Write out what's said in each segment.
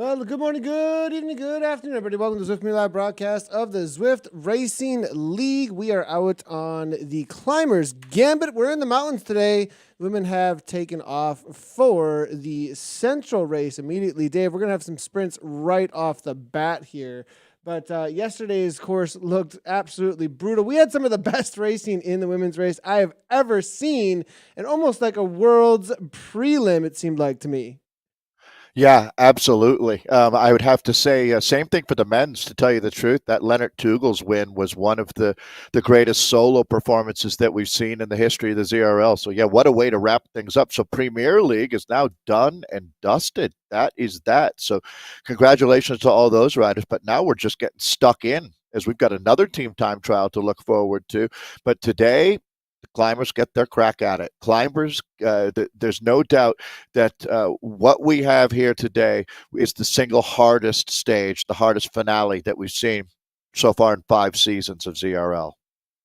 Well, good morning, good evening, good afternoon, everybody. Welcome to Zwift Live broadcast of the Zwift Racing League. We are out on the Climbers Gambit. We're in the mountains today. Women have taken off for the central race immediately. Dave, we're going to have some sprints right off the bat here. But yesterday's course looked absolutely brutal. We had some of the best racing in the women's race I have ever seen, and almost like a world's prelim, it seemed like to me. Yeah, absolutely. I would have to say same thing for the men's. To tell you the truth, that Leonard Tugel's win was one of the greatest solo performances that we've seen in the history of the ZRL. So yeah, what a way to wrap things up. So Premier League is now done and dusted. That is that. So congratulations to all those riders. But now we're just getting stuck in as we've got another team time trial to look forward to. But today, the climbers get their crack at it. Climbers, there's no doubt that what we have here today is the single hardest stage, the hardest finale that we've seen so far in 5 seasons of ZRL.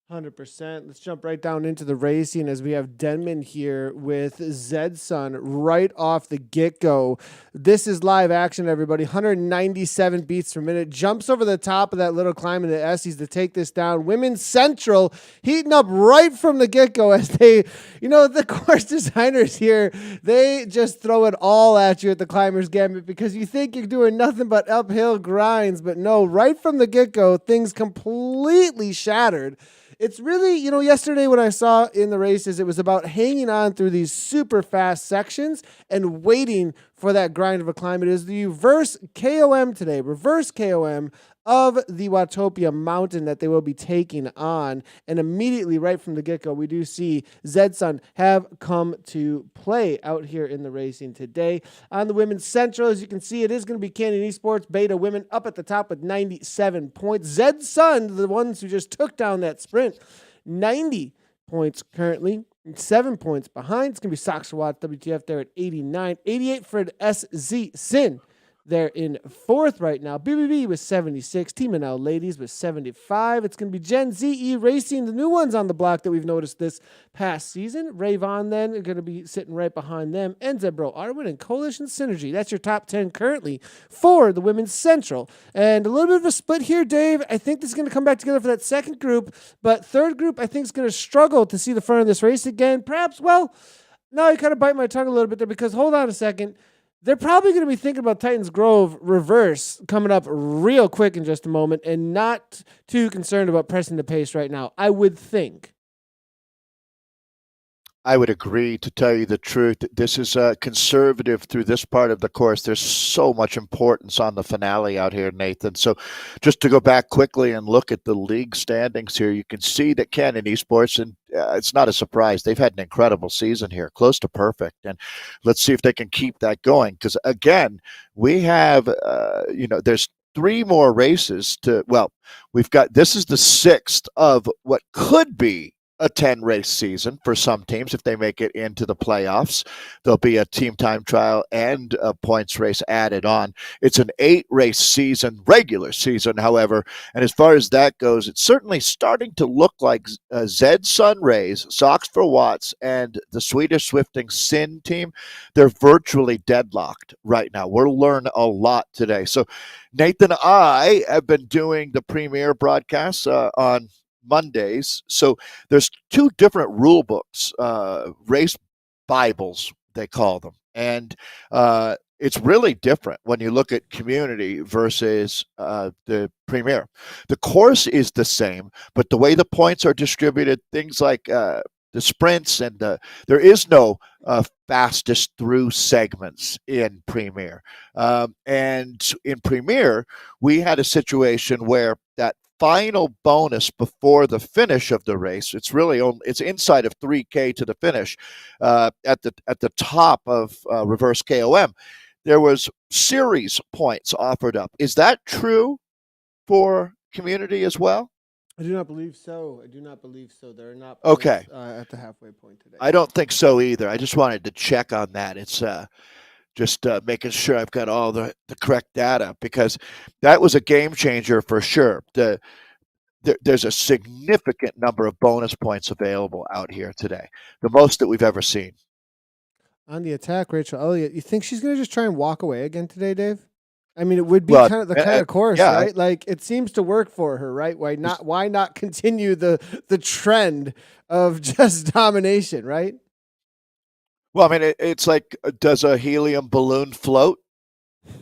100%. Let's jump right down into the racing as we have Denman here with Zedson right off the get-go. This is live action, everybody. 197 beats per minute. Jumps over the top of that little climb in the Essies to take this down. Women's Central heating up right from the get-go as they, the course designers here, they just throw it all at you at the Climbers Gambit because you think you're doing nothing but uphill grinds, but no, right from the get-go, things completely shattered. It's really, yesterday when I saw in the races, it was about hanging on through these super fast sections and waiting for that grind of a climb. It is the reverse KOM today, reverse KOM of the Watopia Mountain that they will be taking on. And immediately, right from the get-go, we do see Zedson have come to play out here in the racing today. On the women's central, as you can see, it is going to be Canyon Esports Beta Women up at the top with 97 points. Zedson, the ones who just took down that sprint, 90 points currently. 7 points behind. It's going to be Sox for Watts WTF there at 89. 88 for SZ Sin. They're in fourth right now. BBB with 76. Team NL Ladies with 75. It's going to be Gen ZE Racing, the new ones on the block that we've noticed this past season. Ray Vaughn then are going to be sitting right behind them. And Zebro Arwin and Coalition Synergy. That's your top 10 currently for the Women's Central. And a little bit of a split here, Dave. I think this is going to come back together for that second group. But third group, I think, is going to struggle to see the front of this race again. Perhaps, now I kind of bite my tongue a little bit there because hold on a second. They're probably going to be thinking about Titans Grove reverse coming up real quick in just a moment and not too concerned about pressing the pace right now, I would think. I would agree, to tell you the truth. This is conservative through this part of the course. There's so much importance on the finale out here, Nathan. So just to go back quickly and look at the league standings here, you can see that Canyon Esports, and it's not a surprise, they've had an incredible season here, close to perfect. And let's see if they can keep that going. Because, again, we have, there's 3 more races this is the 6th of what could be a 10-race season for some teams if they make it into the playoffs. There'll be a team time trial and a points race added on. It's an 8-race season, regular season, however. And as far as that goes, it's certainly starting to look like Zed Sunrays, Sox for Watts, and the Swedish Swifting Sin team, they're virtually deadlocked right now. We'll learn a lot today. So Nathan, I have been doing the premiere broadcasts on Mondays. So there's 2 different rule books, race Bibles, they call them. And it's really different when you look at community versus the premier. The course is the same, but the way the points are distributed, things like the sprints and there is no fastest through segments in Premier. And in Premier, we had a situation where that final bonus before the finish of the race, it's inside of 3K to the finish, at the top of reverse KOM, there was series points offered up. Is that true for community as well? I do not believe so. There are not points, Okay. at the halfway point today. I don't think so either. I just wanted to check on that. It's just making sure I've got all the correct data, because that was a game changer for sure. There's a significant number of bonus points available out here today, the most that we've ever seen. On the attack, Rachel Elliott, you think she's going to just try and walk away again today, Dave? I mean, it would be Well, kind of the kind of course, yeah. right? Like it seems to work for her, right? Why not continue the trend of just domination, right? Well, I mean, it's like, does a helium balloon float?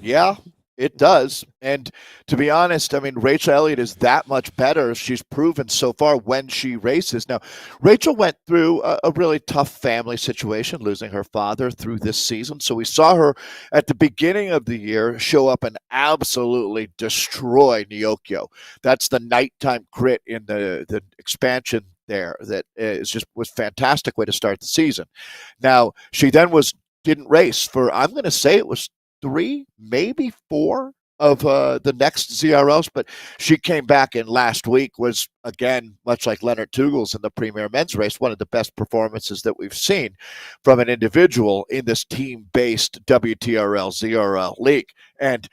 Yeah, it does. And to be honest, I mean, Rachel Elliott is that much better. She's proven so far when she races. Now, Rachel went through a really tough family situation, losing her father through this season. So we saw her at the beginning of the year show up and absolutely destroy Neokyo. That's the nighttime crit in the expansion there that is just was fantastic way to start the season. Now, she then didn't race for, I'm going to say it was 3, maybe 4 of the next ZRLs, but she came back in last week, was again, much like Leonard Tugels in the Premier Men's race, one of the best performances that we've seen from an individual in this team-based WTRL ZRL league. And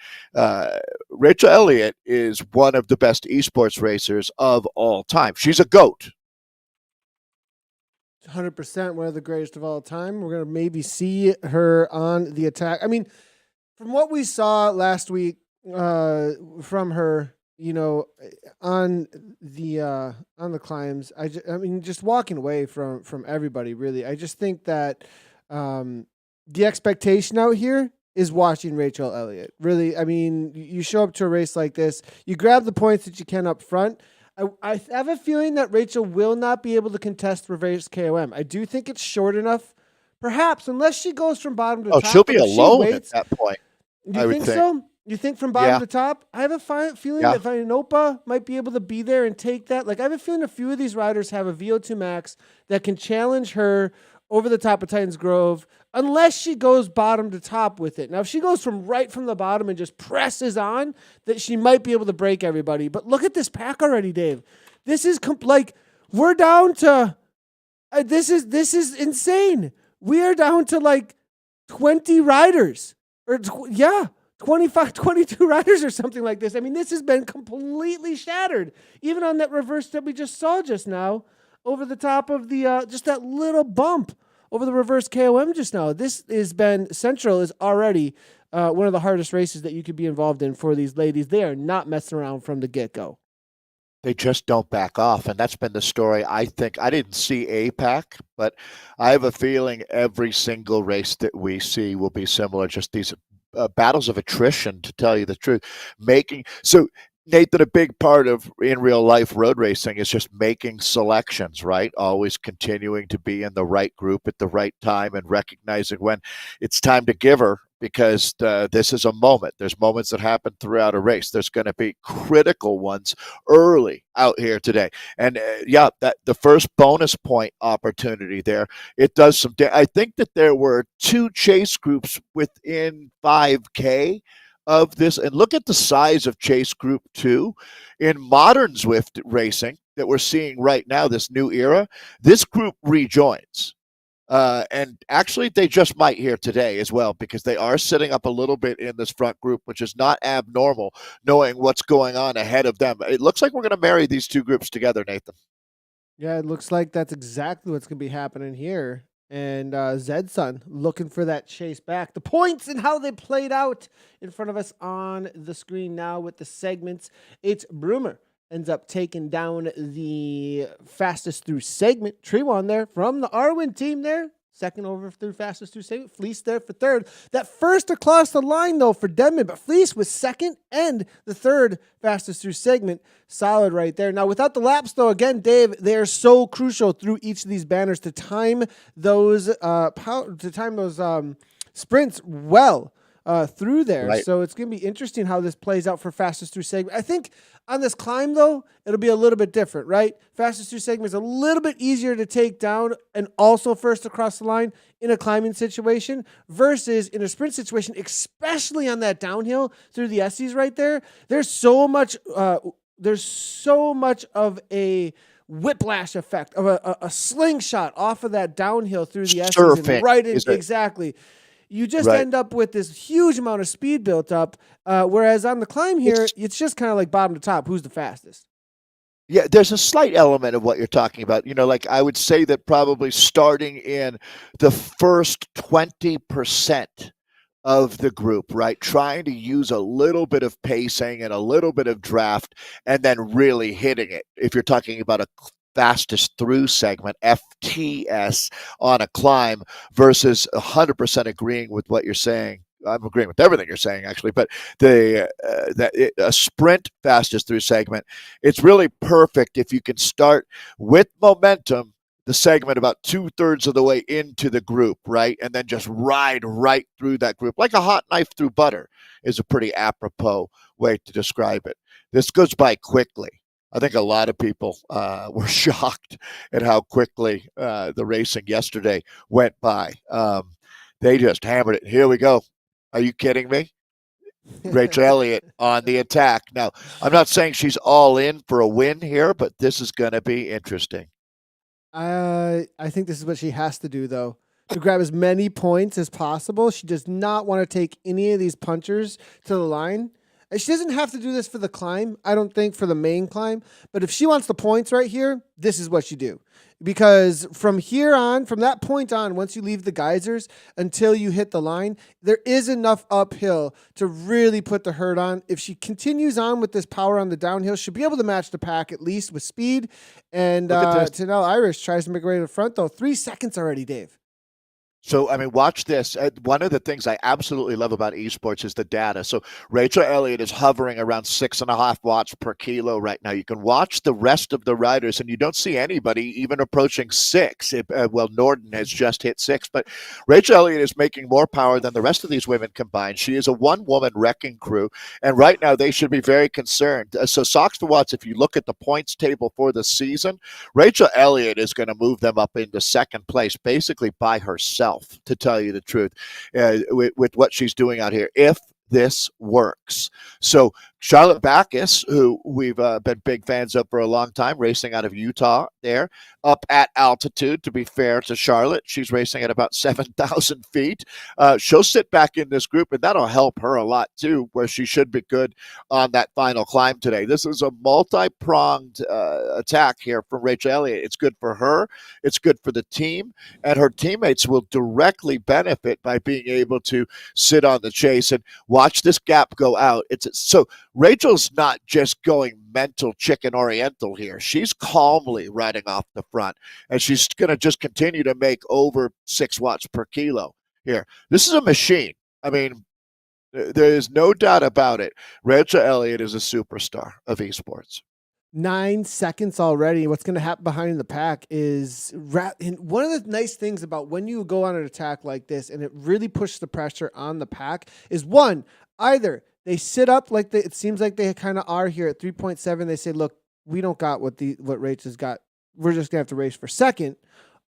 Rachel Elliott is one of the best esports racers of all time. She's a GOAT. 100% one of the greatest of all time. We're going to maybe see her on the attack. I mean, from what we saw last week from her, you know, on the climbs, I mean, just walking away from everybody, really. I just think that the expectation out here is watching Rachel Elliott. Really, I mean, you show up to a race like this, you grab the points that you can up front. I have a feeling that Rachel will not be able to contest reverse KOM. I do think it's short enough, perhaps, unless she goes from bottom to top. She'll be alone at that point. You think so? You think from bottom to top? I have a feeling that Vinopa might be able to be there and take that. Like, I have a feeling a few of these riders have a VO2 max that can challenge her over the top of Titans Grove, unless she goes bottom to top with it. Now, if she goes from the bottom and just presses on, that she might be able to break everybody. But look at this pack already, Dave. This is like we're down to. This is insane. We are down to like 20 riders, or 25, 22 riders or something like this. I mean, this has been completely shattered. Even on that reverse that we just saw just now, over the top of the just that little bump over the reverse KOM just now. This has been Central is already one of the hardest races that you could be involved in for these ladies. They are not messing around from the get-go. They just don't back off, and that's been the story. I think I didn't see APAC, but I have a feeling every single race that we see will be similar. Just these battles of attrition, to tell you the truth. Nathan, a big part of in real life road racing is just making selections, right? Always continuing to be in the right group at the right time and recognizing when it's time to give her, because this is a moment. There's moments that happen throughout a race. There's going to be critical ones early out here today. And that the first bonus point opportunity there, it does some. I think that there were 2 chase groups within 5K of this, and look at the size of Chase Group 2 in modern Zwift racing that we're seeing right now, this new era. This group rejoins. And actually, they just might here today as well, because they are sitting up a little bit in this front group, which is not abnormal, knowing what's going on ahead of them. It looks like we're going to marry these 2 groups together, Nathan. Yeah, it looks like that's exactly what's going to be happening here. And Zedson looking for that chase back. The points and how they played out in front of us on the screen now with the segments. It's Broomer ends up taking down the fastest through segment. Trewan there from the Arwen team there. Second over through fastest through segment. Fleece there for third. That first across the line, though, for Denman. But Fleece was second and the third fastest through segment. Solid right there. Now, without the laps, though, again, Dave, they are so crucial through each of these banners to time those sprints well through there. Right. So it's going to be interesting how this plays out for fastest through segment. I think on this climb, though, it'll be a little bit different, right? Fastest through segment is a little bit easier to take down and also first across the line in a climbing situation versus in a sprint situation, especially on that downhill through the S's right there. There's so much of a whiplash effect of a slingshot off of that downhill through the S's. Surfing, Right, exactly. You just end up with this huge amount of speed built up, whereas on the climb here, it's just kind of like bottom to top. Who's the fastest? Yeah, there's a slight element of what you're talking about. You know, like I would say that probably starting in the first 20% of the group, right? Trying to use a little bit of pacing and a little bit of draft and then really hitting it. If you're talking about a fastest through segment, FTS, on a climb versus 100% agreeing with what you're saying. I'm agreeing with everything you're saying, actually, but a sprint fastest through segment, it's really perfect if you can start with momentum the segment about 2/3 of the way into the group, right? And then just ride right through that group. Like a hot knife through butter is a pretty apropos way to describe it. This goes by quickly. I think a lot of people were shocked at how quickly the racing yesterday went by. They just hammered it. Here we go. Are you kidding me? Rachel Elliott on the attack. Now, I'm not saying she's all in for a win here, but this is going to be interesting. I think this is what she has to do, though, to grab as many points as possible. She does not want to take any of these punchers to the line. And she doesn't have to do this for the climb, I don't think, for the main climb. But if she wants the points right here, this is what you do. Because from here on, from that point on, once you leave the geysers until you hit the line, there is enough uphill to really put the hurt on. If she continues on with this power on the downhill, she'll be able to match the pack, at least with speed. And Towle Irish tries to make it right in the front, though. 3 seconds already, Dave. So, I mean, watch this. One of the things I absolutely love about esports is the data. So Rachel Elliott is hovering around 6.5 watts per kilo right now. You can watch the rest of the riders, and you don't see anybody even approaching 6. Well, Norden has just hit 6, but Rachel Elliott is making more power than the rest of these women combined. She is a one-woman wrecking crew, and right now they should be very concerned. So Socks for Watts, if you look at the points table for the season, Rachel Elliott is going to move them up into second place basically by herself, to tell you the truth, with what she's doing out here, if this works. So Charlotte Backus, who we've been big fans of for a long time, racing out of Utah there, up at altitude. To be fair to Charlotte, she's racing at about 7,000 feet. She'll sit back in this group, and that'll help her a lot too, where she should be good on that final climb today. This is a multi-pronged attack here from Rachel Elliott. It's good for her, it's good for the team, and her teammates will directly benefit by being able to sit on the chase and watch this gap go out. So Rachel's not just going mental chicken oriental here. She's calmly riding off the front, and she's going to just continue to make over 6 watts per kilo here. This is a machine. I mean, there is no doubt about it. Rachel Elliott is a superstar of esports. 9 seconds already. What's going to happen behind the pack is and one of the nice things about when you go on an attack like this and it really pushes the pressure on the pack is, one, either they sit up like it seems like they kind of are here at 3.7. They say, look, we don't got what Rachel's got. We're just going to have to race for second.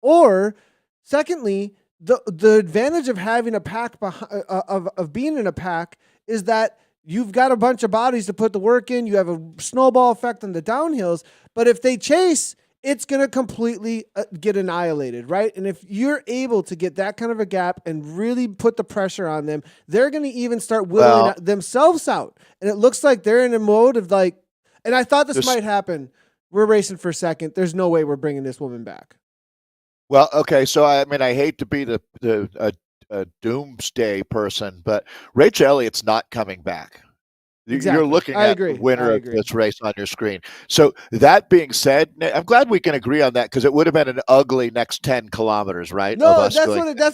Or secondly, the advantage of having a pack of being in a pack is that you've got a bunch of bodies to put the work in. You have a snowball effect on the downhills. But if they chase, it's going to completely get annihilated, right? And if you're able to get that kind of a gap and really put the pressure on them, they're going to even start whittling themselves out. And it looks like they're in a mode of like, and I thought this might happen. We're racing for second. There's no way we're bringing this woman back. Well, okay. So, I mean, I hate to be the doomsday person, but Rachel Elliott's not coming back. Exactly. You're looking at the winner of this race on your screen. So that being said, I'm glad we can agree on that, because it would have been an ugly next 10 kilometers, right? No, that's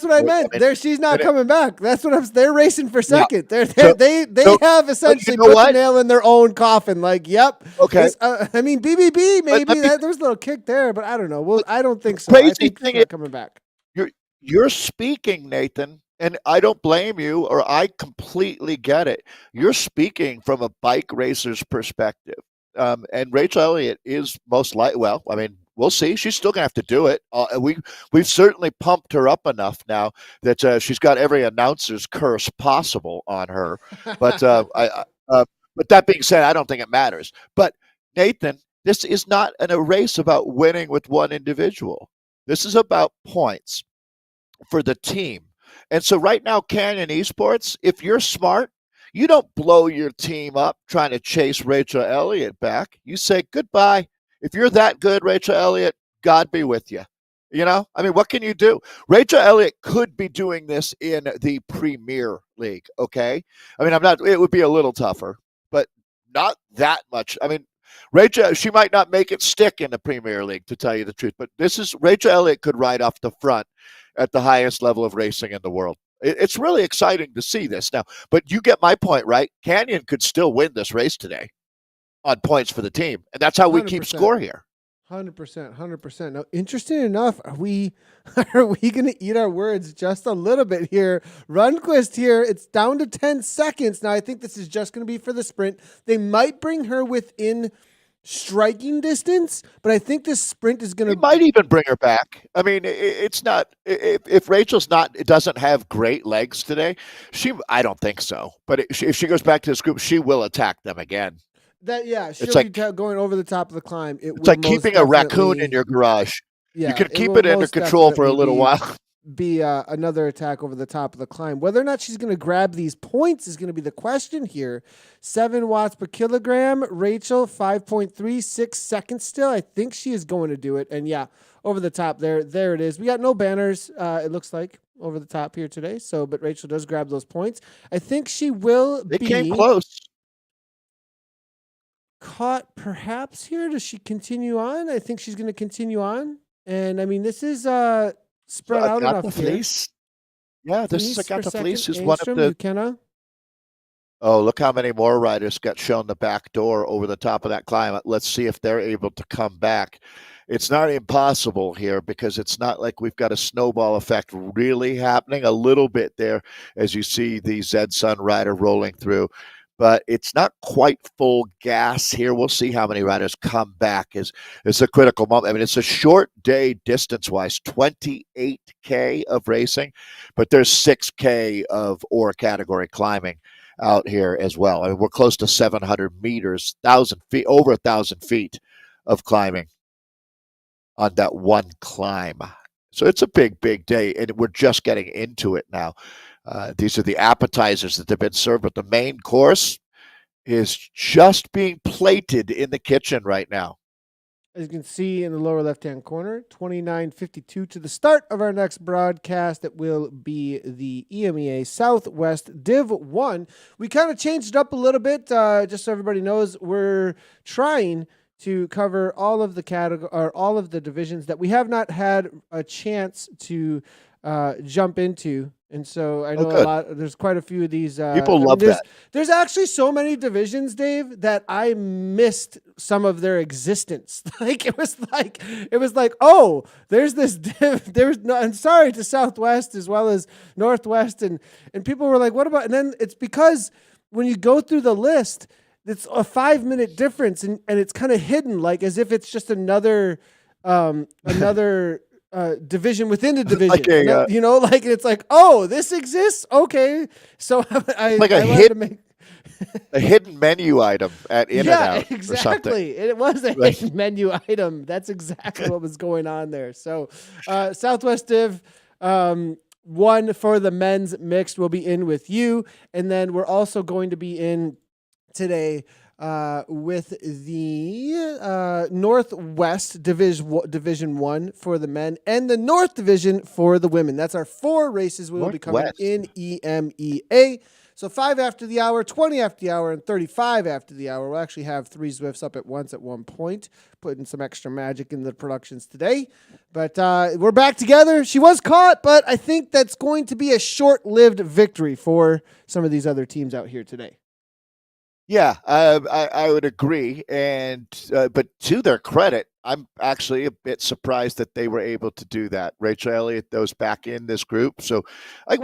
what I meant. She's not coming back. That's what they're racing for second. Yeah. They have essentially put the nail in their own coffin. Like, yep. Okay. I mean, BBB maybe there was a little kick there, but I don't know. Well, I don't think so. Crazy thing is coming back. You're speaking, Nathan, and I don't blame you, or I completely get it. You're speaking from a bike racer's perspective. And Rachel Elliott is most likely, well, I mean, we'll see. She's still going to have to do it. We've certainly pumped her up enough now that she's got every announcer's curse possible on her. But but that being said, I don't think it matters. But Nathan, this is not a race about winning with one individual. This is about points for the team. And so right now, Canyon Esports, if you're smart, you don't blow your team up trying to chase Rachel Elliott back. You say goodbye. If you're that good, Rachel Elliott, God be with you. I mean, what can you do? Rachel Elliott could be doing this in the Premier League, okay? I mean, it would be a little tougher, but not that much. I mean, Rachel, she might not make it stick in the Premier League, to tell you the truth, but Rachel Elliott could ride off the front at the highest level of racing in the world. It's really exciting to see this now, but you get my point, right? Canyon could still win this race today on points for the team, and that's how we keep 100%. score here. 100%, 100%. Now, interesting enough, are we going to eat our words just a little bit here? Rundquist here, it's down to 10 seconds. Now, I think this is just going to be for the sprint. They might bring her within striking distance, but I think this sprint is going to... They might even bring her back. I mean, it's not... If Rachel's doesn't have great legs today, I don't think so. But if she goes back to this group, she will attack them again. She'll be going over the top of the climb. It's like keeping a raccoon in your garage. Yeah, you can keep it under control for a little while. Be another attack over the top of the climb. Whether or not she's going to grab these points is going to be the question here. 7 watts per kilogram. Rachel, 5.36 seconds still. I think she is going to do it. And yeah, over the top there it is. We got no banners, it looks like, over the top here today. But Rachel does grab those points. I think she will be... They came close. Caught perhaps here. Does she continue on? I think she's going to continue on. And I mean, this is spread out enough here. Yeah, this is Agatha Fleece, who's one of the... McKenna. Oh, look how many more riders got shown the back door over the top of that climb. Let's see if they're able to come back. It's not impossible here because it's not like we've got a snowball effect really happening. A little bit there as you see the Zed-Sun rider rolling through. But it's not quite full gas here. We'll see how many riders come back. It's a critical moment. I mean, it's a short day distance-wise, 28K of racing, but there's 6K of ore category climbing out here as well. I mean, we're close to 700 meters, 1,000 feet, over 1,000 feet of climbing on that one climb. So it's a big, big day, and we're just getting into it now. These are the appetizers that have been served, but the main course is just being plated in the kitchen right now. As you can see in the lower left-hand corner, 29:52 to the start of our next broadcast. It will be the EMEA Southwest Div 1. We kind of changed it up a little bit, just so everybody knows. We're trying to cover all of the category or all of the divisions that we have not had a chance to jump into. And so I know there's quite a few of these. People love that. There's actually so many divisions, Dave, that I missed some of their existence. It was like, oh, there's this div. I'm sorry to Southwest as well as Northwest. And people were like, what about, and then it's because when you go through the list, it's a 5-minute difference and it's kind of hidden, like as if it's just another division within a division. It's like, oh, this exists. Okay. So a hidden menu item at In-N-Out. Yeah, exactly. It was a hidden menu item. That's exactly what was going on there. So Southwest Div 1 for the men's mixed will be in with you. And then we're also going to be in today with the Northwest Division 1 for the men and the North Division for the women. That's our 4 races we will be covering in EMEA. So 5 after the hour, 20 after the hour, and 35 after the hour. We'll actually have 3 Zwifts up at once at one point, putting some extra magic in the productions today. But we're back together. She was caught, but I think that's going to be a short-lived victory for some of these other teams out here today. Yeah, I would agree, and but to their credit, I'm actually a bit surprised that they were able to do that. Rachel Elliott goes back in this group, so I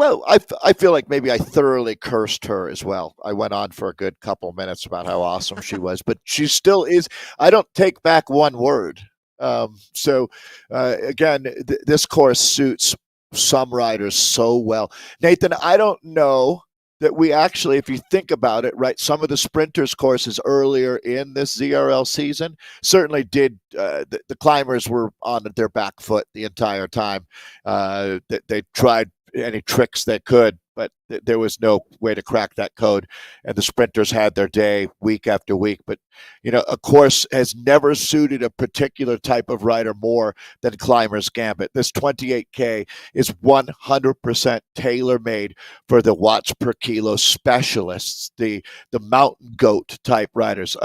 feel like maybe I thoroughly cursed her as well. I went on for a good couple minutes about how awesome she was, but she still is. I don't take back one word. Again, this course suits some riders so well. Nathan, I don't know that we actually, if you think about it, right, some of the sprinters courses earlier in this ZRL season certainly did, the climbers were on their back foot the entire time. They tried any tricks they could but there was no way to crack that code. And the sprinters had their day week after week. But, a course has never suited a particular type of rider more than Climber's Gambit. This 28K is 100% tailor-made for the watts per kilo specialists, the mountain goat type riders.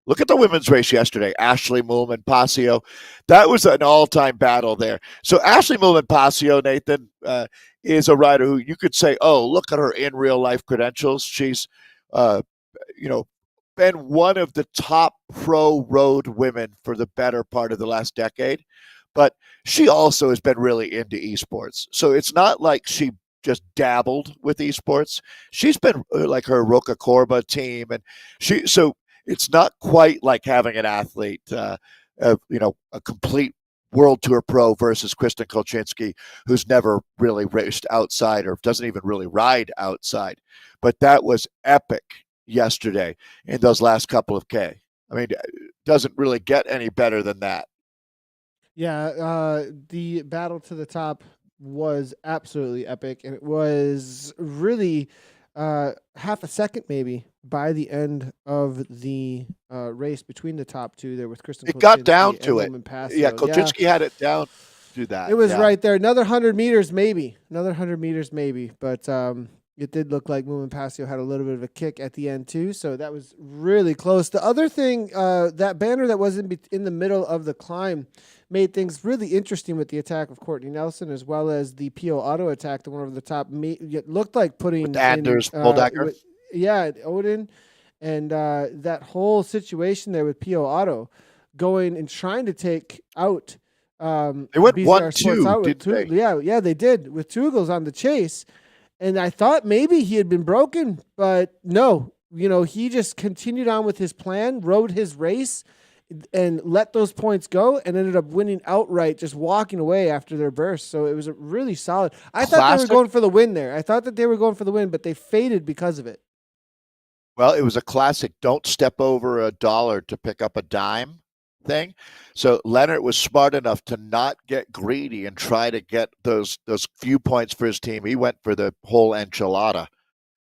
Look at the women's race yesterday. Ashley Moolman-Pasio. That was an all-time battle there. So Ashley Moolman-Pasio, Nathan, is a rider who you could say, oh, look at her in real life credentials. She's, been one of the top pro road women for the better part of the last decade. But she also has been really into esports. So it's not like she just dabbled with esports. She's been like her Roca Corba team. And so it's not quite like having an athlete, a complete World Tour pro versus Kristen Kolchinski, who's never really raced outside or doesn't even really ride outside. But that was epic yesterday in those last couple of K. I mean, it doesn't really get any better than that. Yeah, the battle to the top was absolutely epic, and it was really half a second maybe by the end of the race between the top two there with Kristen. It got down to it. Yeah, Kolchinski had it down to that. It was right there. Another 100 meters maybe. But it did look like Moolman-Pasio had a little bit of a kick at the end too, so that was really close. The other thing, that banner that was in the middle of the climb made things really interesting with the attack of Courtney Nelson, as well as the PO auto attack, the one over the top. It looked like putting with Anders Moldacker. Odin, and that whole situation there with PO auto going and trying to take out. They went 1-2, did they? Yeah, they did, with Tugels on the chase. And I thought maybe he had been broken, but no. He just continued on with his plan, rode his race, and let those points go, and ended up winning outright, just walking away after their burst. So it was a really solid. I thought they were going for the win there. But they faded because of it. Well, it was a classic don't step over $1 to pick up a dime thing. So Leonard was smart enough to not get greedy and try to get those few points for his team. He went for the whole enchilada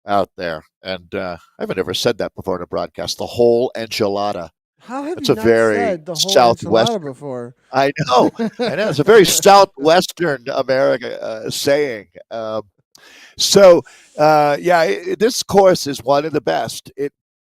out there. And I haven't ever said that before in a broadcast, the whole enchilada. How have That's you a not very said the whole Southwestern enchilada before? I know. It's a very Southwestern America saying. This course is one of the best.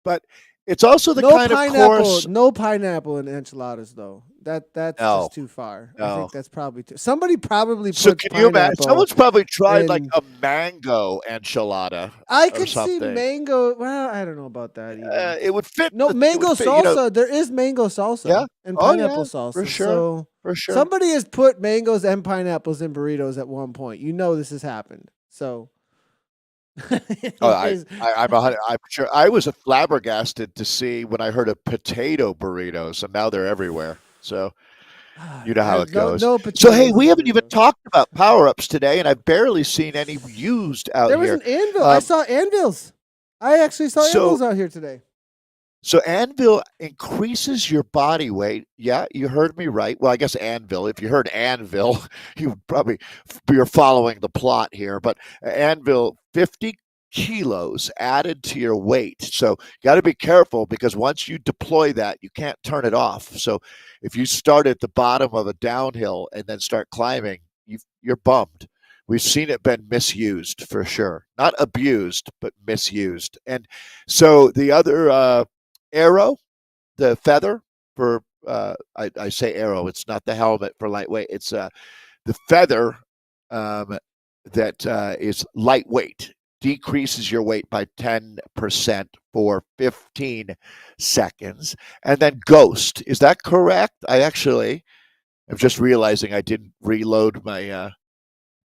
But it's also the kind of course. No pineapple in enchiladas, though. That's just too far. No. I think that's probably somebody probably put. So can you imagine? Someone's probably tried like in- a mango enchilada. I could see something. mango. Well, I don't know about that either. It would fit. No, mango salsa. There is mango salsa. Yeah? And pineapple salsa. For sure. So For sure. somebody has put mangoes and pineapples in burritos at one point. This has happened. So. I'm sure. I was flabbergasted to see when I heard of potato burritos, and now they're everywhere. So you know how it goes. So hey, we haven't even talked about power-ups today, and I've barely seen any used out here. There was an anvil. I saw anvils. I actually saw anvils out here today. So anvil increases your body weight. Yeah, you heard me right. Well, I guess anvil. If you heard anvil, you probably you're following the plot here. But anvil, 50 kilos added to your weight. So you got to be careful because once you deploy that, you can't turn it off. So if you start at the bottom of a downhill and then start climbing, you're bummed. We've seen it been misused for sure. Not abused, but misused. And so the other arrow, the feather for I say arrow. It's not the helmet for lightweight. It's the feather that is lightweight. Decreases your weight by 10% for 15 seconds. And then ghost. Is that correct? I'm just realizing I didn't reload my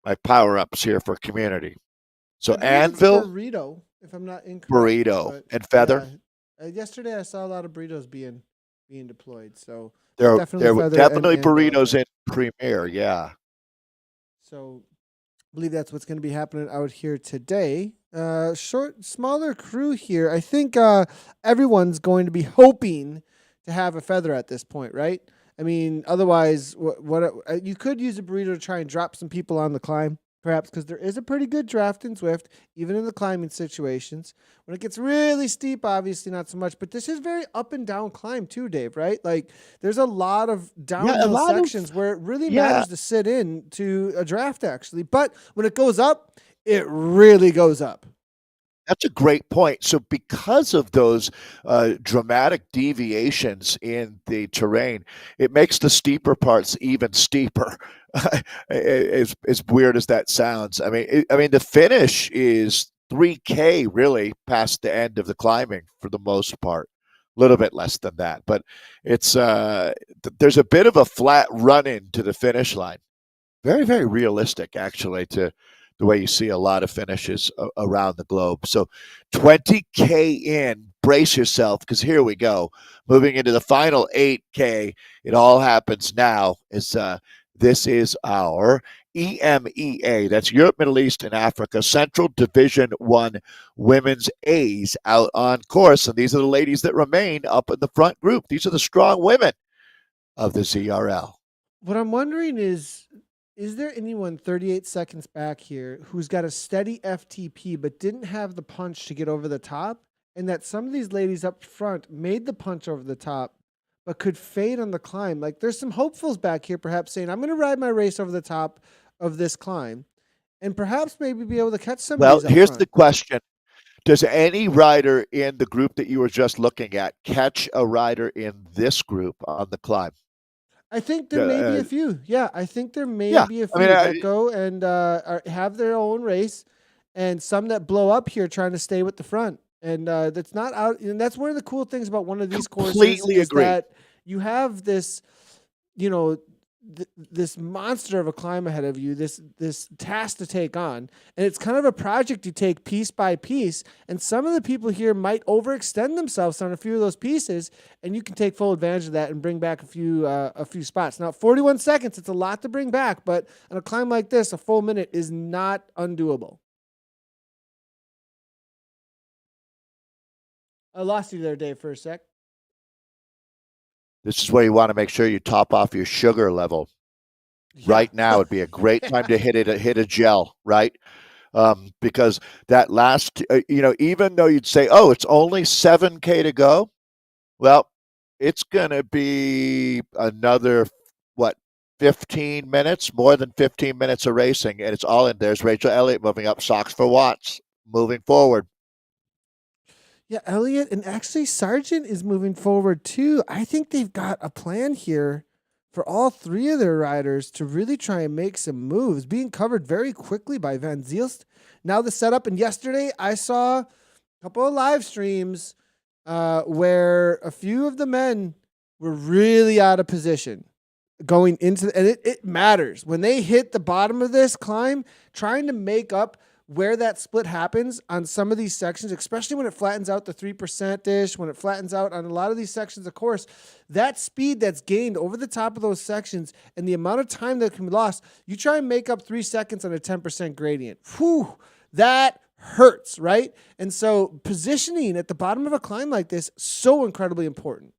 my power-ups here for community. So anvil, burrito, if I'm not incorrect. Burrito and feather. Yesterday I saw a lot of burritos being deployed. So there were definitely burritos in Premier, yeah. So I believe that's what's going to be happening out here today. Smaller crew here. I think everyone's going to be hoping to have a feather at this point, right? I mean, otherwise, what you could use a burrito to try and drop some people on the climb. perhaps because there is a pretty good draft in Zwift, even in the climbing situations. When it gets really steep, obviously not so much, but this is very up and down climb too, Dave, right? Like there's a lot of Yeah, a downhill lot of sections where it really yeah. matters to sit in to a draft actually. But when it goes up, it really goes up. That's a great point. So, because of those dramatic deviations in the terrain, it makes the steeper parts even steeper. As weird as that sounds, I mean, the finish is 3K really past the end of the climbing for the most part. A little bit less than that, but it's there's a bit of a flat run in to the finish line. Very, very realistic, actually, to the way you see a lot of finishes around the globe. So 20K in, brace yourself, because here we go. Moving into the final 8K. It all happens now. This is our EMEA, that's Europe, Middle East, and Africa, Central Division 1 Women's A's out on course. And these are the ladies that remain up in the front group. These are the strong women of the ZRL. What I'm wondering is there anyone 38 seconds back here who's got a steady FTP but didn't have the punch to get over the top? And that some of these ladies up front made the punch over the top but could fade on the climb. Like there's some hopefuls back here perhaps saying, I'm going to ride my race over the top of this climb and perhaps maybe be able to catch some of Well, these up here's front. the question. Does any rider in the group that you were just looking at catch a rider in this group on the climb? I think there may be Uh, a few. Yeah, I think there may yeah, be a I mean, few that go and have their own race, and some that blow up here trying to stay with the front. And that's not out. And that's one of the cool things about one of these courses completely is agree. that you have this, you know, this monster of a climb ahead of you, this task to take on, and it's kind of a project you take piece by piece. And some of the people here might overextend themselves on a few of those pieces, and you can take full advantage of that and bring back a few spots. Now, 41 seconds, it's a lot to bring back, but on a climb like this, a full minute is not undoable. I lost you there, Dave, for a sec. This is where you want to make sure you top off your sugar level. Yeah. Right now would be a great time to hit a gel, right? Because that last, even though you'd say, oh, it's only 7K to go, well, it's going to be another, what, 15 minutes, more than 15 minutes of racing, and it's all in. There's Rachel Elliott moving up, socks for Watts, moving forward. Yeah, Elliott and actually Sargent is moving forward too. I think they've got a plan here for all three of their riders to really try and make some moves, being covered very quickly by Van Zielst. Now the setup, and yesterday I saw a couple of live streams where a few of the men were really out of position going into, and it matters when they hit the bottom of this climb, trying to make up where that split happens on some of these sections, especially when it flattens out the 3% ish, when it flattens out on a lot of these sections, of course, that speed that's gained over the top of those sections and the amount of time that can be lost, you try and make up 3 seconds on a 10% gradient. Whew, that hurts, right? And so positioning at the bottom of a climb like this, so incredibly important.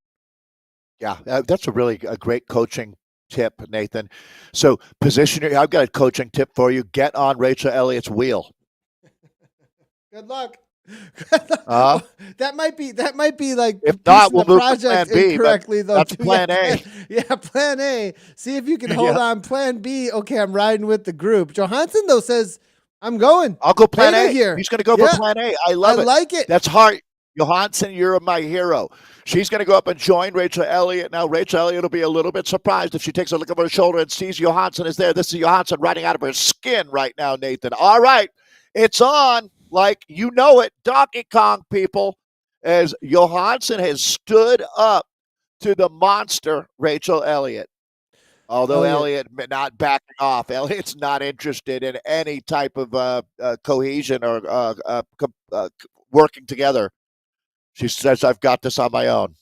Yeah, that's a great coaching tip, Nathan. So position. I've got a coaching tip for you. Get on Rachel Elliott's wheel. Good luck. Uh, that might be like if piecing not, we'll the move to plan project B. But incorrectly though. that's Too. plan A. Yeah, plan A. See if you can hold Yeah. on. Plan B. Okay, I'm riding with the group. Johansson though says, "I'm going. I'll go plan Beta A. here. He's going to go for Yeah, plan A. I I love it. like it. That's hard. Johansson, you're my hero. She's going to go up and join Rachel Elliott. Now, Rachel Elliott will be a little bit surprised if she takes a look over her shoulder and sees Johansson is there. This is Johansson riding out of her skin right now, Nathan. All right. It's on like you know it, Donkey Kong people, as Johansson has stood up to the monster, Rachel Elliott. Although Elliott not backing off, Elliott's not interested in any type of cohesion or working together. She says, I've got this on my own.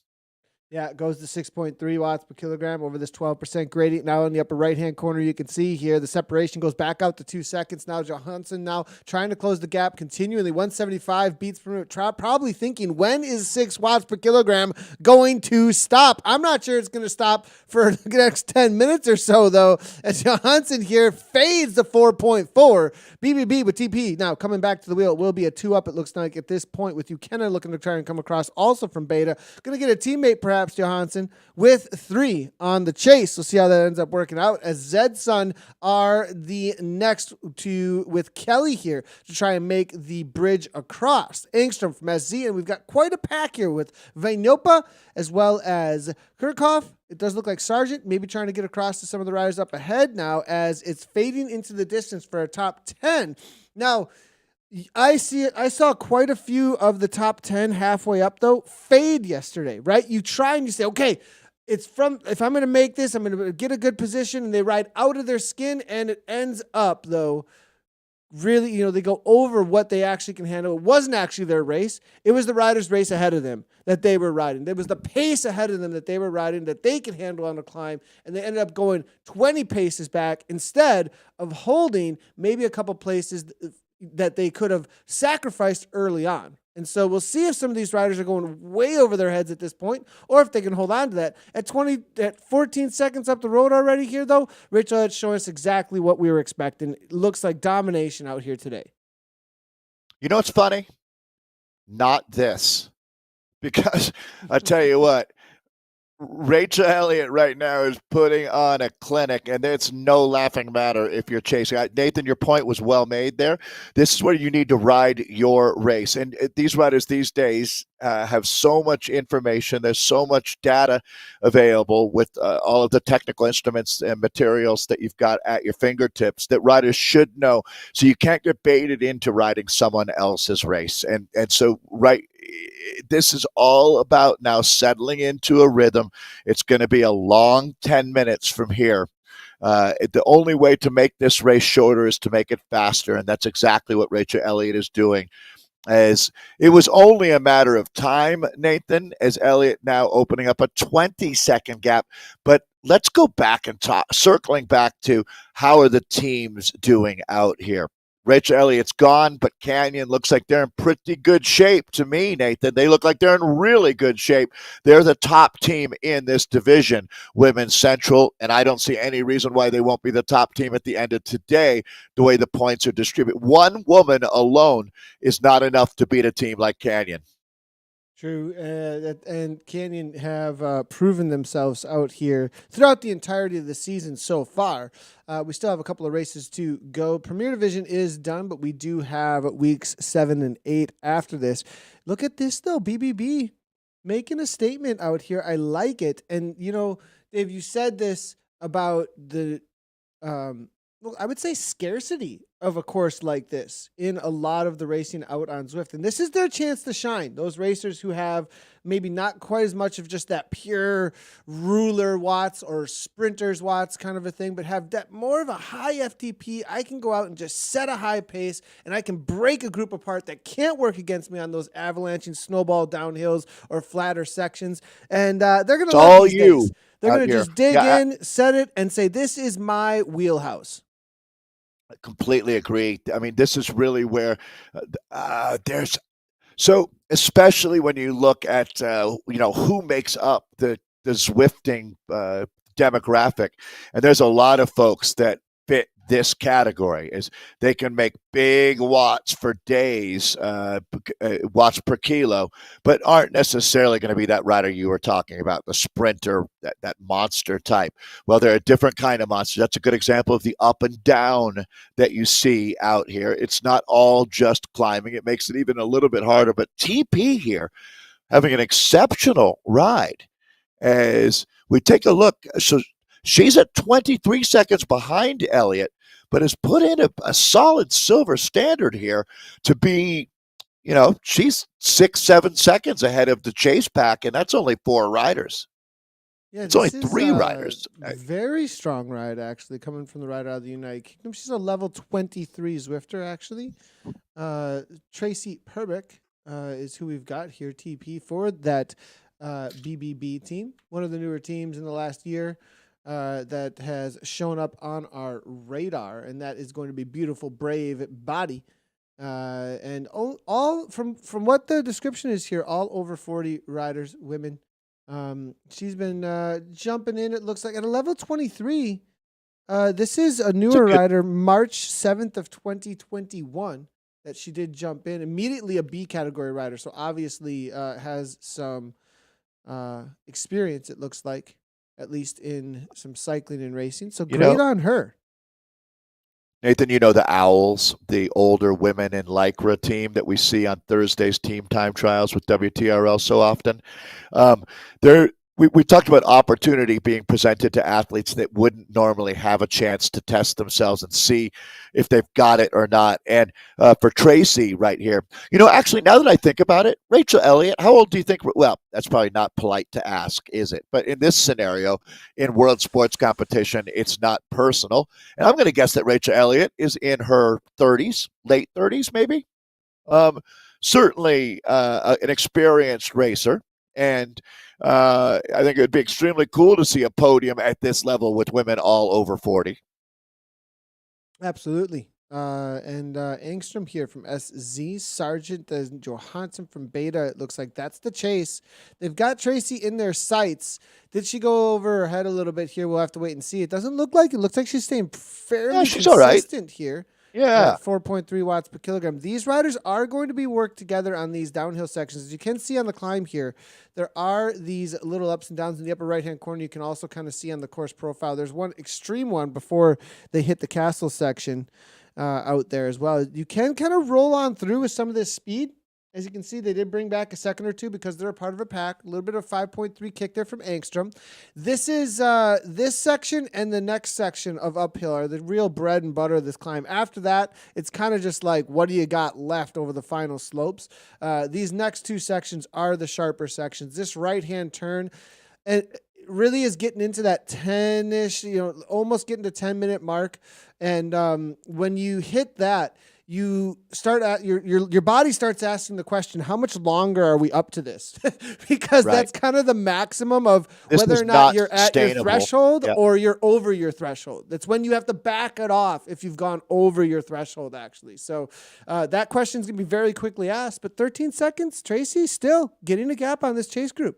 Yeah, it goes to 6.3 watts per kilogram over this 12% gradient. Now in the upper right-hand corner, you can see here the separation goes back out to 2 seconds. Now Johansson now trying to close the gap continually. 175 beats per minute. Probably thinking, when is 6 watts per kilogram going to stop? I'm not sure it's going to stop for the next 10 minutes or so, though, as Johansson here fades the 4.4. BBB with TP now coming back to the wheel. It will be a 2-up, it looks like, at this point, with Ukena looking to try and come across also from Beta. Going to get a teammate, perhaps, Johansson, with 3 on the chase. We'll see how that ends up working out, as Zedson are the next to with Kelly here to try and make the bridge across. Engstrom from SZ, and we've got quite a pack here with Vainopa as well as Kirchhoff. It does look like Sargent maybe trying to get across to some of the riders up ahead now, as it's fading into the distance for a top 10. Now, I see it. I saw quite a few of the top 10 halfway up, though, fade yesterday, right? You try and you say, okay, if I'm going to make this, I'm going to get a good position, and they ride out of their skin, and it ends up, though, really, they go over what they actually can handle. It wasn't actually their race. It was the riders' race ahead of them that they were riding. It was the pace ahead of them that they were riding that they could handle on a climb, and they ended up going 20 paces back instead of holding maybe a couple places that they could have sacrificed early on. And so we'll see if some of these riders are going way over their heads at this point, or if they can hold on to that. At 14 seconds up the road already here, though, Rachel is showing us exactly what we were expecting. It looks like domination out here today. You know what's funny? Not this. Because I tell you what, Rachel Elliott right now is putting on a clinic, and it's no laughing matter if you're chasing. Nathan, your point was well made there. This is where you need to ride your race. And these riders these days have so much information. There's so much data available with all of the technical instruments and materials that you've got at your fingertips that riders should know. So you can't get baited into riding someone else's race. And so this is all about now settling into a rhythm. It's going to be a long 10 minutes from here. The only way to make this race shorter is to make it faster, and that's exactly what Rachel Elliott is doing. As it was only a matter of time, Nathan, as Elliott now opening up a 20-second gap. But let's go back and circling back to how are the teams doing out here. Rachel Elliott's gone, but Canyon looks like they're in pretty good shape to me, Nathan. They look like they're in really good shape. They're the top team in this division, Women's Central, and I don't see any reason why they won't be the top team at the end of today, the way the points are distributed. One woman alone is not enough to beat a team like Canyon. True, and Canyon have proven themselves out here throughout the entirety of the season so far. We still have a couple of races to go. Premier Division is done, but we do have weeks 7 and 8 after this. Look at this, though. BBB making a statement out here. I like it. And, Dave, you said this about the I would say scarcity of a course like this in a lot of the racing out on Zwift. And this is their chance to shine. Those racers who have maybe not quite as much of just that pure ruler watts or sprinters watts kind of a thing, but have that more of a high FTP. I can go out and just set a high pace, and I can break a group apart that can't work against me on those avalanching snowball downhills or flatter sections. And they're going to love these days. They're going to just dig in, set it, and say, this is my wheelhouse. I completely agree. I mean, this is really where there's so, especially when you look at who makes up the Zwifting demographic, and there's a lot of folks that fit this category. Is they can make big watts for days, watts per kilo, but aren't necessarily going to be that rider you were talking about, the sprinter, that monster type. Well, they're a different kind of monster. That's a good example of the up and down that you see out here. It's not all just climbing. It makes it even a little bit harder. But TP here having an exceptional ride. As we take a look, so she's at 23 seconds behind Elliott, but has put in a solid silver standard here to be, she's 6-7 seconds ahead of the chase pack, and that's only 4 riders. Yeah, it's only 3 riders. Very strong ride, actually, coming from the rider out of the United Kingdom. She's a level 23 Zwifter, actually. Tracy Perbick is who we've got here, TP, for that BBB team, one of the newer teams in the last year that has shown up on our radar, and that is going to be beautiful, brave body. And all from what the description is here, all over 40 riders, women. She's been jumping in, it looks like, at a level 23. This is a newer rider, March 7th of 2021, that she did jump in. Immediately a B category rider, so obviously has some experience, it looks like, at least in some cycling and racing. So great on her. Nathan, you know the Owls, the older women in Lycra team that we see on Thursday's team time trials with WTRL so often. We talked about opportunity being presented to athletes that wouldn't normally have a chance to test themselves and see if they've got it or not. And for Tracy right here, actually, now that I think about it, Rachel Elliott, how old do you think? Well, that's probably not polite to ask, is it? But in this scenario, in world sports competition, it's not personal. And I'm going to guess that Rachel Elliott is in her 30s, late 30s, maybe. Certainly an experienced racer. And I think it would be extremely cool to see a podium at this level with women all over 40. Absolutely. And Engstrom here from SZ, Sargent Johansson from Beta. It looks like that's the chase. They've got Tracy in their sights. Did she go over her head a little bit here? We'll have to wait and see. It doesn't look like it. Looks like she's staying fairly consistent here. Yeah. 4.3 watts per kilogram. These riders are going to be worked together on these downhill sections. As you can see on the climb here, there are these little ups and downs in the upper right-hand corner. You can also kind of see on the course profile. There's one extreme one before they hit the castle section out there as well. You can kind of roll on through with some of this speed. As you can see, they did bring back a second or two because they're a part of a pack. A little bit of 5.3 kick there from Engstrom. This is this section and the next section of uphill are the real bread and butter of this climb. After that, it's kind of just like, what do you got left over the final slopes? These next two sections are the sharper sections. This right-hand turn, and really is getting into that 10-ish, almost getting to 10-minute mark. And when you hit that, you start at your body starts asking the question, how much longer are we up to this? Because that's kind of the maximum of whether or not you're at your threshold or you're over your threshold. That's when you have to back it off if you've gone over your threshold, actually. So that question's going to be very quickly asked, but 13 seconds, Tracy still getting a gap on this chase group.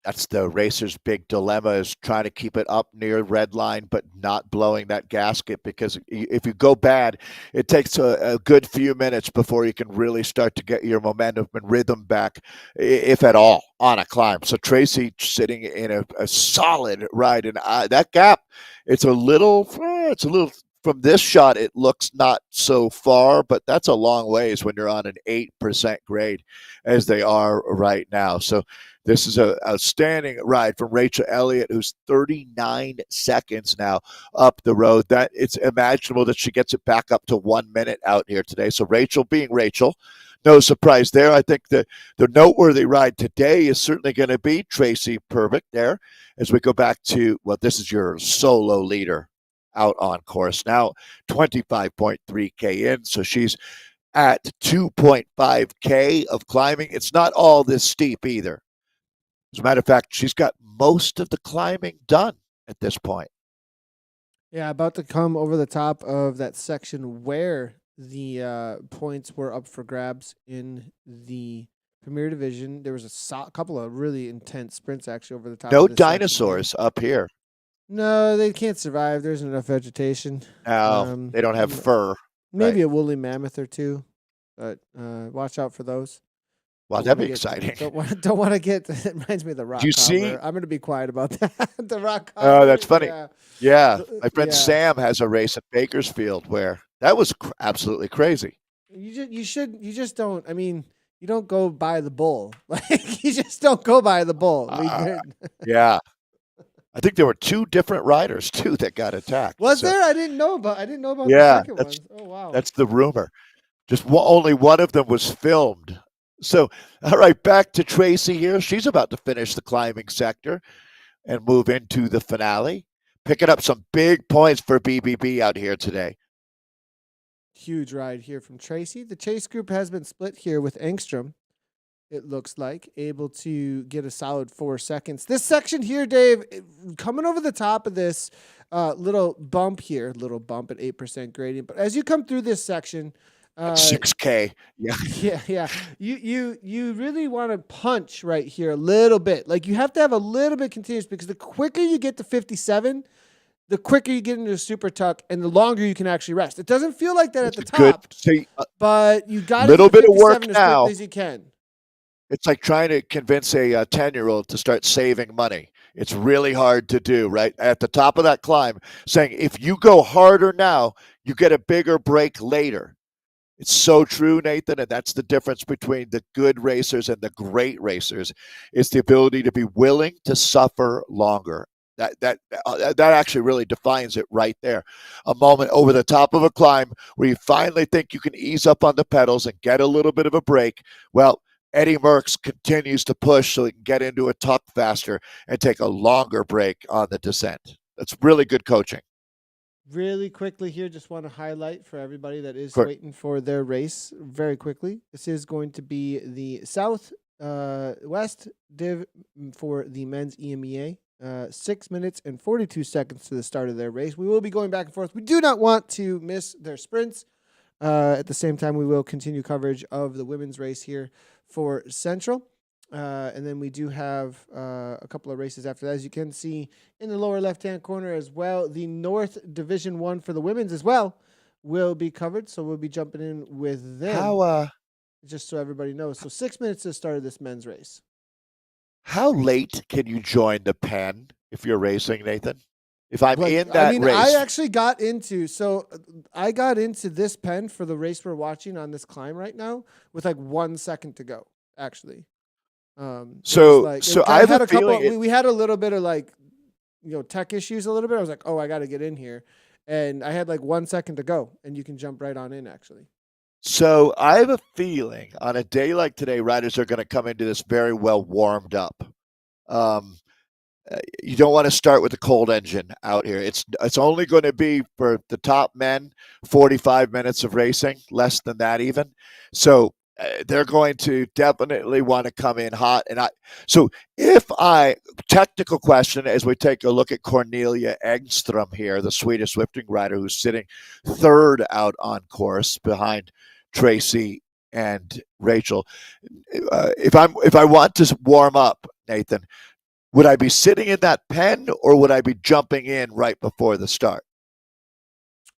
That's the racer's big dilemma, is trying to keep it up near red line, but not blowing that gasket, because if you go bad, it takes a good few minutes before you can really start to get your momentum and rhythm back, if at all, on a climb. So Tracy sitting in a solid ride, and that gap, it's a little from this shot, it looks not so far, but that's a long ways when you're on an 8% grade as they are right now. So this is an outstanding ride from Rachel Elliott, who's 39 seconds now up the road. That it's imaginable that she gets it back up to 1 minute out here today. So Rachel being Rachel, no surprise there. I think the noteworthy ride today is certainly going to be Tracy Purvick there, as we go back to, well, this is your solo leader out on course now, 25.3K in. So she's at 2.5K of climbing. It's not all this steep either. As a matter of fact, she's got most of the climbing done at this point. Yeah, about to come over the top of that section where the points were up for grabs in the Premier Division. There was a couple of really intense sprints actually over the top. No dinosaurs up here. No, they can't survive. There isn't enough vegetation. No, they don't have fur. Maybe a woolly mammoth or two, but watch out for those. Wow, that'd be exciting. Don't want to get. It reminds me of the rock. Do you cobbler. see? I'm going to be quiet about that. The rock. Cobbler, oh, that's funny. Yeah. My friend Sam has a race at Bakersfield where that was absolutely crazy. You just don't. I mean, you don't go by the bull. Like you just don't go by the bull. Yeah. I think there were two different riders too that got attacked. Was there? I didn't know about the second one. Oh wow. That's the rumor. Just only one of them was filmed. So, all right, back to Tracy here. She's about to finish the climbing sector and move into the finale, picking up some big points for BBB out here today. Huge ride here from Tracy. The chase group has been split here with Engstrom. it looks like, able to get a solid 4 seconds. This section here, Dave, coming over the top of this little bump here, little bump at 8% gradient. But as you come through this section, 6K. Yeah. yeah. You really want to punch right here a little bit. Like you have to have a little bit continuous because the quicker you get to 57, the quicker you get into a super tuck and the longer you can actually rest. It doesn't feel like that at the top, but you got to little get to bit of work 57 as now. quickly as you can. It's like trying to convince a 10-year-old to start saving money. It's really hard to do, right? At the top of that climb, saying if you go harder now, you get a bigger break later. It's so true, Nathan, and that's the difference between the good racers and the great racers, is the ability to be willing to suffer longer. That actually really defines it right there. A moment over the top of a climb where you finally think you can ease up on the pedals and get a little bit of a break. Well, Eddie Merckx continues to push so he can get into a tuck faster and take a longer break on the descent. That's really good coaching. Really quickly here, just want to highlight for everybody that is waiting for their race very quickly. This is going to be the South West Div for the men's EMEA. 6 minutes and 42 seconds to the start of their race. We will be going back and forth. We do not want to miss their sprints. At the same time, we will continue coverage of the women's race here for Central. And then we do have a couple of races after that. As you can see in the lower left-hand corner as well, the North Division 1 for the women's as well will be covered. So we'll be jumping in with them. Just so everybody knows. So 6 minutes to the start of this men's race. How late can you join the pen if you're racing, Nathan? If I'm in that race. I actually got into this pen for the race we're watching on this climb right now with like 1 second to go, actually. So I had a feeling we had a little bit of tech issues a little bit. I was like, oh, I got to get in here. And I had like 1 second to go and you can jump right on in actually. So I have a feeling on a day like today, riders are going to come into this very well warmed up. You don't want to start with a cold engine out here. It's only going to be for the top men, 45 minutes of racing, less than that even. So they're going to definitely want to come in hot. Technical question as we take a look at Cornelia Engström here, the Swedish Zwifting rider who's sitting third out on course behind Tracy and Rachel. If I want to warm up, Nathan, would I be sitting in that pen or would I be jumping in right before the start?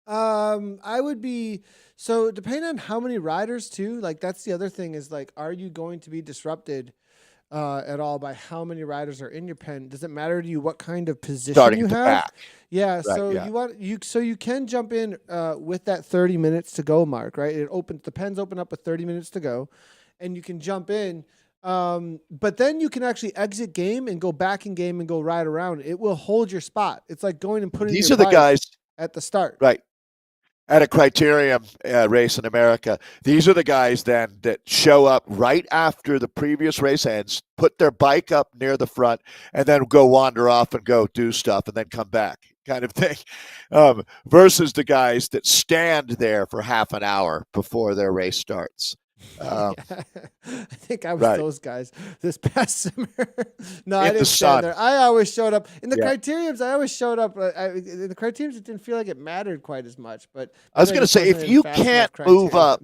I would be, so depending on how many riders too, like that's the other thing is like, are you going to be disrupted at all by how many riders are in your pen? Does it matter to you what kind of position you have? Back. Yeah. Right, so you can jump in with that 30 minutes to go mark, right? The pens open up with 30 minutes to go and you can jump in. But then you can actually exit game and go back in game and go ride around. It will hold your spot. It's like going and putting These are the guys at the start. Right. At a criterium race in America, these are the guys then that show up right after the previous race ends, put their bike up near the front, and then go wander off and go do stuff and then come back kind of thing, versus the guys that stand there for half an hour before their race starts. I think I was those guys this past summer. No, I didn't stand there. I always showed up in the criteriums. I always showed up. In the criteriums, it didn't feel like it mattered quite as much. But I was going to say, if you can't move up,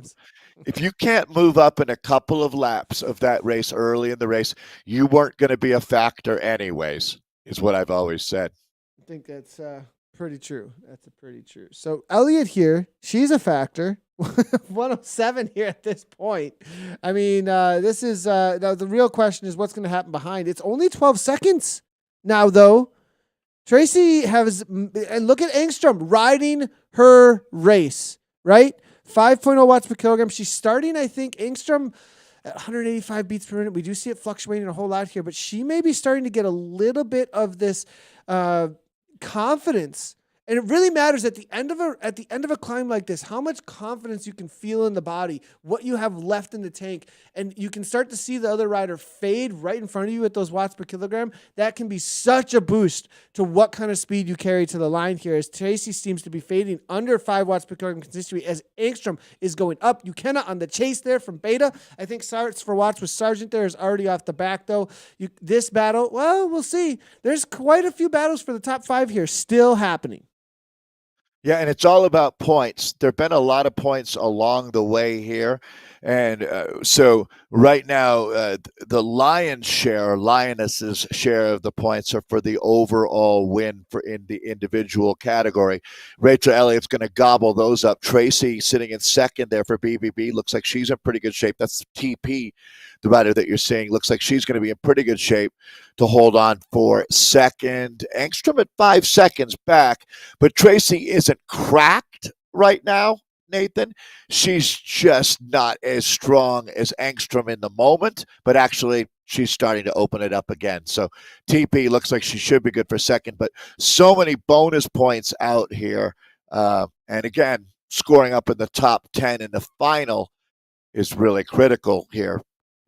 in a couple of laps of that race early in the race, you weren't going to be a factor anyways, is what I've always said. I think that's pretty true. That's pretty true. So Elliot here, she's a factor. 107 here at this point. I mean, this is now the real question is what's going to happen behind. It's only 12 seconds now, though. Tracy and look at Engström riding her race, right? 5.0 watts per kilogram. She's starting, I think, Engström at 185 beats per minute. We do see it fluctuating a whole lot here, but she may be starting to get a little bit of this confidence And it really matters at the end of a climb like this, how much confidence you can feel in the body, what you have left in the tank, and you can start to see the other rider fade right in front of you at those watts per kilogram. That can be such a boost to what kind of speed you carry to the line here. As Tracy seems to be fading under 5 watts per kilogram consistently, as Engstrom is going up. You cannot on the chase there from Beta. I think starts for watts with Sargent there is already off the back though. This battle, well, we'll see. There's quite a few battles for the top 5 here still happening. Yeah, and it's all about points. There have been a lot of points along the way here. And so right now, the lioness's share of the points are for the overall win in the individual category. Rachel Elliott's going to gobble those up. Tracy sitting in second there for BBB. Looks like she's in pretty good shape. That's TP, the rider that you're seeing. Looks like she's going to be in pretty good shape to hold on for second. Engstrom at 5 seconds back, but Tracy isn't cracked right now, Nathan. She's just not as strong as Engstrom in the moment, but actually she's starting to open it up again. So TP looks like she should be good for second, but so many bonus points out here. And again, scoring up in the top 10 in the final is really critical here.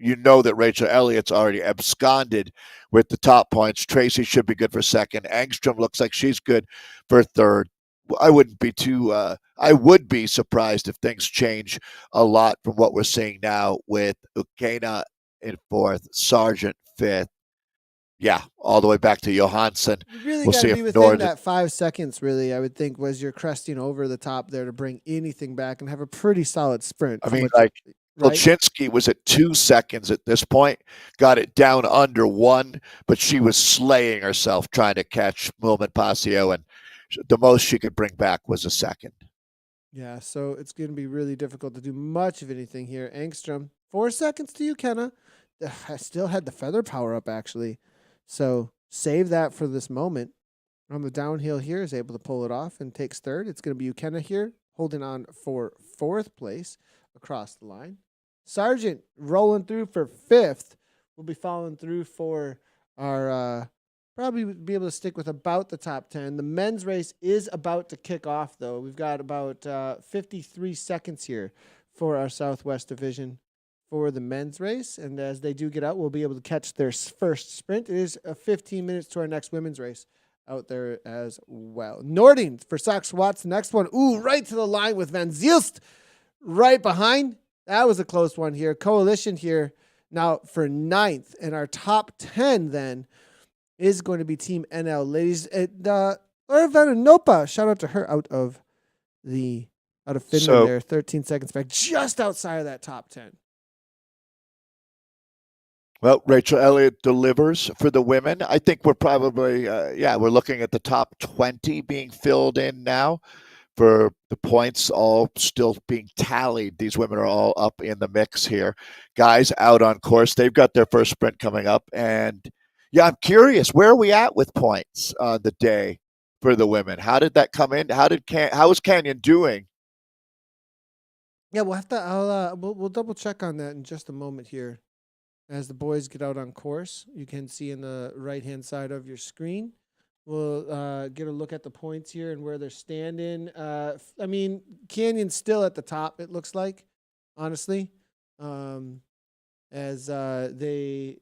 You know that Rachel Elliott's already absconded with the top points. Tracy should be good for second. Engstrom looks like she's good for third. I would be surprised if things change a lot from what we're seeing now with Ukena in fourth, Sargent fifth. Yeah, all the way back to Johansson. You really We'll got see to if be within Nord. that 5 seconds, really, I would think, was you're cresting over the top there to bring anything back and have a pretty solid sprint. I mean, like, right? Kolchinsky was at 2 seconds at this point, got it down under 1, but she was slaying herself trying to catch Mulman Pasio, and the most she could bring back was a second. Yeah, so it's going to be really difficult to do much of anything here. Engstrom, 4 seconds to you, Kenna. I still had the feather power up, actually. So save that for this moment. On the downhill here is able to pull it off and takes third. It's going to be Ukena here, holding on for 4th place across the line. Sargent rolling through for 5th. We'll be following through for our probably be able to stick with about the top 10. The men's race is about to kick off, though. We've got about 53 seconds here for our Southwest Division for the men's race. And as they do get out, we'll be able to catch their first sprint. It is 15 minutes to our next women's race out there as well. Nording for Sox Watts. Next one. Ooh, right to the line with Van Zielst right behind. That was a close one here. Coalition here now for 9th. And our top 10 then is going to be Team NL. Ladies, Laura Vananopa, shout out to her out of Finland there. 13 seconds back, just outside of that top 10. Well, Rachel Elliott delivers for the women. I think we're probably, we're looking at the top 20 being filled in now for the points all still being tallied. These women are all up in the mix here. Guys out on course. They've got their first sprint coming up. And yeah, I'm curious, where are we at with points on the day for the women? How did that come in? How is Canyon doing? Yeah, we'll have to, we'll double check on that in just a moment here. As the boys get out on course, you can see in the right-hand side of your screen. We'll get a look at the points here and where they're standing. I mean, Canyon's still at the top, it looks like, honestly. As they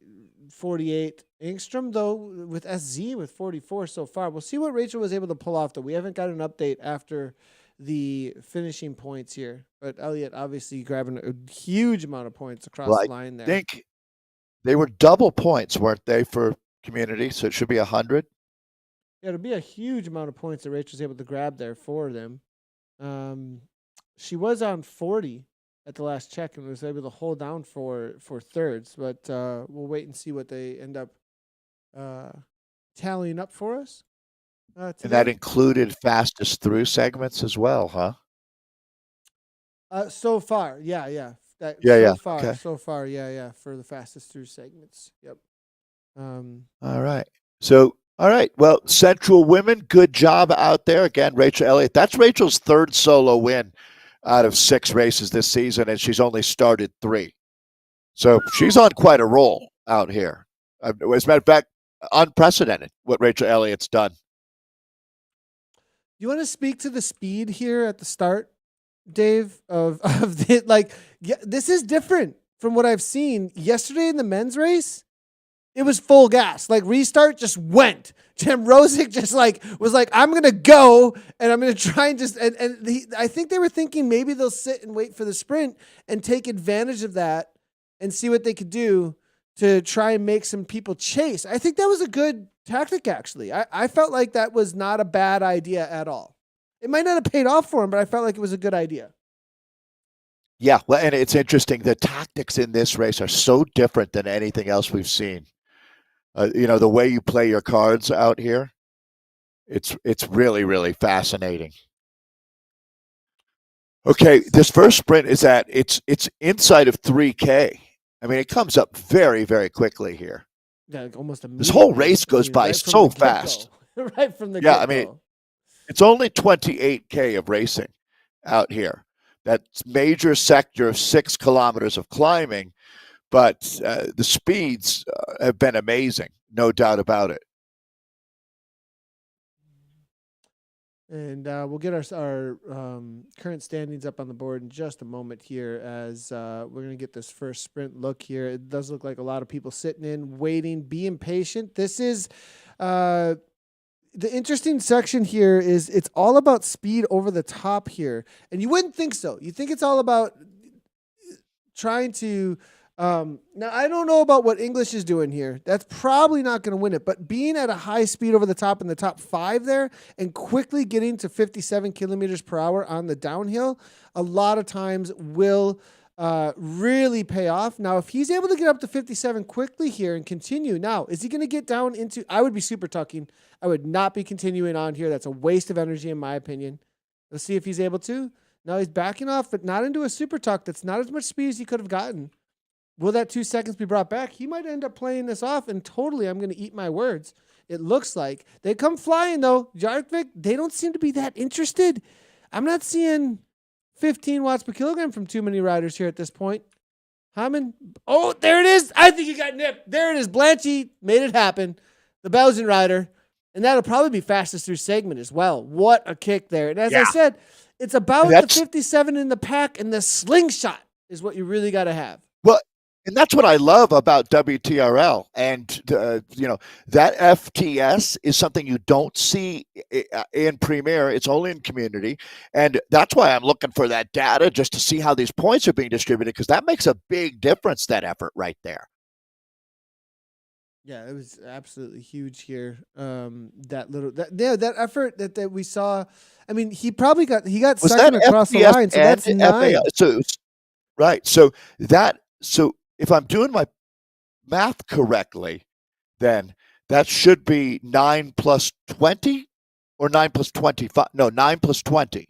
48. Engstrom, though, with SZ with 44 so far. We'll see what Rachel was able to pull off, though. We haven't got an update after the finishing points here. But Elliott obviously grabbing a huge amount of points across the line there. I think they were double points, weren't they, for community? So it should be 100. Yeah, it'll be a huge amount of points that Rachel's able to grab there for them. She was on 40 at the last check and was able to hold down for thirds, but we'll wait and see what they end up tallying up for us. And that included fastest through segments as well, huh? So far, yeah. So far, for the fastest through segments. Yep. All right. All right. Well, Central Women, good job out there. Again, Rachel Elliott. That's Rachel's 3rd solo win out of 6 races this season, and she's only started 3. So she's on quite a roll out here. As a matter of fact, unprecedented what Rachel Elliott's done. You want to speak to the speed here at the start, Dave? This is different from what I've seen yesterday in the men's race. It was full gas. Like restart just went. Jim Rosick just was like, I'm gonna go and I'm gonna try and I think they were thinking maybe they'll sit and wait for the sprint and take advantage of that and see what they could do to try and make some people chase. I think that was a good tactic, actually. I felt like that was not a bad idea at all. It might not have paid off for him, but I felt like it was a good idea. Yeah, well, and it's interesting. The tactics in this race are so different than anything else we've seen. The way you play your cards out here, it's really, really fascinating. Okay, this first sprint is it's inside of 3K. I mean, it comes up very, very quickly here. Yeah, like almost this whole race goes by so fast. Right from the I mean, it's only 28K of racing out here. That major sector of 6 kilometers of climbing, but the speeds have been amazing, no doubt about it. And we'll get our current standings up on the board in just a moment here as we're going to get this first sprint look here. It does look like a lot of people sitting in, waiting, being patient. This is the interesting section here is it's all about speed over the top here. And you wouldn't think so. You think it's all about trying to now, I don't know about what English is doing here. That's probably not going to win it. But being at a high speed over the top in the top 5 there and quickly getting to 57 kilometers per hour on the downhill, a lot of times will really pay off. Now, if he's able to get up to 57 quickly here and continue, now, is he going to get down into, I would be super tucking. I would not be continuing on here. That's a waste of energy in my opinion. Let's see if he's able to. Now he's backing off, but not into a super tuck. That's not as much speed as he could have gotten. Will that 2 seconds be brought back? He might end up playing this off, and totally I'm going to eat my words. It looks like. They come flying, though. Jarvik, they don't seem to be that interested. I'm not seeing 15 watts per kilogram from too many riders here at this point. Hyman. Oh, there it is. I think he got nipped. There it is. Blanchy made it happen. The Belgian rider. And that'll probably be fastest through segment as well. What a kick there. And as I said, it's about the 57 in the pack, and the slingshot is what you really got to have. Well, and that's what I love about WTRL. And, that FTS is something you don't see in Premier. It's only in community. And that's why I'm looking for that data just to see how these points are being distributed, because that makes a big difference, that effort right there. Yeah, it was absolutely huge here. That effort that we saw. I mean, he got second across the line, so that's 9. Right. So if I'm doing my math correctly, then that should be 9 plus 20 or 9 plus 25. No, 9 plus 20.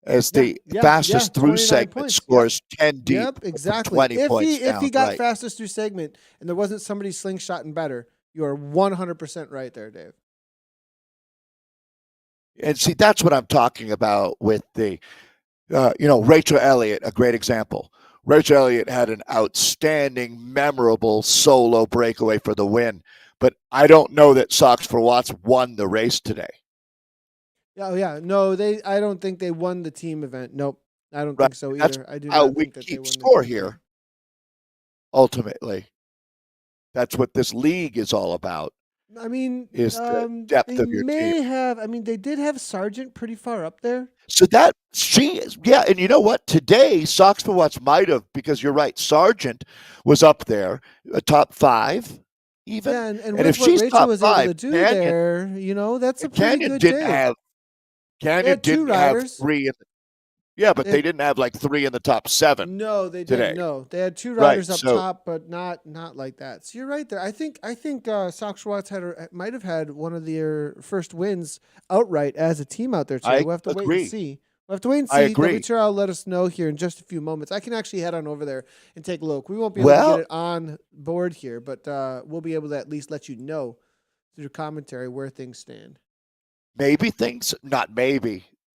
As the fastest through segment points. Scores 10 deep. Yep, exactly. 20 points if he got fastest through segment and there wasn't somebody slingshotting better, you are 100% right there, Dave. And see, that's what I'm talking about with the, Rachel Elliott, a great example. Rachel Elliott had an outstanding, memorable solo breakaway for the win, but I don't know that Sox for Watts won the race today. Yeah. No, I don't think they won the team event. Nope. I don't think so either. I do how not we think that keep they won score here. Ultimately, that's what this league is all about. I mean, is the depth of your team. They did have Sargent pretty far up there. So and you know what? Today, Sox for Watts might have, because you're right, Sargent was up there, top 5. Even. Yeah, and if she's Rachel top was 5, able to do Canyon, there, that's a pretty Canyon good didn't day. have Canyon didn't have 3 but they didn't have like 3 in the top 7. No, they today. didn't. No, they had 2 riders up top, but not like that. So you're right there. I think Sox for Watts might have had one of their first wins outright as a team out there too. We'll have to wait and see. We'll have to wait and see. I agree. WTRL let us know here in just a few moments. I can actually head on over there and take a look. We won't be able to get it on board here, but we'll be able to at least let you know through commentary where things stand.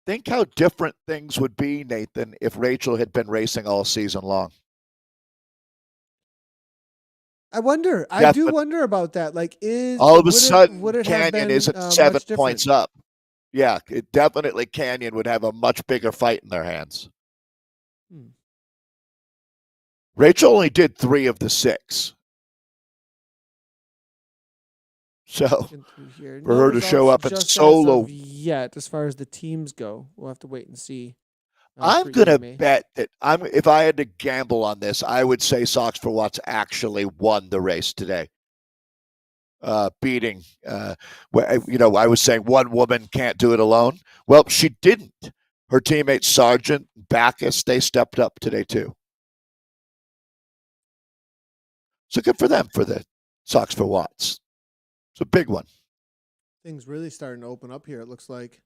Think how different things would be, Nathan, if Rachel had been racing all season long. I wonder. I do wonder about that. Like, all of a sudden Canyon isn't 7 points up? Yeah, it definitely Canyon would have a much bigger fight in their hands. Rachel only did 3 of the 6. So Here. for No her to show results up in just as of solo, yet, as far as the teams go. We'll have to wait and see I'm for gonna EMEA. bet that if I had to gamble on this, I would say Sox for Watts actually won the race today. Beating, I was saying one woman can't do it alone. Well, she didn't. Her teammates Sargent, Backus, they stepped up today too. So good for them for the Sox for Watts. It's a big one. Things really starting to open up here, it looks like.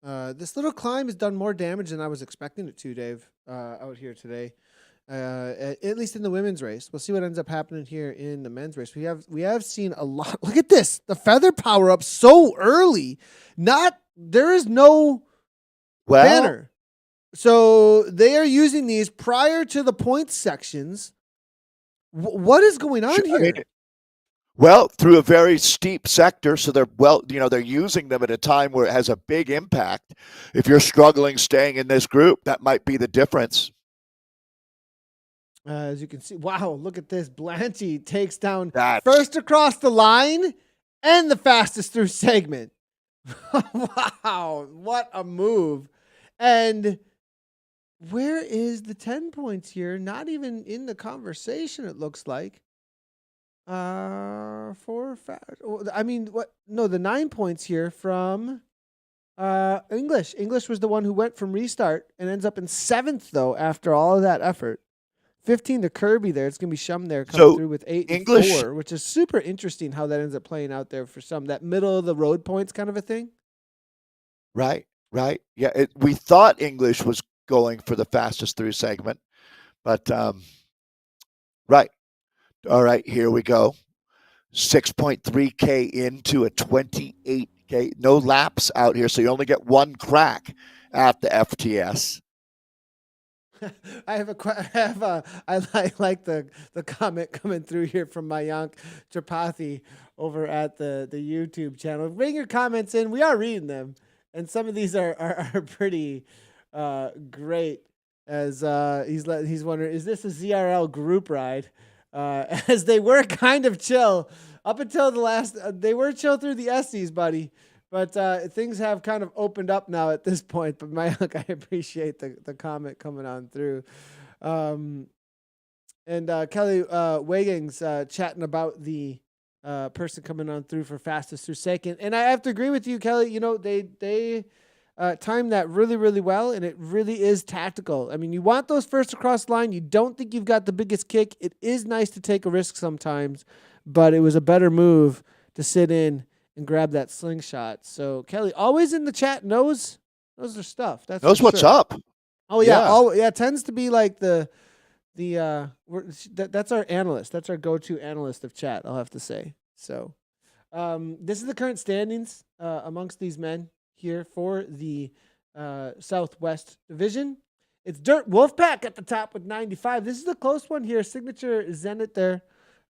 This little climb has done more damage than I was expecting it to, Dave, out here today. At least in the women's race. We'll see what ends up happening here in the men's race. We have seen a lot. Look at this. The feather power up so early. There is no banner. So they are using these prior to the points sections. What is going on here? Well, through a very steep sector, so they're using them at a time where it has a big impact. If you're struggling staying in this group, that might be the difference. As you can see, wow, look at this. Blanche takes down first across the line and the fastest through segment. Wow, what a move. And where is the 10 points here? Not even in the conversation, it looks like. The 9 points here from English. English was the one who went from restart and ends up in 7th, though, after all of that effort. 15 to Kirby there. It's going to be Shum there coming through with 8 English, and 4, which is super interesting how that ends up playing out there for some. That middle of the road points kind of a thing. Right. Yeah, we thought English was going for the fastest through segment, but right. All right, here we go. 6.3K into a 28K. No laps out here, so you only get one crack at the FTS. I like the comment coming through here from Mayank Tripathi over at the YouTube channel. Bring your comments in. We are reading them, and some of these are pretty great. As he's wondering, is this a ZRL group ride? As they were kind of chill up until the last, they were chill through the SCs, buddy. But things have kind of opened up now at this point. But Mayank, I appreciate the comment coming on through. And Kelly Wagings chatting about the person coming on through for fastest through second. And I have to agree with you, Kelly. You know, they timed that really, really well, and it really is tactical. I mean, you want those first across the line. You don't think you've got the biggest kick. It is nice to take a risk sometimes, but it was a better move to sit in and grab that slingshot. So Kelly, always in the chat, knows their stuff. That's knows what's up. Oh yeah, tends to be like that's our analyst. That's our go-to analyst of chat, I'll have to say. So this is the current standings amongst these men here for the Southwest Division. It's Dirt Wolfpack at the top with 95. This is a close one here. Signature Zenit there.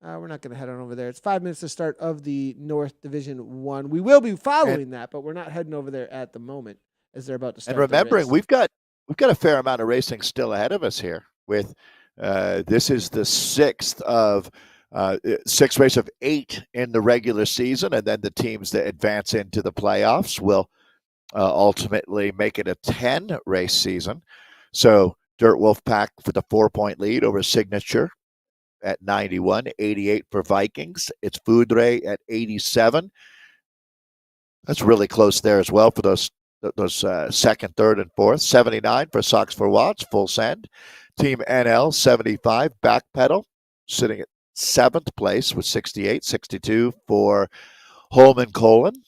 We're not going to head on over there. It's 5 minutes to start of the North Division 1. We will be following that, but we're not heading over there at the moment as they're about to start. And remembering, we've got a fair amount of racing still ahead of us here. With this is the sixth race of 8 in the regular season, and then the teams that advance into the playoffs will ultimately make it a 10 race season. So Dirt Wolfpack for the 4-point lead over Signature at 91, 88 for Vikings. It's Foudre at 87. That's really close there as well for those second, third, and fourth. 79 for Sox for Watts, full send. Team NL 75, backpedal, sitting at 7th place with 68, 62 for Holman Colon. Do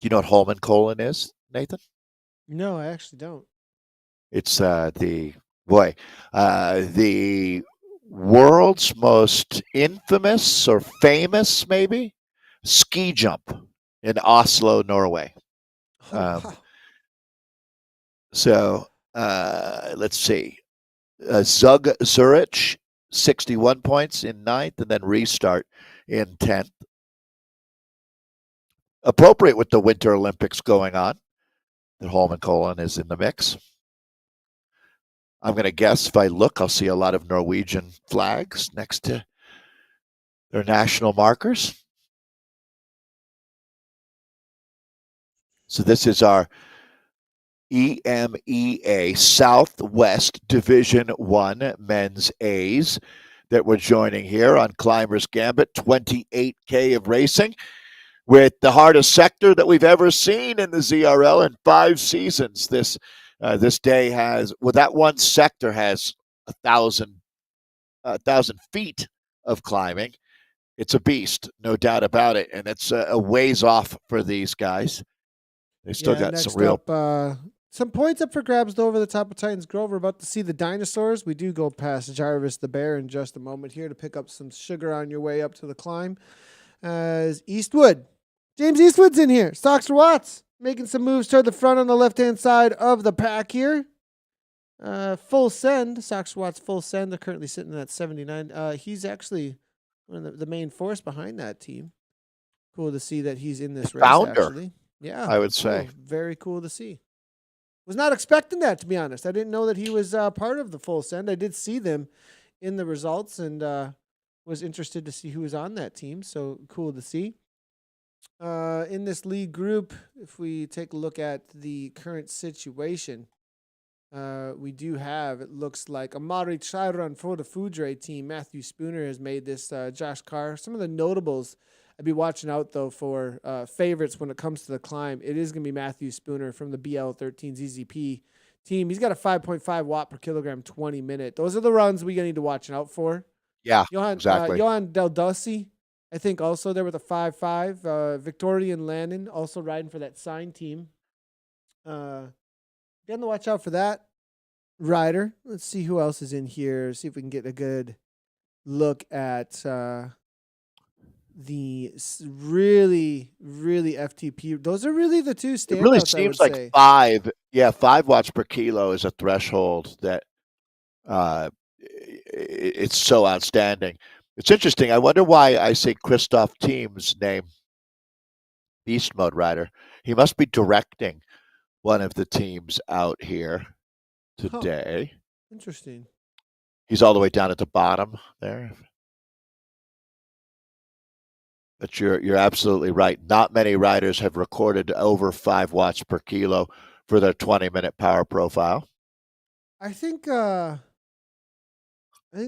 you know what Holman Colon is, Nathan? No, I actually don't. It's the world's most infamous or famous, maybe, ski jump in Oslo, Norway. So let's see. Zug Zurich, 61 points in 9th, and then Restart in 10th. appropriate with the Winter Olympics going on. That Holmenkollen is in the mix. I'm going to guess if I look, I'll see a lot of Norwegian flags next to their national markers. So this is our EMEA Southwest Division 1 men's A's that we're joining here on Climbers Gambit, 28K of racing with the hardest sector that we've ever seen in the ZRL in 5 seasons. This day has, well, that one sector has 1,000 feet of climbing. It's a beast, no doubt about it, and it's a ways off for these guys. They still got next some real up, some points up for grabs though over the top of Titans Grove. We're about to see the dinosaurs. We do go past Jarvis the Bear in just a moment here to pick up some sugar on your way up to the climb. As Eastwood, James Eastwood's in here. Stocks for Watts making some moves toward the front on the left-hand side of the pack here. Full send, Stocks for Watts full send. They're currently sitting at 79. He's actually one of the main force behind that team. Cool to see that he's in this race, founder, actually. Yeah, I would say. Very cool to see. Was not expecting that, to be honest. I didn't know that he was part of the full send. I did see them in the results and was interested to see who was on that team. So cool to see. In this league group, if we take a look at the current situation, we do have, it looks like, Amari Chiron for the Foudre team. Matthew Spooner has made this. Josh Carr. Some of the notables I'd be watching out, though, for favorites when it comes to the climb. It is going to be Matthew Spooner from the BL13 ZZP team. He's got a 5.5 watt per kilogram 20 minute. Those are the runs we're going to need to watch out for. Yeah, exactly. Johan Del Dossi, I think, also there with a 5.5. Victorian Landon also riding for that sign team. Getting to watch out for that rider. Let's see who else is in here. See if we can get a good look at the really, really FTP. Those are really the two standouts. It really seems like say. 5 watts per kilo is a threshold that it's so outstanding. It's interesting. I wonder why I say Christoph Thiem's name, Beast Mode Rider. He must be directing one of the teams out here today. Interesting. He's all the way down at the bottom there. But you're absolutely right. Not many riders have recorded over 5 watts per kilo for their 20-minute power profile. I think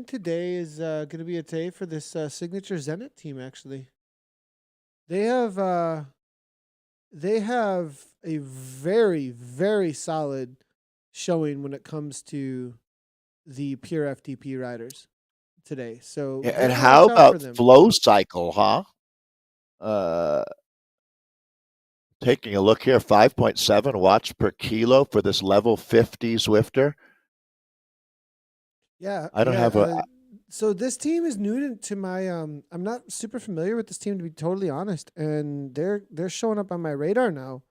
today is going to be a day for this signature Zenit team. Actually, they have a very, very solid showing when it comes to the pure FTP riders today. So, yeah, and how about Flow Cycle, huh? Taking a look here, 5.7 watts per kilo for this level 50 Zwifter. Yeah, I don't have a. So this team is new to my. I'm not super familiar with this team, to be totally honest, and they're showing up on my radar now.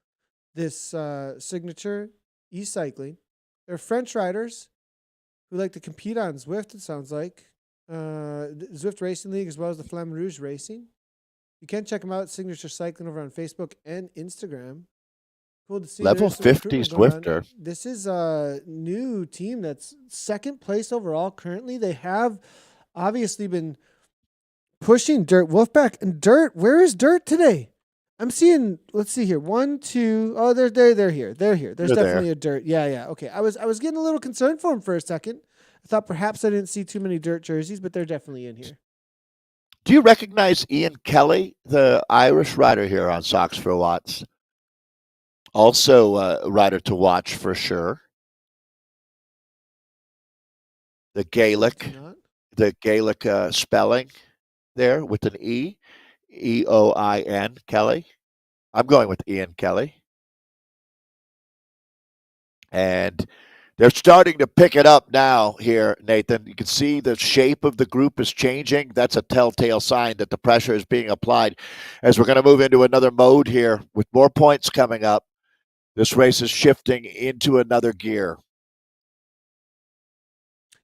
This signature e-cycling. They're French riders who like to compete on Zwift. It sounds like Zwift Racing League as well as the Flamme Rouge Racing. You can check them out, Signature Cycling, over on Facebook and Instagram. Cool to see. Level 50 Zwifter. This is a new team that's second place overall currently. They have obviously been pushing Dirt Wolfpack. And Dirt, where is Dirt today? I'm seeing, let's see here. 1, 2. Oh, they're here. They're here. There's definitely a Dirt. Yeah. Okay. I was getting a little concerned for him for a second. I thought perhaps I didn't see too many Dirt jerseys, but they're definitely in here. Do you recognize Ian Kelly, the Irish rider here on Socks for Watts? Also a rider to watch for sure. The Gaelic spelling there with an E, E-O-I-N, Kelly. I'm going with Ian Kelly. And they're starting to pick it up now here, Nathan. You can see the shape of the group is changing. That's a telltale sign that the pressure is being applied as we're going to move into another mode here with more points coming up. This race is shifting into another gear.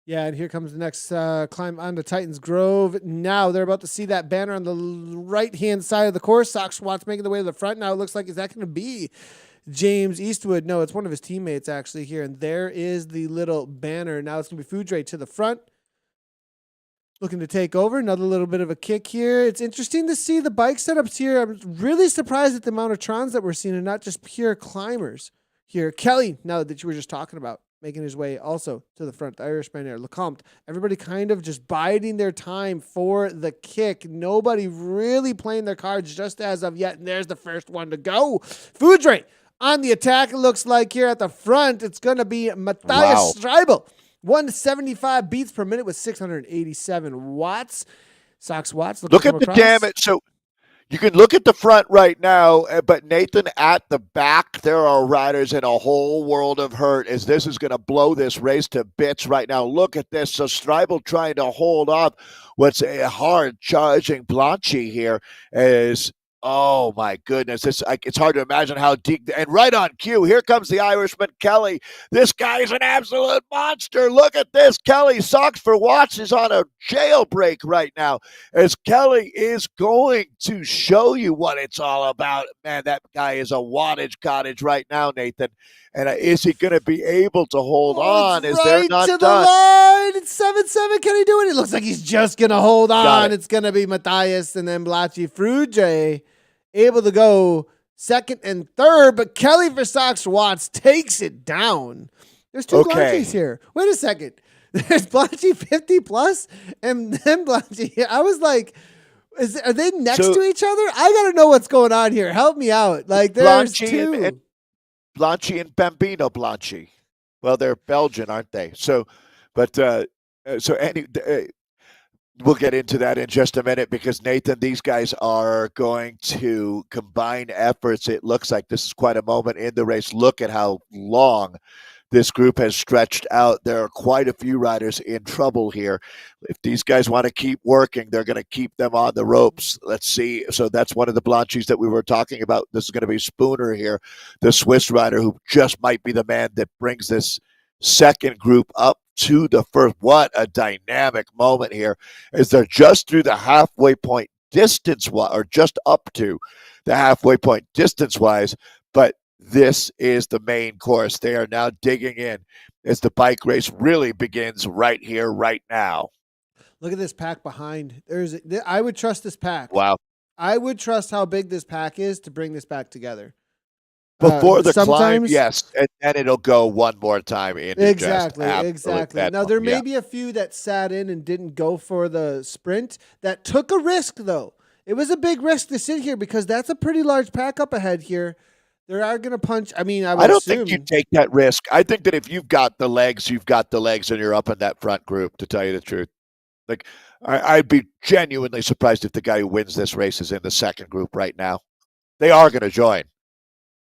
Yeah, and here comes the next climb onto Titans Grove. Now they're about to see that banner on the right-hand side of the course. Sox Watts making the way to the front. Now it looks like, is that going to be James Eastwood? No, it's one of his teammates actually here. And there is the little banner. Now it's going to be Foudre to the front, looking to take over. Another little bit of a kick here. It's interesting to see the bike setups here. I'm really surprised at the amount of Trons that we're seeing and not just pure climbers here. Kelly, now that you were just talking about, making his way also to the front. The Irishman there, Lecomte. Everybody kind of just biding their time for the kick. Nobody really playing their cards just as of yet. And there's the first one to go. Foudre on the attack. It looks like here at the front, it's going to be Matthias Streibel. 175 beats per minute with 687 watts. Sox Watts. Look at the damage. So you can look at the front right now, but Nathan, at the back, there are riders in a whole world of hurt as this is going to blow this race to bits right now. Look at this. So Streibel trying to hold off what's a hard charging Blanchy here is, oh my goodness. It's hard to imagine how deep. And right on cue, here comes the Irishman, Kelly. This guy is an absolute monster. Look at this. Kelly, Sox for Watts, is on a jailbreak right now as Kelly is going to show you what it's all about. Man, that guy is a wattage cottage right now, Nathan. And is he going to be able to hold on? Is there not to done? The line. It's 7-7. Can he do it? It looks like he's just going to hold on. It's going to be Matthias and then Blanchy. Foudre able to go second and third, but Kelly for Sox Watts takes it down. There's two Blanchys here. Wait a second. There's Blanchy 50 plus and then Blanchy. I was like, are they next to each other? I got to know what's going on here. Help me out. Like, there's two. Blanchy and Bambino Blanchy. Well, they're Belgian, aren't they? So, but we'll get into that in just a minute because, Nathan, these guys are going to combine efforts. It looks like this is quite a moment in the race. Look at how long this group has stretched out. There are quite a few riders in trouble here. If these guys want to keep working, they're going to keep them on the ropes. Let's see. So that's one of the Blanchys that we were talking about. This is going to be Spooner here, the Swiss rider who just might be the man that brings this second group up to the first. What a dynamic moment here as they're just through the halfway point distance, or just up to the halfway point distance-wise, but this is the main course. They are now digging in as the bike race really begins right here, right now. Look at this pack behind. I would trust this pack. Wow. I would trust how big this pack is to bring this back together. Before the climb, yes, and then it'll go one more time. Exactly. Now, there may be a few that sat in and didn't go for the sprint that took a risk, though. It was a big risk to sit here because that's a pretty large pack up ahead here. They are going to punch. I mean, I don't think you take that risk. I think that if you've got the legs, and you're up in that front group, to tell you the truth. Like, I'd be genuinely surprised if the guy who wins this race is in the second group right now. They are going to join.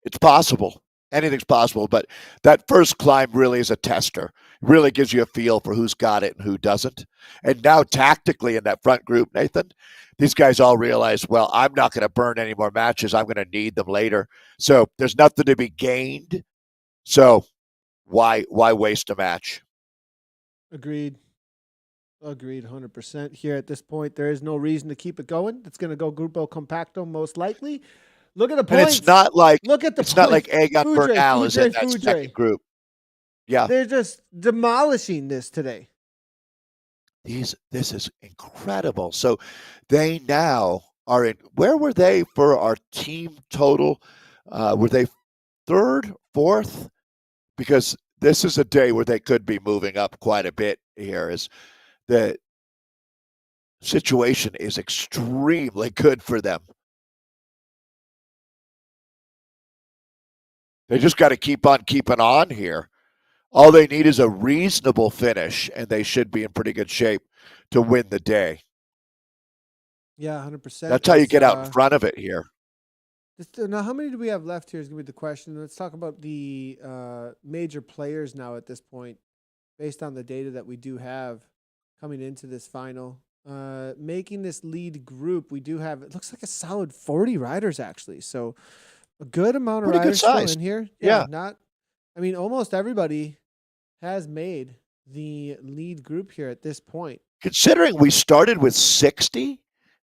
It's possible. Anything's possible. But that first climb really is a tester. It really gives you a feel for who's got it and who doesn't. And now tactically in that front group, Nathan, these guys all realize, well, I'm not going to burn any more matches. I'm going to need them later. So there's nothing to be gained. So why waste a match? Agreed 100% here at this point. There is no reason to keep it going. It's going to go Grupo Compacto most likely. Look at the points. And it's not like not like Egan Bernal is in that second group. Yeah. They're just demolishing this today. This is incredible. So they now are in. Where were they for our team total? Were they third, fourth? Because this is a day where they could be moving up quite a bit here. As the situation is extremely good for them. They just got to keep on keeping on here. All they need is a reasonable finish, and they should be in pretty good shape to win the day. Yeah, 100%. That's how you get out in front of it here. Now, how many do we have left here is going to be the question. Let's talk about the major players now at this point, based on the data that we do have coming into this final. Making this lead group, we do have, it looks like a solid 40 riders, actually. So a good amount of riders still in here. Yeah. Almost everybody has made the lead group here at this point. Considering we started with 60,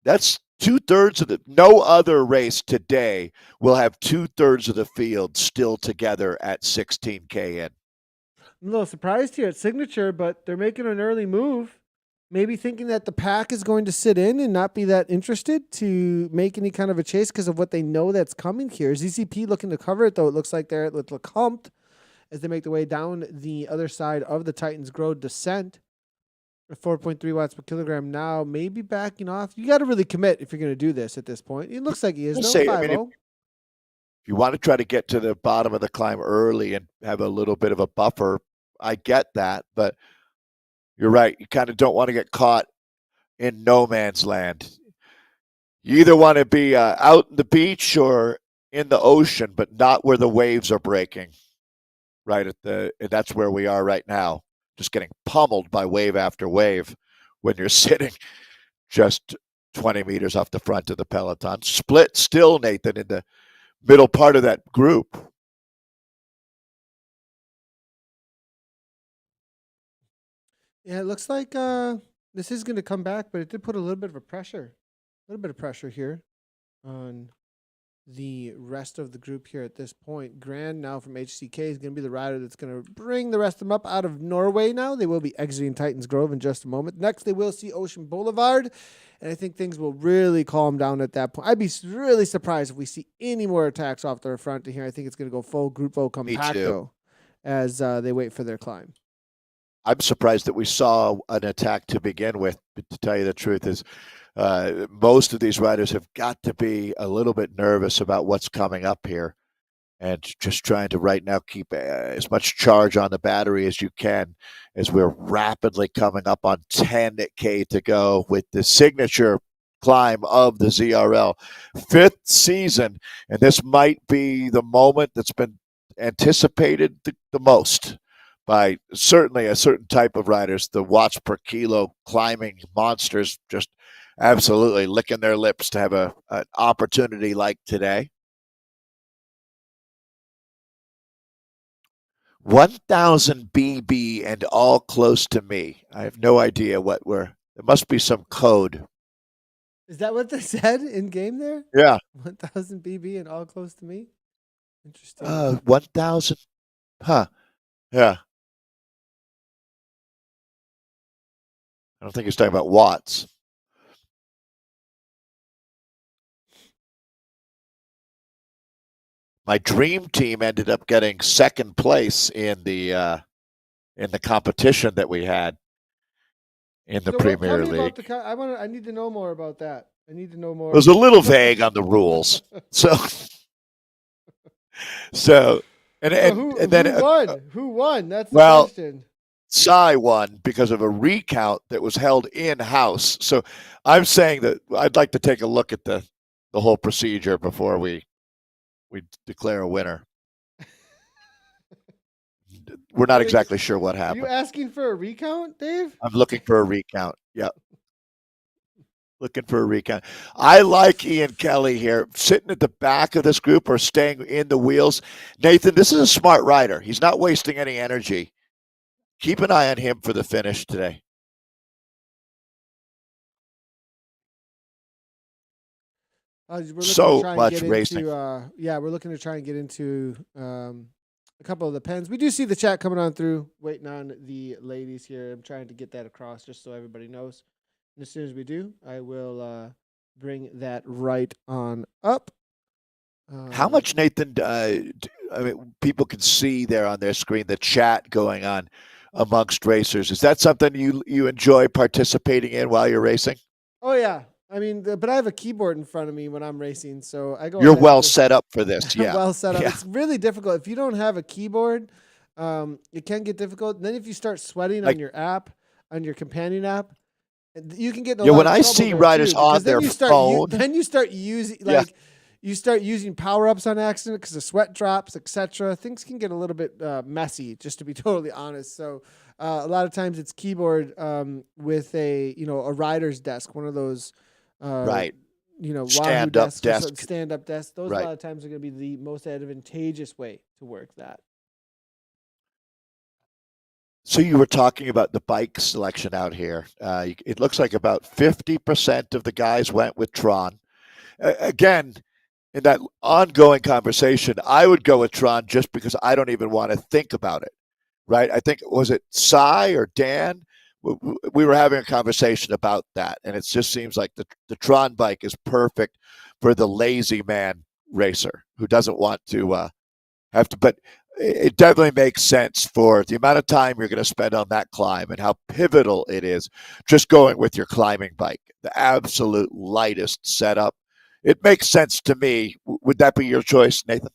that's 2/3 of no other race today will have 2/3 of the field still together at 16K in. I'm a little surprised here at Signature, but they're making an early move. Maybe thinking that the pack is going to sit in and not be that interested to make any kind of a chase because of what they know that's coming here. ZCP looking to cover it, though. It looks like they're at Lecomte as they make their way down the other side of the Titans Grove descent. 4.3 watts per kilogram now, maybe backing off. You got to really commit if you're going to do this at this point. It looks like he is. We'll No, say, 5-0. if you want to try to get to the bottom of the climb early and have a little bit of a buffer, I get that, but you're right. You kind of don't want to get caught in no man's land. You either want to be out in the beach or in the ocean, but not where the waves are breaking. Right that's where we are right now, just getting pummeled by wave after wave when you're sitting just 20 meters off the front of the peloton. Split still, Nathan, in the middle part of that group. Yeah, it looks like this is going to come back, but it did put a little bit of pressure here on the rest of the group here at this point. Grand now from HCK is going to be the rider that's going to bring the rest of them up out of Norway now. They will be exiting Titans Grove in just a moment. Next, they will see Ocean Boulevard, and I think things will really calm down at that point. I'd be really surprised if we see any more attacks off their front to here. I think it's going to go full Grupo Compacto as they wait for their climb. I'm surprised that we saw an attack to begin with, but to tell you the truth is most of these riders have got to be a little bit nervous about what's coming up here and just trying to right now keep as much charge on the battery as you can as we're rapidly coming up on 10K to go with the signature climb of the ZRL. 5th season, and this might be the moment that's been anticipated the most by certainly a certain type of riders. The watts per kilo climbing monsters just absolutely licking their lips to have an opportunity like today. 1,000 BB and all close to me. I have no idea what there must be some code. Is that what they said in game there? Yeah. 1,000 BB and all close to me? Interesting. 1,000? Huh. Yeah. I don't think he's talking about watts. My dream team ended up getting second place in the competition that we had in the Premier League. I need to know more about that. I need to know more. It was a little vague on the rules. So and then who won? Who won? That's the question. Cy won because of a recount that was held in-house. So I'm saying that I'd like to take a look at the whole procedure before we declare a winner. We're not exactly sure what happened. Are you asking for a recount, Dave? I'm looking for a recount. Yep. Looking for a recount. I like Ian Kelly here, sitting at the back of this group or staying in the wheels. Nathan, this is a smart rider. He's not wasting any energy. Keep an eye on him for the finish today. So much racing. We're looking to try and get into a couple of the pens. We do see the chat coming on through, waiting on the ladies here. I'm trying to get that across just so everybody knows. And as soon as we do, I will bring that right on up. How much, Nathan, people can see there on their screen the chat going on amongst racers. Is that something you enjoy participating in while you're racing? Oh, yeah. I mean, but I have a keyboard in front of me when I'm racing, so I go. You're well set up for this, yeah. Well set up. Yeah. It's really difficult. If you don't have a keyboard, it can get difficult. And then if you start sweating on your app, on your companion app, you can get in a lot of trouble. When I see riders on their phone. Then you start using, you start using power-ups on accident because the sweat drops, etc. Things can get a little bit messy, just to be totally honest. So a lot of times it's keyboard with a rider's desk, one of those right. stand-up desk. Those a lot of times are going to be the most advantageous way to work that. So you were talking about the bike selection out here. It looks like about 50% of the guys went with Tron. Again, in that ongoing conversation, I would go with Tron just because I don't even want to think about it, right? I think, was it Cy or Dan? We were having a conversation about that, and it just seems like the Tron bike is perfect for the lazy man racer who doesn't want to have to, but it definitely makes sense for the amount of time you're going to spend on that climb and how pivotal it is just going with your climbing bike, the absolute lightest setup. It makes sense to me. Would that be your choice, Nathan?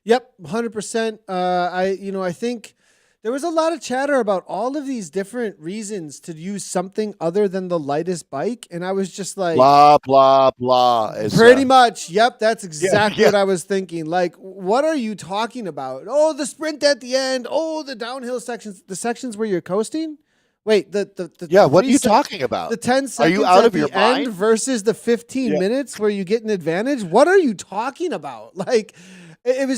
Yep, 100%. I think there was a lot of chatter about all of these different reasons to use something other than the lightest bike, and I was just like, blah blah blah. pretty much. Yep, that's exactly yeah. what I was thinking. Like, what are you talking about? Oh, the sprint at the end. Oh, the downhill sections, the sections where you're coasting. Wait, What are you talking about? The 10 Are seconds you out at of your the end mind? versus the 15 Yeah. minutes where you get an advantage. What are you talking about? Like, it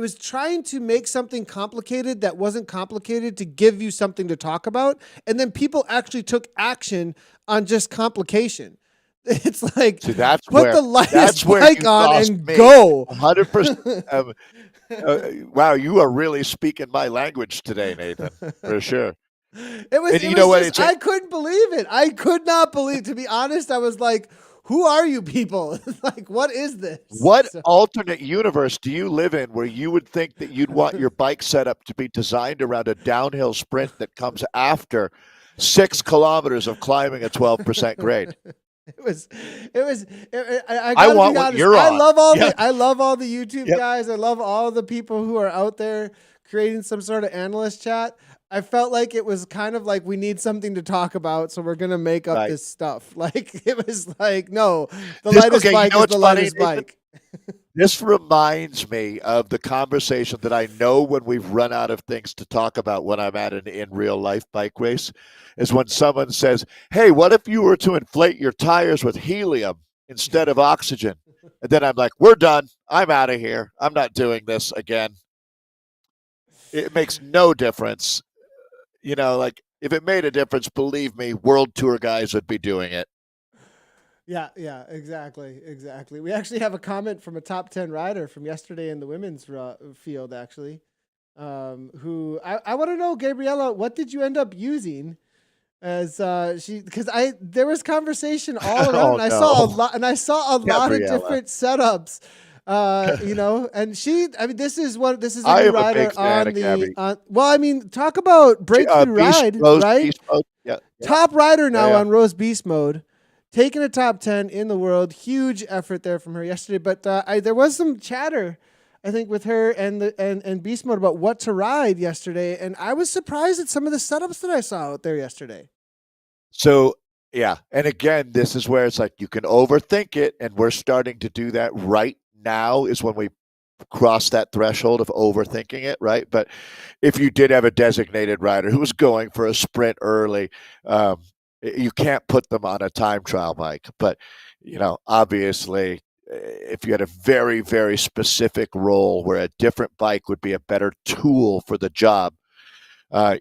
was trying to make something complicated that wasn't complicated to give you something to talk about. And then people actually took action on just complication. It's like, See, that's put where the lightest bike you on lost and me. go. 100%. Wow, you are really speaking my language today, Nathan, for sure. I couldn't believe it. I could not believe, to be honest, I was like, who are you people? Like, what is this? What alternate universe do you live in where you would think that you'd want your bike setup to be designed around a downhill sprint that comes after 6 kilometers of climbing a 12% grade? I I gotta want be what honest. you're on. I love all the YouTube Yep. guys. I love all the people who are out there creating some sort of analyst chat. I felt like it was kind of like we need something to talk about, so we're gonna make up Right. this stuff. Like, it was like, no, the This- lightest okay, you bike know is what's the funny, lightest Nathan? bike. This reminds me of the conversation that I know when we've run out of things to talk about when I'm at an in real life bike race is when someone says, "Hey, what if you were to inflate your tires with helium instead of oxygen?" And then I'm like, "We're done. I'm out of here. I'm not doing this again." It makes no difference. Like if it made a difference, believe me, world tour guys would be doing it. Yeah, exactly. We actually have a comment from a top 10 rider from yesterday in the women's field, actually. Who I want to know, Gabriella, what did you end up using? As there was conversation all around. Oh, And no. I saw a lot of Gabriella. different setups. And this is a I new am a rider big fan on of the Gabby. talk about breakthrough ride, Rose right? Beast Mode. Yeah. Top rider now Yeah. on Rose Beast Mode, taking a top 10 in the world. Huge effort there from her yesterday. But there was some chatter, I think, with her and Beast Mode about what to ride yesterday. And I was surprised at some of the setups that I saw out there yesterday. So, yeah. And again, this is where it's like you can overthink it. And we're starting to do that right now is when we cross that threshold of overthinking it, right? But if you did have a designated rider who was going for a sprint early, you can't put them on a time trial bike. But, obviously, if you had a very, very specific role where a different bike would be a better tool for the job,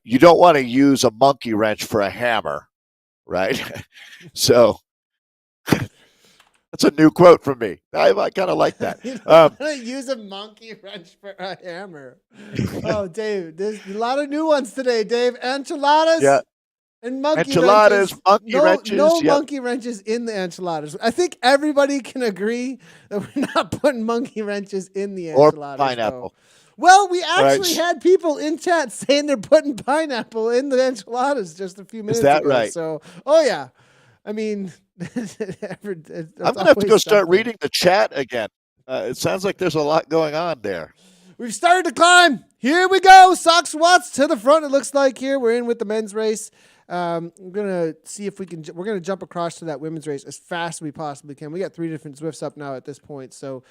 you don't want to use a monkey wrench for a hammer, right? So that's a new quote from me. I kind of like that. You don't want to use a monkey wrench for a hammer. Oh, Dave, there's a lot of new ones today, Dave. Enchiladas. Yeah. And monkey Enchiladas, wrenches. monkey wrenches. No Yep. monkey wrenches in the enchiladas. I think everybody can agree that we're not putting monkey wrenches in the Or enchiladas. pineapple. Though. Well, we actually Right. had people in chat saying they're putting pineapple in the enchiladas just a few minutes Is that ago. right? So, oh yeah. I mean, I'm going to have to go start reading the chat again. It sounds like there's a lot going on there. We've started to climb. Here we go. Socks Watts to the front. It looks like here we're in with the men's race. We're gonna see if we can. We're gonna jump across to that women's race as fast as we possibly can. We got 3 different Zwifts up now at this point, so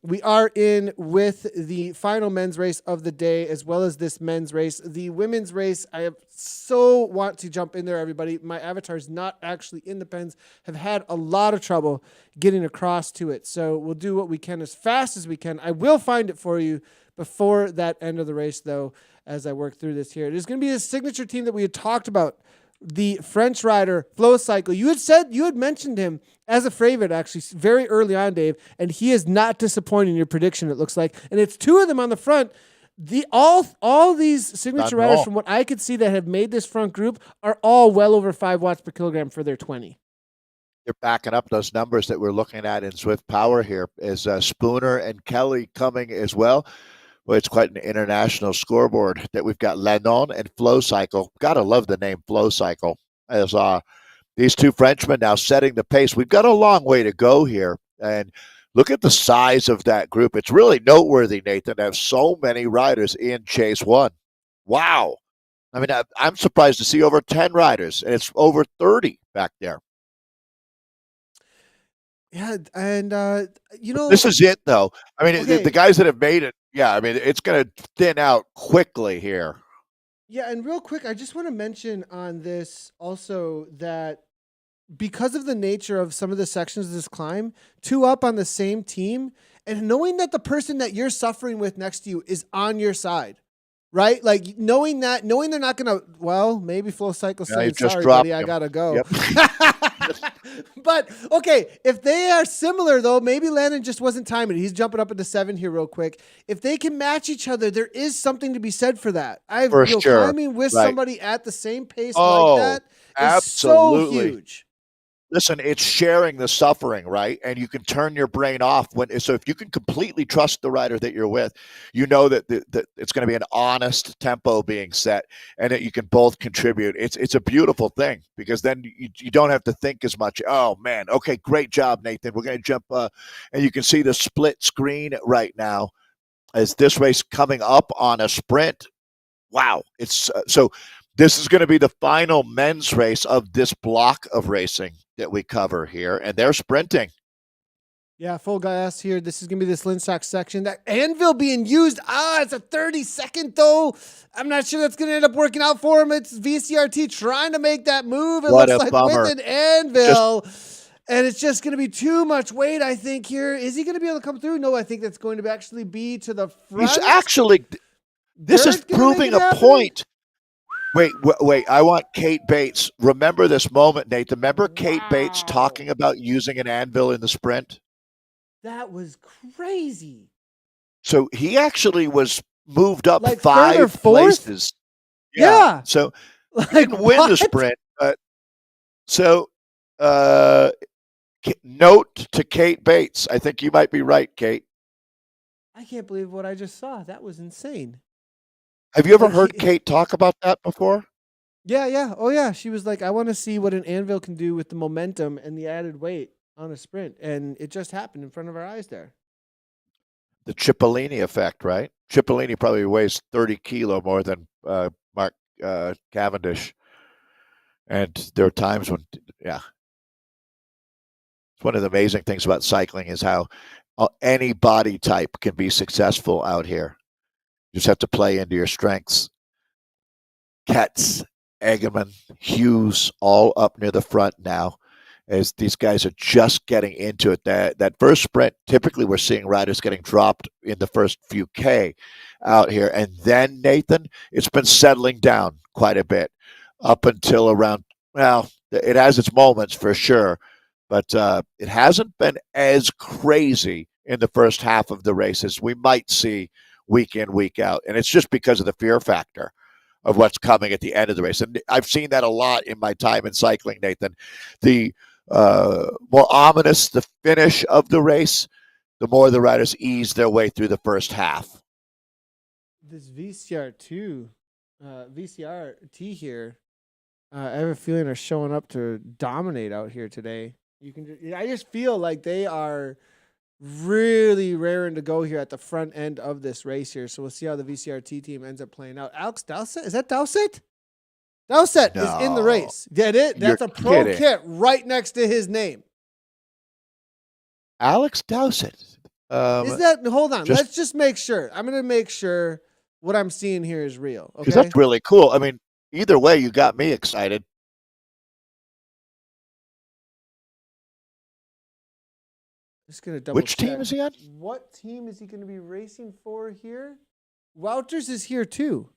we are in with the final men's race of the day as well as this men's race. The women's race, I want to jump in there, everybody. My avatar's not actually in the pens. Have had a lot of trouble getting across to it, so we'll do what we can as fast as we can. I will find it for you before that end of the race, though. as I work through this here. It is going to be a signature team that we had talked about. The French rider Flow Cycle. You had mentioned him as a favorite actually very early on, Dave, and he is not disappointing your prediction. It looks like, and it's two of them on the front. All these signature riders, from what I could see, that have made this front group are all well over 5 watts per kilogram for their 20. You're backing up those numbers that we're looking at in Zwift Power here. Is Spooner and Kelly coming as well? Well, it's quite an international scoreboard that we've got Lennon and Flow Cycle. Gotta love the name Flow Cycle. As these two Frenchmen now setting the pace. We've got a long way to go here. And look at the size of that group. It's really noteworthy, Nathan, to have so many riders in Chase 1. Wow. I mean, I'm surprised to see over 10 riders, and it's over 30 back there. Yeah, and this is it, though. I mean, okay. the guys that have made it, yeah, I mean, it's going to thin out quickly here. Yeah, and real quick, I just want to mention on this also that because of the nature of some of the sections of this climb, 2 up on the same team, and knowing that the person that you're suffering with next to you is on your side, right? Like knowing they're not going to, well, maybe Flow Cycle saying, sorry, buddy, I got to go. Yep. But, okay, if they are similar, though, maybe Landon just wasn't timing it. He's jumping up into 7 here real quick. If they can match each other, there is something to be said for that. Climbing with somebody at the same pace like that is so huge. Listen, it's sharing the suffering, right? And you can turn your brain off so if you can completely trust the rider that you're with, you know that it's going to be an honest tempo being set and that you can both contribute. It's a beautiful thing because then you don't have to think as much. Oh man, okay, great job, Nathan. We're going to jump and you can see the split screen right now as this race coming up on a sprint. Wow. It's so this is going to be the final men's race of this block of racing that we cover here, and they're sprinting. Yeah, full gas here. This is going to be this Linstock section. That anvil being used. It's a 30-second, though. I'm not sure that's going to end up working out for him. It's VCRT trying to make that move. It What looks a like bummer. with an anvil. And it's just going to be too much weight, I think, here. Is he going to be able to come through? No, I think that's going to actually be to the front. He's actually, this is proving a point. Wait. I want Kate Bates. Remember this moment, Nathan. Remember Kate Bates talking about using an anvil in the sprint? That was crazy. So he actually was moved up like 5 places. Yeah. So he didn't win the sprint. So note to Kate Bates. I think you might be right, Kate. I can't believe what I just saw. That was insane. Have you ever heard Kate talk about that before? Yeah. Oh, yeah. She was like, I want to see what an anvil can do with the momentum and the added weight on a sprint. And it just happened in front of our eyes there. The Cipollini effect, right? Cipollini probably weighs 30 kilo more than Mark Cavendish. And there are times when, yeah. It's one of the amazing things about cycling is how any body type can be successful out here. You just have to play into your strengths. Ketz, Egeman, Hughes, all up near the front now as these guys are just getting into it. That first sprint, typically we're seeing riders getting dropped in the first few K out here. And then, Nathan, it's been settling down quite a bit up until around, well, it has its moments for sure, but it hasn't been as crazy in the first half of the race as we might see week in, week out. And it's just because of the fear factor of what's coming at the end of the race. And I've seen that a lot in my time in cycling, Nathan. The more ominous the finish of the race, the more the riders ease their way through the first half. This VCRT here, I have a feeling are showing up to dominate out here today. I just feel like they are really raring to go here at the front end of this race here. So we'll see how the VCRT team ends up playing out. Alex Dowsett, is that Dowsett? Dowsett is in the race. Did it? That's a pro kit right next to his name. Alex Dowsett. Is that? Hold on. Let's just make sure. I'm going to make sure what I'm seeing here is real. Okay. Because that's really cool. I mean, either way, you got me excited. Just gonna double Which check. team is he on? What team is he going to be racing for here? Wouters is here too.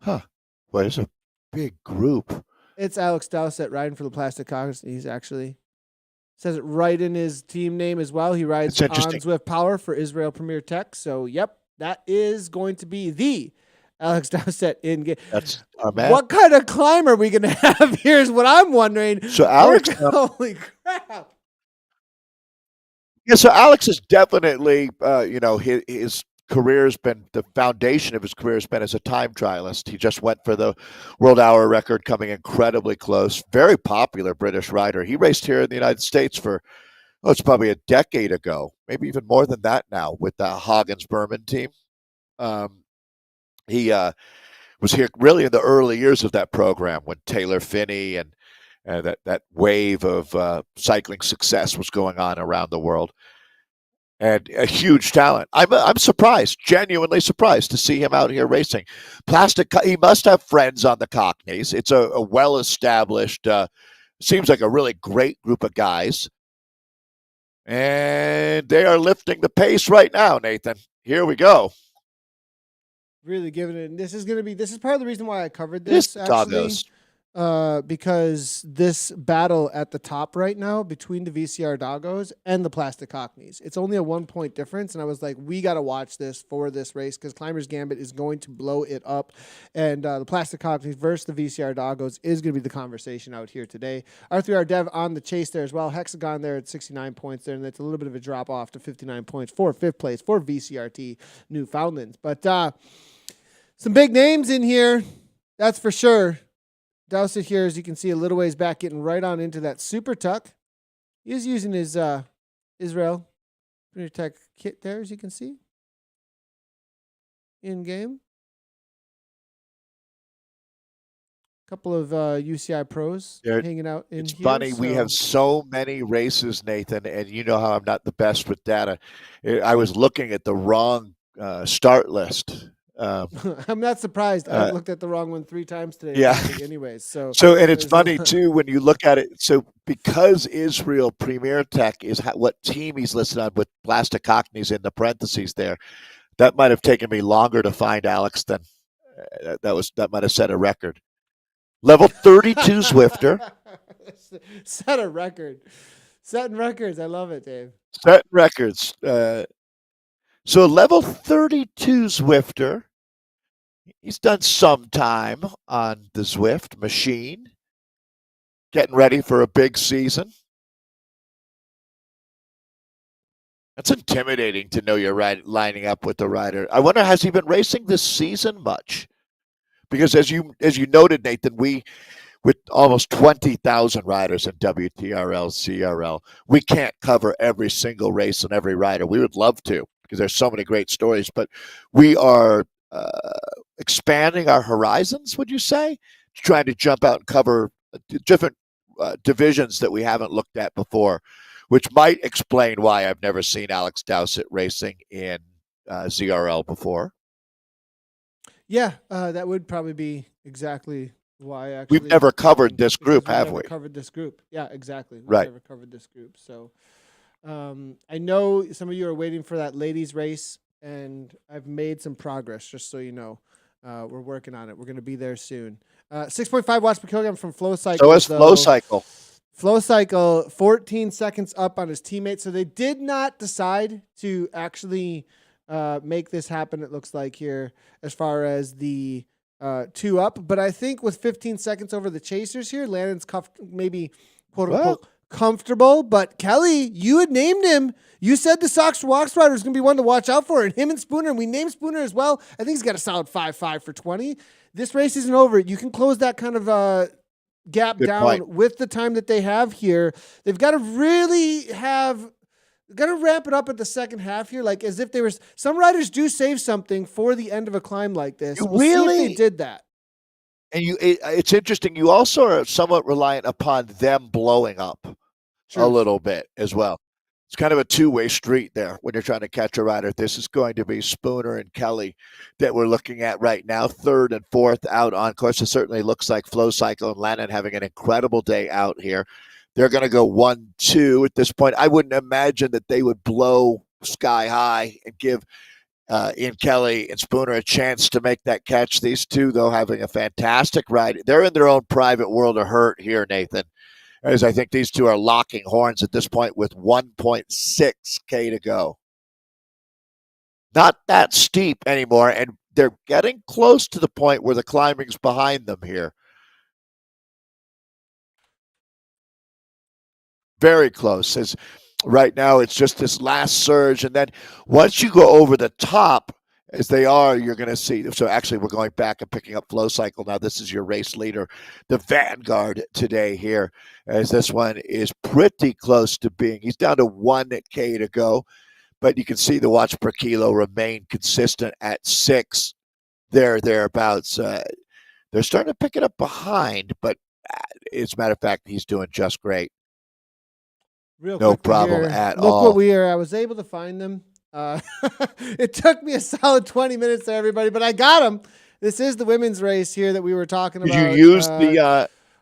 Huh. Well, it's a big group. It's Alex Dowsett riding for the Plastic Cockneys, actually. Says it right in his team name as well. He rides It's on interesting. Zwift Power for Israel Premier Tech. So, yep, that is going to be the Alex Dowsett in game. That's our man. What kind of climb are we going to have here is what I'm wondering. So Alex, holy crap. yeah, so Alex is definitely, his career has been, the foundation of his career has been as a time trialist. He just went for the world hour record, coming incredibly close. Very popular British rider. He raced here in the United States for, it's probably a decade ago, maybe even more than that now, with the Hagens-Berman team. He was here really in the early years of that program when Taylor Phinney and that wave of cycling success was going on around the world. And a huge talent. I'm surprised, genuinely surprised to see him out here racing. He must have friends on the Cockneys. It's a well-established, seems like a really great group of guys. And they are lifting the pace right now, Nathan. Here we go. Really giving it. This is part of the reason why I covered this, actually. Because this battle at the top right now between the VCR Doggos and the Plastic Cockneys, it's only a 1 point difference. And I was like, we got to watch this for this race because Climbers Gambit is going to blow it up. And the Plastic Cockneys versus the VCR Doggos is going to be the conversation out here today. R3R Dev on the chase there as well. Hexagon there at 69 points there. And that's a little bit of a drop off to 59 points for fifth place for VCRT Newfoundlands. But some big names in here, that's for sure. Dowsett here, as you can see, a little ways back, getting right on into that super tuck. He is using his Israel Premier Tech kit there, as you can see. In game. Couple of UCI pros hanging out in here. It's funny. We have so many races, Nathan, and you know how I'm not the best with data. I was looking at the wrong start list. I'm not surprised. I looked at the wrong one 3 times today. Yeah. Anyways, so and it's funny too when you look at it. So because Israel Premier Tech is what team he's listed on with Plastic Cockneys in the parentheses there, that might have taken me longer to find Alex than that might have set a record. Level 32 Zwifter. Set a record. Setting records. I love it, Dave. Setting records. So level 32 Zwifter, he's done some time on the Zwift machine, getting ready for a big season. That's intimidating to know you're lining up with the rider. I wonder, has he been racing this season much? Because as you noted, Nathan, with almost 20,000 riders in WTRL, CRL, we can't cover every single race and every rider. We would love to, because there's so many great stories, but we are expanding our horizons, would you say? Trying to jump out and cover different divisions that we haven't looked at before, which might explain why I've never seen Alex Dowsett racing in ZRL before. Yeah, that would probably be exactly why. Actually, we've never covered this group, have we? Covered this group, yeah, exactly. We've right. Never covered this group, so I know some of you are waiting for that ladies race, and I've made some progress. Just so you know, we're working on it. We're going to be there soon. 6.5 watts per kilogram from Flow Cycle. So is Flow Cycle. Flow Cycle, 14 seconds up on his teammate. So they did not decide to actually make this happen, it looks like here, as far as the 2 up. But I think with 15 seconds over the chasers here, Landon's maybe quote-unquote comfortable. But Kelly, you had named him. You said the Sox Walks rider is going to be one to watch out for. And him and Spooner, and we named Spooner as well. I think he's got a solid 5.5 for 20. This race isn't over. You can close that kind of gap Good down point. with the time that they have here. They've got to really got to ramp it up at the second half here, like as if they were. Some riders do save something for the end of a climb like this. We'll see if they did that. And it's interesting. You also are somewhat reliant upon them blowing up a little bit as well. It's kind of a two-way street there when you're trying to catch a rider. This is going to be Spooner and Kelly that we're looking at right now, 3rd and 4th out on course. It certainly looks like Flow Cycle and Landon having an incredible day out here. They're going to go 1-2 at this point. I wouldn't imagine that they would blow sky high and give Ian Kelly and Spooner a chance to make that catch. These two, though, having a fantastic ride. They're in their own private world of hurt here, Nathan, as I think these two are locking horns at this point with 1.6K to go. Not that steep anymore, and they're getting close to the point where the climbing's behind them here. Very close. As right now, it's just this last surge, and then once you go over the top, as they are, you're going to see. So actually, we're going back and picking up flow cycle now. This is your race leader, the Vanguard today here, as this one is pretty close to being. He's down to 1K to go, but you can see the watts per kilo remain consistent at 6. Thereabouts. They're starting to pick it up behind, but as a matter of fact, he's doing just great. No problem at all. Look what we are. I was able to find them. It took me a solid 20 minutes there, everybody, but I got them. This is the women's race here that we were talking about. Did you use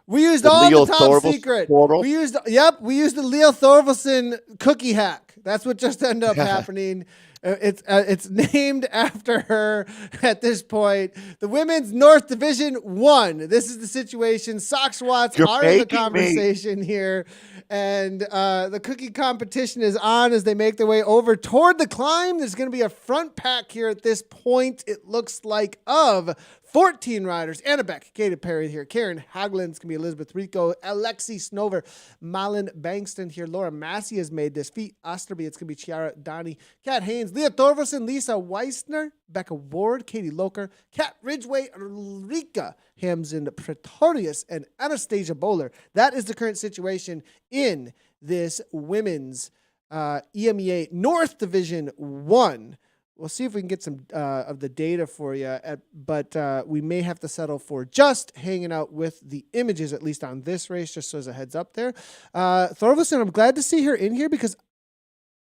we used all Leo the top Thorvaldsen secret. portal? We used the Leo Thorvaldsen cookie hack. That's what just ended up happening. It's named after her at this point. The Women's North Division 1. This is the situation. Sox Watts are in the conversation here. And the cookie competition is on as they make their way over toward the climb. There's going to be a front pack here at this point, it looks like, of 14 riders. Anna Beck, Katie Perry here. Karen Haglund's going to be Elizabeth Rico. Alexi Snover. Malin Bankston here. Laura Massey has made this. Feet Osterby. It's going to be Chiara Donnie. Kat Haynes. Leah Thorvaldsen. Lisa Weissner. Becca Ward. Katie Loker. Kat Ridgway. Rika Hamzen Pretorius. And Anastasia Bowler. That is the current situation in this women's EMEA North Division 1. We'll see if we can get some of the data for you, but we may have to settle for just hanging out with the images, at least on this race, just so as a heads up there. Thorvaldsen, I'm glad to see her in here because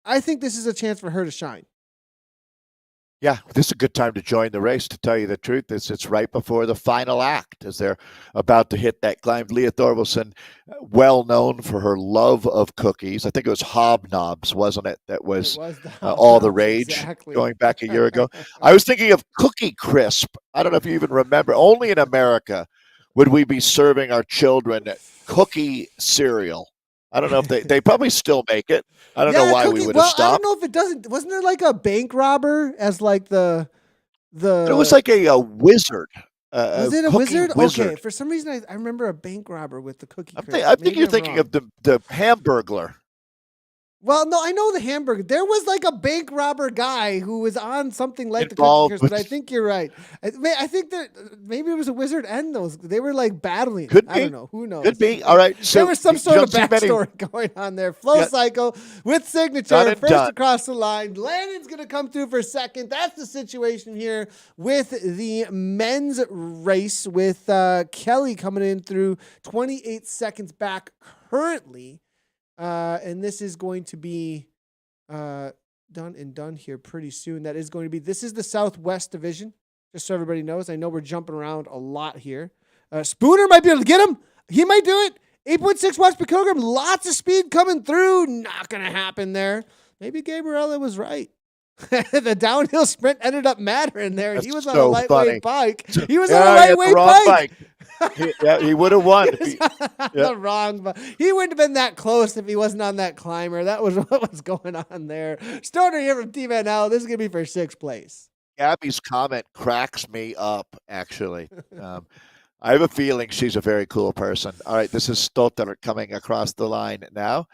I think this is a chance for her to shine. Yeah, this is a good time to join the race, to tell you the truth. It's right before the final act as they're about to hit that climb. Leah Thorvaldsen, well known for her love of cookies. I think it was Hobnobs, wasn't it? That was all the rage going back a year ago. I was thinking of Cookie Crisp. I don't know if you even remember. Only in America would we be serving our children cookie cereal. I don't know if they probably still make it. I don't know why we would have stopped. I don't know if it doesn't. Wasn't there like a bank robber as like the? It was like a wizard. Was it a wizard? Okay, for some reason I remember a bank robber with the cookie. I think you're thinking of the Hamburglar. Well, no, I know the hamburger. There was like a bank robber guy who was on something like the Cookie Crisp, but I think you're right. I think that maybe it was a wizard and those. They were like battling. Could be. I don't know. Who knows? Could be. All right. So there was some sort of backstory going on there. Flow cycle with signature. First across the line. Landon's going to come through for second. That's the situation here with the men's race with Kelly coming in through 28 seconds back currently. And this is going to be done here pretty soon. That is going to be, this is the Southwest Division, just so everybody knows. I know we're jumping around a lot here. Spooner might be able to get him. He might do it. 8.6 watts per kilogram. Lots of speed coming through. Not going to happen there. Maybe Gabriella was right. The downhill sprint ended up mattering there. That's he was on a lightweight bike. He was on a lightweight bike. He would have won. The wrong, but he wouldn't have been that close if he wasn't on that climber. That was what was going on there. Starter here from Team NL. This is gonna be for 6th place. Gabby's comment cracks me up. Actually, I have a feeling she's a very cool person. All right, this is Stotter coming across the line now.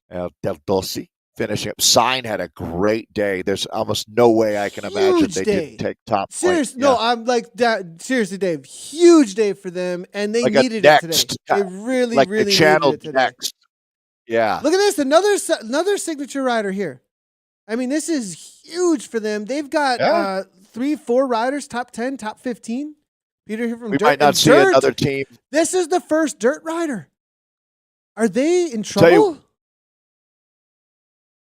Del Dossi finishing up. Sign had a great day. There's almost no way I can imagine they didn't take top. Seriously, no, I'm like that. Seriously, Dave, huge day for them, and they needed it today. They really needed it today. Next. Yeah. Look at this, another signature rider here. I mean, this is huge for them. They've got 3-4 riders, top 10, top 15. Peter here from we Dirt. Might not see another team. This is the first Dirt rider. Are they in trouble?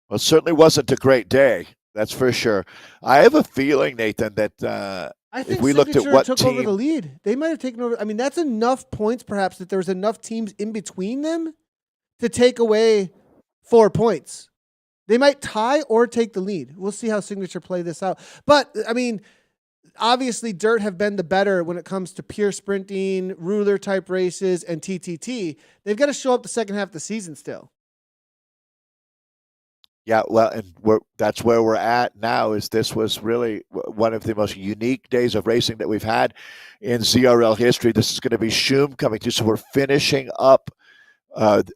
Well, it certainly wasn't a great day. That's for sure. I have a feeling, Nathan, that I think if we looked at what took over the lead, they might have taken over. I mean, that's enough points, perhaps, that there was enough teams in between them to take away 4 points. They might tie or take the lead. We'll see how Signature play this out. But, I mean, obviously Dirt have been the better when it comes to pure sprinting, ruler type races, and TTT. They've got to show up the second half of the season still. Yeah, well, and that's where we're at now. Is this was really one of the most unique days of racing that we've had in ZRL history. This is going to be Schum coming through, so we're finishing up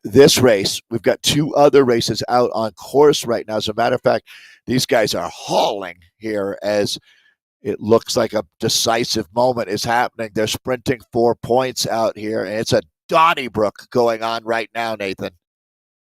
this race. We've got 2 other races out on course right now. As a matter of fact, these guys are hauling here as it looks like a decisive moment is happening. They're sprinting 4 points out here, and it's a Donnybrook going on right now, Nathan.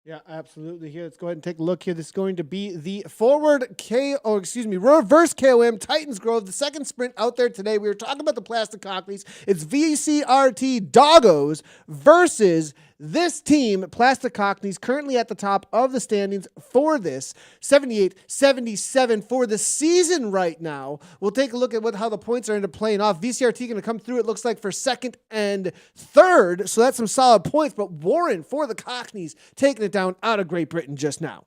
Yeah, absolutely. Here, let's go ahead and take a look here. This is going to be the reverse KOM Titans Grove, the second sprint out there today. We were talking about the Plastic Cockneys. It's VCRT Doggos versus this team, Plastic Cockneys, currently at the top of the standings for this 78-77 for the season right now. We'll take a look at how the points are into playing off. VCRT going to come through, it looks like, for second and third, so that's some solid points, but Warren for the Cockneys taking it down out of Great Britain just now.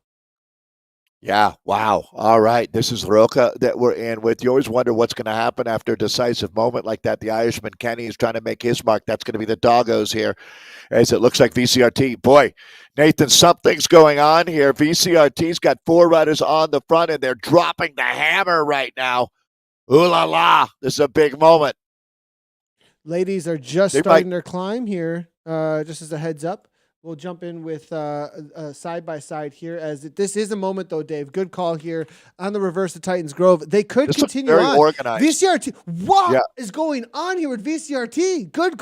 Yeah, wow. All right. This is Roca that we're in with. You always wonder what's going to happen after a decisive moment like that. The Irishman Kenny is trying to make his mark. That's going to be the Doggos here, as it looks like VCRT. Boy, Nathan, something's going on here. VCRT's got 4 riders on the front, and they're dropping the hammer right now. Ooh la la. This is a big moment. Ladies are just starting their climb here, just as a heads up. We'll jump in with side-by-side here, as this is a moment, though, Dave. Good call here on the reverse of Titans Grove. They could continue on. Organized. VCRT, what is going on here with VCRT? Good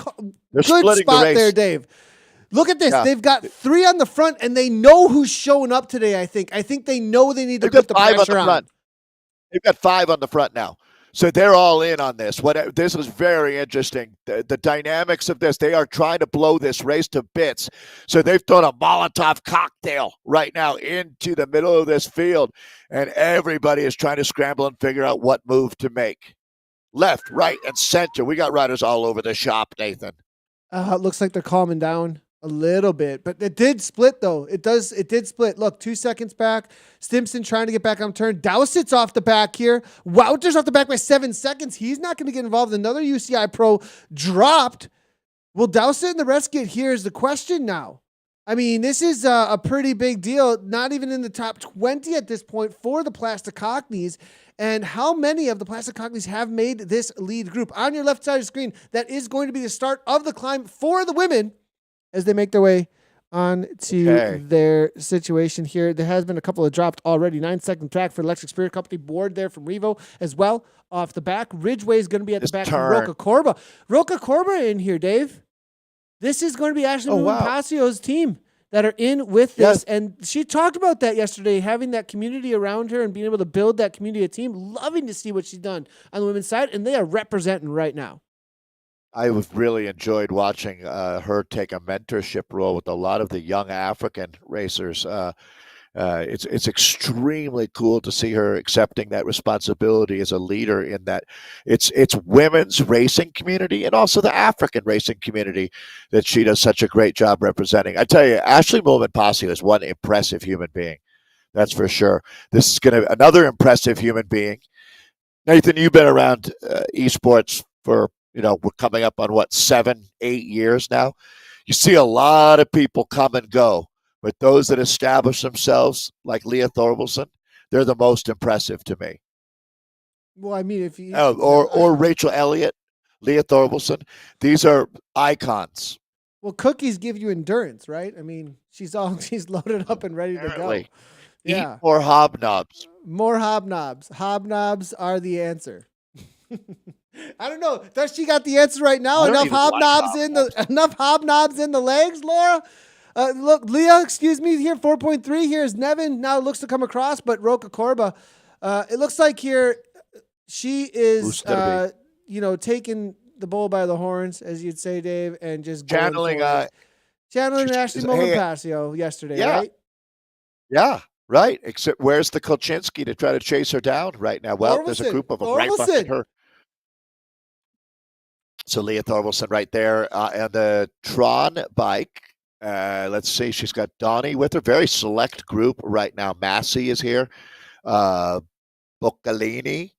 spot there, Dave. Look at this. Yeah. They've got 3 on the front, and they know who's showing up today, I think. I think they know they need to put the pressure on. They've got 5 on the front now. So they're all in on this. This is very interesting. The dynamics of this, they are trying to blow this race to bits. So they've thrown a Molotov cocktail right now into the middle of this field, and everybody is trying to scramble and figure out what move to make. Left, right, and center. We got riders all over the shop, Nathan. It looks like they're calming down a little bit, but it did split though. It did split. Look, 2 seconds back. Stimson trying to get back on turn. Dowson's off the back here. Wouter's off the back by 7 seconds. He's not going to get involved. Another UCI pro dropped. Will Dawson and the rest get here is the question now. I mean, this is a pretty big deal. Not even in the top 20 at this point for the Plastic Cockneys. And how many of the Plastic Cockneys have made this lead group? On your left side of the screen, that is going to be the start of the climb for the women as they make their way on to their situation here. There has been a couple of dropped already. 9-second track for Electric Spirit Company. Board there from Revo as well off the back. Ridgeway is going to be at the back from Roca Corba. Roca Corba in here, Dave. This is going to be Ashley Pasio's team that are in with this. Yes. And she talked about that yesterday, having that community around her and being able to build that community of team. Loving to see what she's done on the women's side, and they are representing right now. I've really enjoyed watching her take a mentorship role with a lot of the young African racers. It's extremely cool to see her accepting that responsibility as a leader in that it's women's racing community and also the African racing community that she does such a great job representing. I tell you, Ashley Mulman-Pasio is one impressive human being. That's for sure. This is going to be another impressive human being. Nathan, you've been around esports for, we're coming up on 7-8 years now. You see a lot of people come and go, but those that establish themselves, like Leah Thorvaldsen, they're the most impressive to me. Well, I mean, if you or Rachel Elliott, Leah Thorvaldsen, these are icons. Well, cookies give you endurance, right? I mean, she's loaded up and ready to go. Yeah. Eat more hobnobs. More hobnobs. Hobnobs are the answer. I don't know. Does she got the answer right now? Enough hobnobs in the legs, Laura? Look, Leah, excuse me, here, 4.3. Here's Nevin. Now looks to come across, but Roca Corba, it looks like here she is, taking the bull by the horns, as you'd say, Dave, and just channeling Ashley Mulman-Pasio yesterday, right? Yeah. Right, except where's the Kolchinsky to try to chase her down right now? Well, there's a group of them right behind her. So Leah Thorvaldsen right there, and the Tron bike Let's see. She's got Donnie with her. Very select group right now. Massey is here. Uh, Boccalini.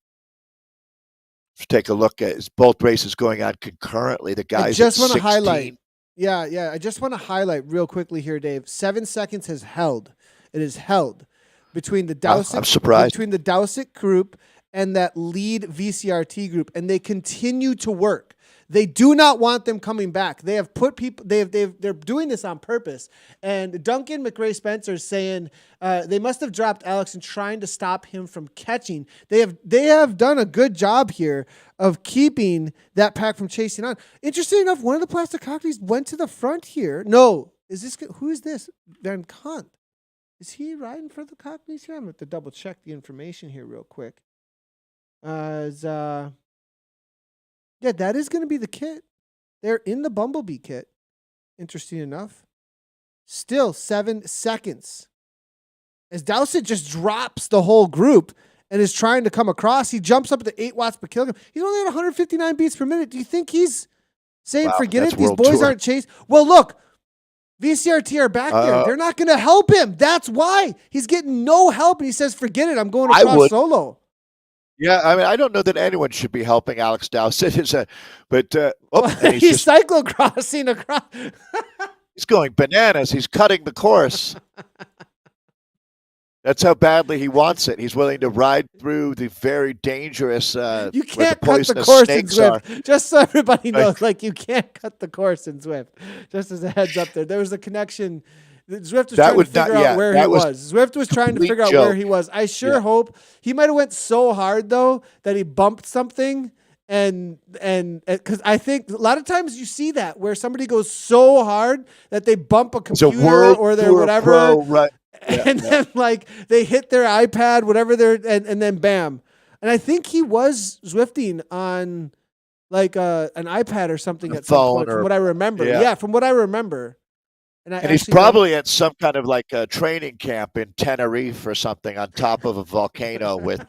Let's take a look at both races going on concurrently. The I guys just at want to 16. highlight. Yeah. I just want to highlight real quickly here, Dave. 7 seconds has held. It is held between the Dawson, I'm surprised. between the Dawson group and that lead VCRT group, and they continue to work. They do not want them coming back. They have put people. They're doing this on purpose. And Duncan McRae Spencer is saying they must have dropped Alex and trying to stop him from catching. They have done a good job here of keeping that pack from chasing on. Interesting enough, one of the plastic cockneys went to the front here. No, who is this? Van Kant. Is he riding for the cockneys here? I'm going to have to double check the information here real quick. Yeah, that is going to be the kit. They're in the Bumblebee kit. Interesting enough. Still 7 seconds. As Dawson just drops the whole group and is trying to come across, he jumps up to 8 watts per kilogram. He's only at 159 beats per minute. Do you think he's saying, forget it, these boys aren't chased? Well, look, VCRT are back there. They're not going to help him. That's why. He's getting no help, and he says, forget it, I'm going across solo. Yeah, I mean, I don't know that anyone should be helping Alex Dawson. He's cyclocrossing across. He's going bananas. He's cutting the course. That's how badly he wants it. He's willing to ride through the very dangerous. You can't cut the course in Zwift. Just so everybody knows, you can't cut the course in Zwift. Just as a heads up, there was a connection. Zwift was trying to figure out where he was. Zwift was trying to figure out where he was. I sure hope he might have went so hard though that he bumped something, and because I think a lot of times you see that where somebody goes so hard that they bump a computer or their whatever, Pro, right. and then they hit their iPad, whatever and then bam. And I think he was Zwifting on an iPad or something at some point, from what I remember. Yeah, from what I remember. And he's probably at some kind of a training camp in Tenerife or something on top of a volcano with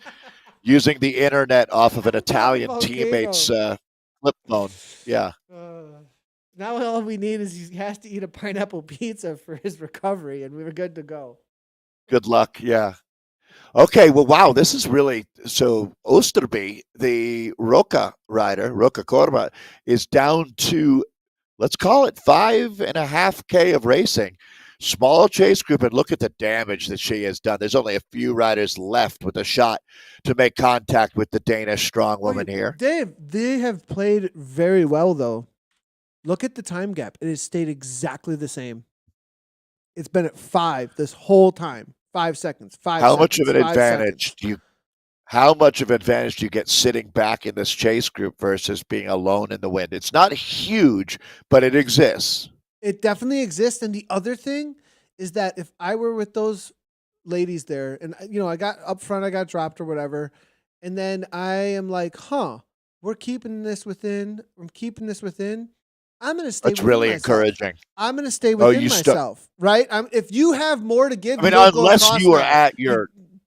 using the internet off of an Italian teammate's flip phone. Yeah. Now all we need is he has to eat a pineapple pizza for his recovery, and we were good to go. Good luck. Yeah. Okay. Well, wow. This is really so. Osterby, the Roca rider, Roca Corba, is down to, let's call it 5.5K of racing. Small chase group, and look at the damage that she has done. There's only a few riders left with a shot to make contact with the Danish strong woman here. Dave, they have played very well, though. Look at the time gap. It has stayed exactly the same. It's been at 5 this whole time. 5 seconds. How much of an advantage do you get sitting back in this chase group versus being alone in the wind? It's not huge, but it exists. It definitely exists. And the other thing is that if I were with those ladies there, and I got up front, I got dropped or whatever, and then I am like, we're keeping this within. I'm keeping this within. I'm going to stay. That's really encouraging. I'm going to stay within myself, right? If you have more to give, unless you are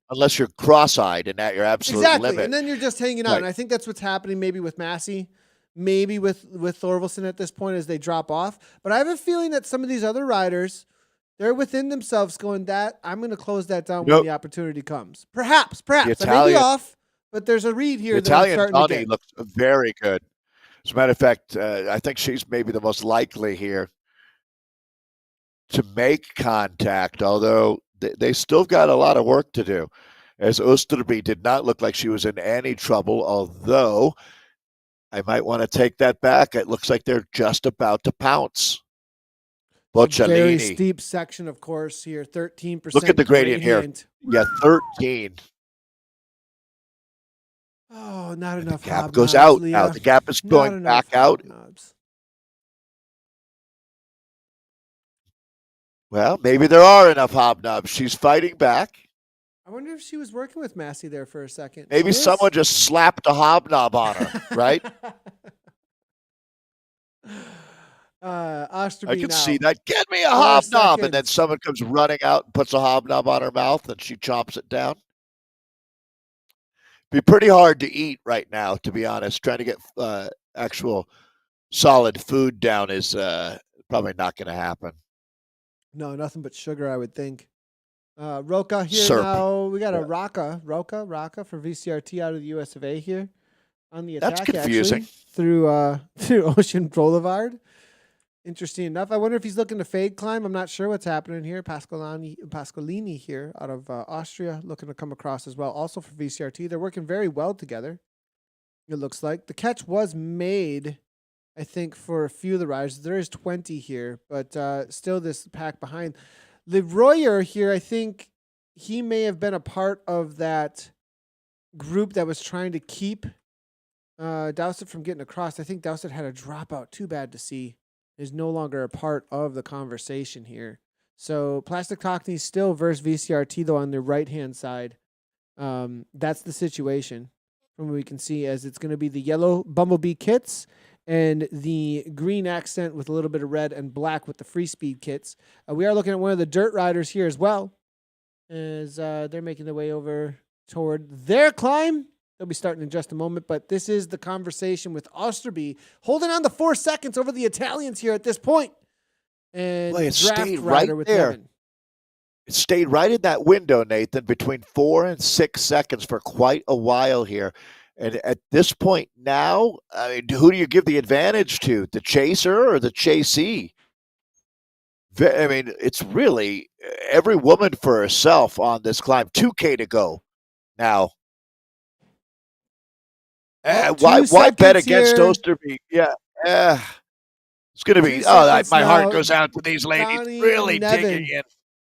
unless you're cross-eyed and at your absolute limit. And then you're just hanging out. Right. And I think that's what's happening maybe with Massey, maybe with Thorvaldsen at this point as they drop off. But I have a feeling that some of these other riders, they're within themselves going, I'm going to close that down when the opportunity comes. Perhaps. I may be off, but there's a read here. The Italian Tawny looks very good. As a matter of fact, I think she's maybe the most likely here to make contact, although they still got a lot of work to do, as Osterby did not look like she was in any trouble, although I might want to take that back. It looks like they're just about to pounce. Boccalini. Very steep section, of course, here, 13%. Look at the gradient here. Yeah, 13. Oh, not enough. The gap goes out now. The gap is going back out. Well, maybe there are enough hobnobs. She's fighting back. I wonder if she was working with Massey there for a second. Maybe someone just slapped a hobnob on her, right? I can see that. Get me a hobnob. And then someone comes running out and puts a hobnob on her mouth and she chomps it down. Be pretty hard to eat right now, to be honest. Trying to get actual solid food down is probably not going to happen. No, nothing but sugar, I would think. Roca here Syrup. now. We got a Yeah. Roca for VCRT out of the US of A here on the That's attack, confusing. actually, through Ocean Boulevard. Interesting enough. I wonder if he's looking to fade climb. I'm not sure what's happening here. Pascolini here out of Austria looking to come across as well. Also for VCRT. They're working very well together, it looks like. The catch was made, I think, for a few of the riders. There is 20 here, but still this pack behind. Leroyer here, I think he may have been a part of that group that was trying to keep Dawson from getting across. I think Dawson had a dropout. Too bad to see. Is no longer a part of the conversation here. So Plastic Cockney still versus VCRT, though, on the right-hand side. That's the situation from what we can see, as it's going to be the yellow Bumblebee kits and the green accent with a little bit of red and black with the free speed kits. We are looking at one of the dirt riders here as well, as they're making their way over toward their climb. They'll be starting in just a moment, but this is the conversation with Osterby holding on to 4 seconds over the Italians here at this point. And Boy, it draft stayed rider right with there. Nevin. It stayed right in that window, Nathan, between 4 and 6 seconds for quite a while here. And at this point now, I mean, who do you give the advantage to? The chaser or the chasee? I mean, it's really every woman for herself on this climb. 2K to go now. Why bet against Osterby? Yeah. It's going to be, my heart goes out to these ladies. Donnie Really and Nevin. digging in.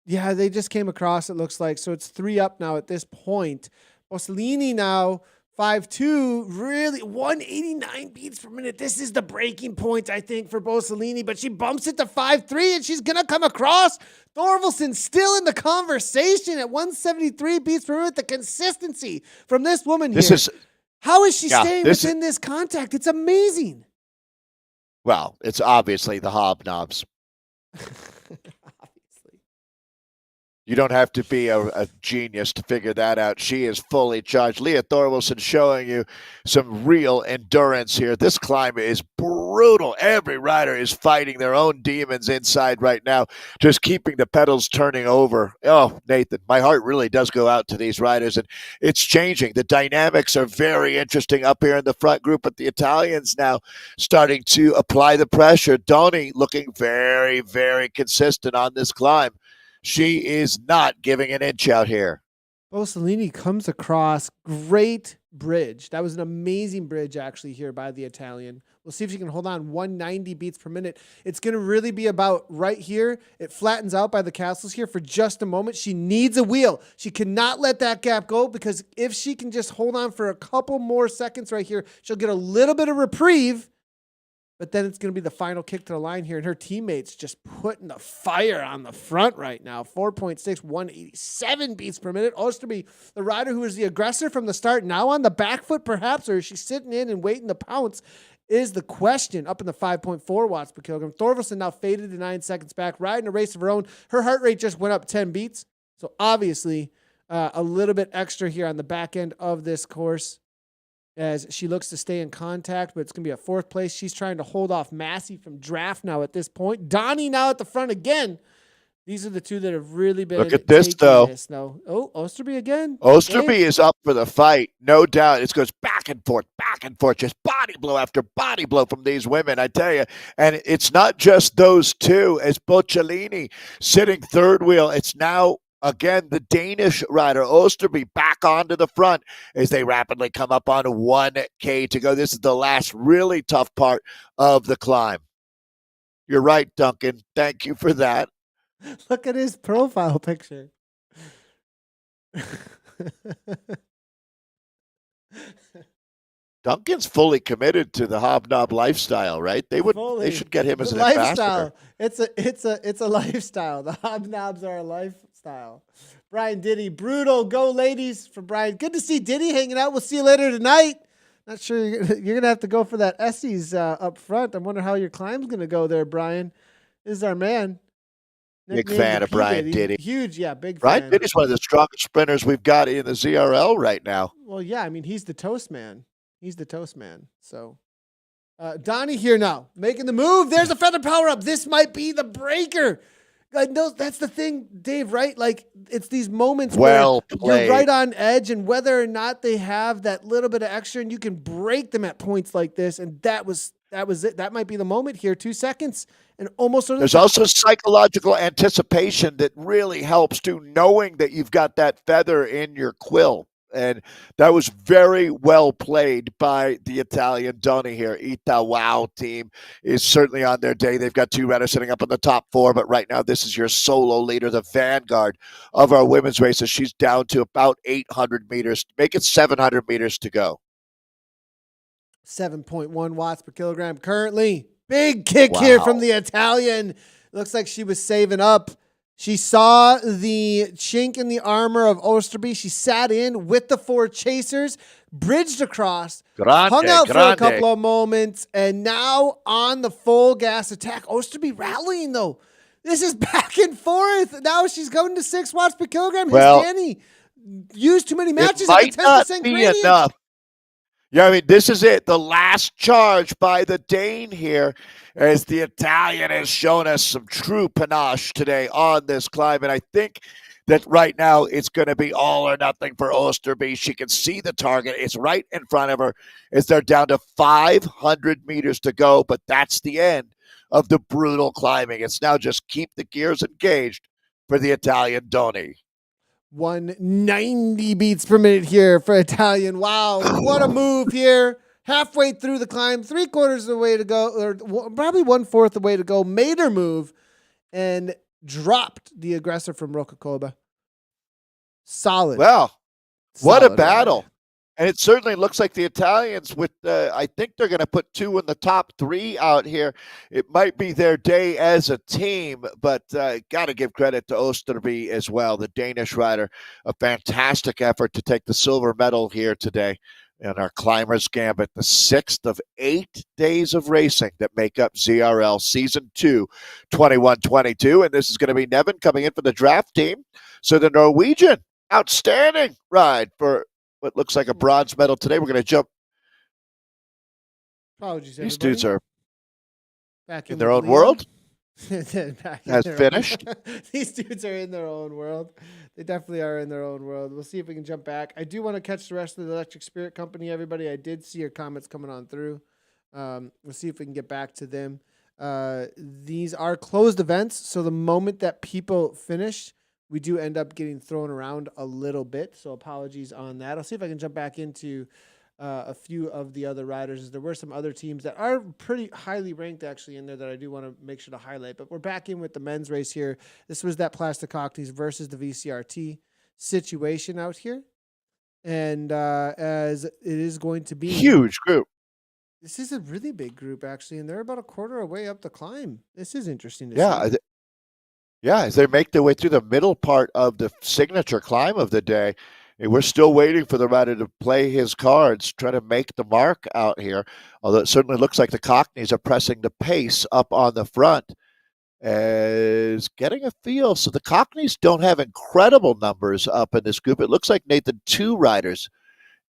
Yeah, they just came across, it looks like. So it's 3 up now at this point. Bossellini now, 5'2", really 189 beats per minute. This is the breaking point, I think, for Bossellini, but she bumps it to 5'3", and she's going to come across. Thorvaldsen still in the conversation at 173 beats per minute. The consistency from this woman here. How is she staying within this contact? It's amazing. Well, it's obviously the hobnobs. You don't have to be a genius to figure that out. She is fully charged. Leah Thorvaldsen showing you some real endurance here. This climb is brutal. Every rider is fighting their own demons inside right now, just keeping the pedals turning over. Oh, Nathan, my heart really does go out to these riders, and it's changing. The dynamics are very interesting up here in the front group, but the Italians now starting to apply the pressure. Donnie looking very, very consistent on this climb. She is not giving an inch out here. Bossellini comes across. Great bridge. That was an amazing bridge, actually, here by the Italian. We'll see if she can hold on 190 beats per minute. It's going to really be about right here. It flattens out by the castles here for just a moment. She needs a wheel. She cannot let that gap go, because if she can just hold on for a couple more seconds right here, she'll get a little bit of reprieve. But then it's going to be the final kick to the line here, and her teammates just putting the fire on the front right now. 4.6, 187 beats per minute. Osterby, the rider who was the aggressor from the start, now on the back foot perhaps, or is she sitting in and waiting to pounce, is the question. Up in the 5.4 watts per kilogram. Thorvaldsen now faded to 9 seconds back, riding a race of her own. Her heart rate just went up 10 beats. So obviously a little bit extra here on the back end of this course, as she looks to stay in contact, but it's going to be a 4th place. She's trying to hold off Massey from draft now at this point. Donnie now at the front again. These are the two that have really been. Look at this, though. Oh, Osterby again. Osterby is up for the fight, no doubt. It goes back and forth, just body blow after body blow from these women, I tell you. And it's not just those two. As Boccellini sitting third wheel, it's now again the Danish rider Osterby back onto the front as they rapidly come up on 1K to go. This is the last really tough part of the climb. You're right, Duncan. Thank you for that. Look at his profile picture. Duncan's fully committed to the hobnob lifestyle, right? They should get him as an ambassador. It's a lifestyle. The hobnobs are a lifestyle. Brian Diddy, brutal. Go ladies for Brian. Good to see Diddy hanging out. We'll see you later tonight. Not sure you're gonna have to go for that Essie's up front. I wonder how your climb's gonna go there, Brian. This is our man. Big fan of Brian Diddy. Huge, yeah, big fan. Brian Diddy's one of the strongest sprinters we've got in the ZRL right now. Well, yeah, I mean, he's the toast man. So, Donnie here now, making the move. There's a feather power up. This might be the breaker. That's the thing, Dave, right? Like, it's these moments where Well you're right played. on edge, and whether or not they have that little bit of extra, and you can break them at points like this. And that was it. That might be the moment here. 2 seconds and almost over the There's top. also psychological anticipation that really helps too, knowing that you've got that feather in your quill. And that was very well played by the Italian Donny here. Towle team is certainly on their day. They've got 2 riders sitting up in the top 4, but right now this is your solo leader, the vanguard of our women's races. She's down to about 800 meters. Make it 700 meters to go. 7.1 watts per kilogram currently. Big kick here Wow. from the Italian. Looks like she was saving up. She saw the chink in the armor of Osterby. She sat in with the 4 chasers, bridged across, hung out for a couple of moments, and now on the full gas attack. Osterby rallying, though. This is back and forth. Now she's going to 6 watts per kilogram. Well, His Danny used too many matches it at might the 10% not be gradient. enough. Yeah, I mean, this is it. The last charge by the Dane here, as the Italian has shown us some true panache today on this climb. And I think that right now it's going to be all or nothing for Osterby. She can see the target. It's right in front of her as they're down to 500 meters to go. But that's the end of the brutal climbing. It's now just keep the gears engaged for the Italian Donny. 190 beats per minute here for Italian. Wow, what a move here. Halfway through the climb, 3/4 of the way to go, or probably 1/4 the way to go, made her move and dropped the aggressor from Rocacoba. Solid. Well, what Solid a battle. ride. And it certainly looks like the Italians with, I think they're going to put 2 in the top 3 out here. It might be their day as a team, but got to give credit to Osterby as well, the Danish rider. A fantastic effort to take the silver medal here today in our Climbers Gambit, the 6th of 8 days of racing that make up ZRL Season 2, 21-22. And this is going to be Nevin coming in for the draft team. So the Norwegian, outstanding ride for what looks like a bronze medal today. We're going to jump. Apologies, These everybody. dudes are back in their own world. Has finished. These dudes are in their own world. They definitely are in their own world. We'll see if we can jump back. I do want to catch the rest of the Electric Spirit Company, everybody. I did see your comments coming on through. We'll see if we can get back to them. These are closed events, so the moment that people finish, we do end up getting thrown around a little bit, so apologies on that. I'll see if I can jump back into a few of the other riders. There were some other teams that are pretty highly ranked actually in there that I do want to make sure to highlight, but we're back in with the men's race here. This was that Plastic Cockneys versus the VCRT situation out here. And as it is going to be huge group. This is a really big group actually, and they're about 1/4 away up the climb. This is interesting to see. Yeah, as they make their way through the middle part of the signature climb of the day, and we're still waiting for the rider to play his cards, trying to make the mark out here. Although it certainly looks like the Cockneys are pressing the pace up on the front, as getting a feel. So the Cockneys don't have incredible numbers up in this group. It looks like, Nathan, 2 riders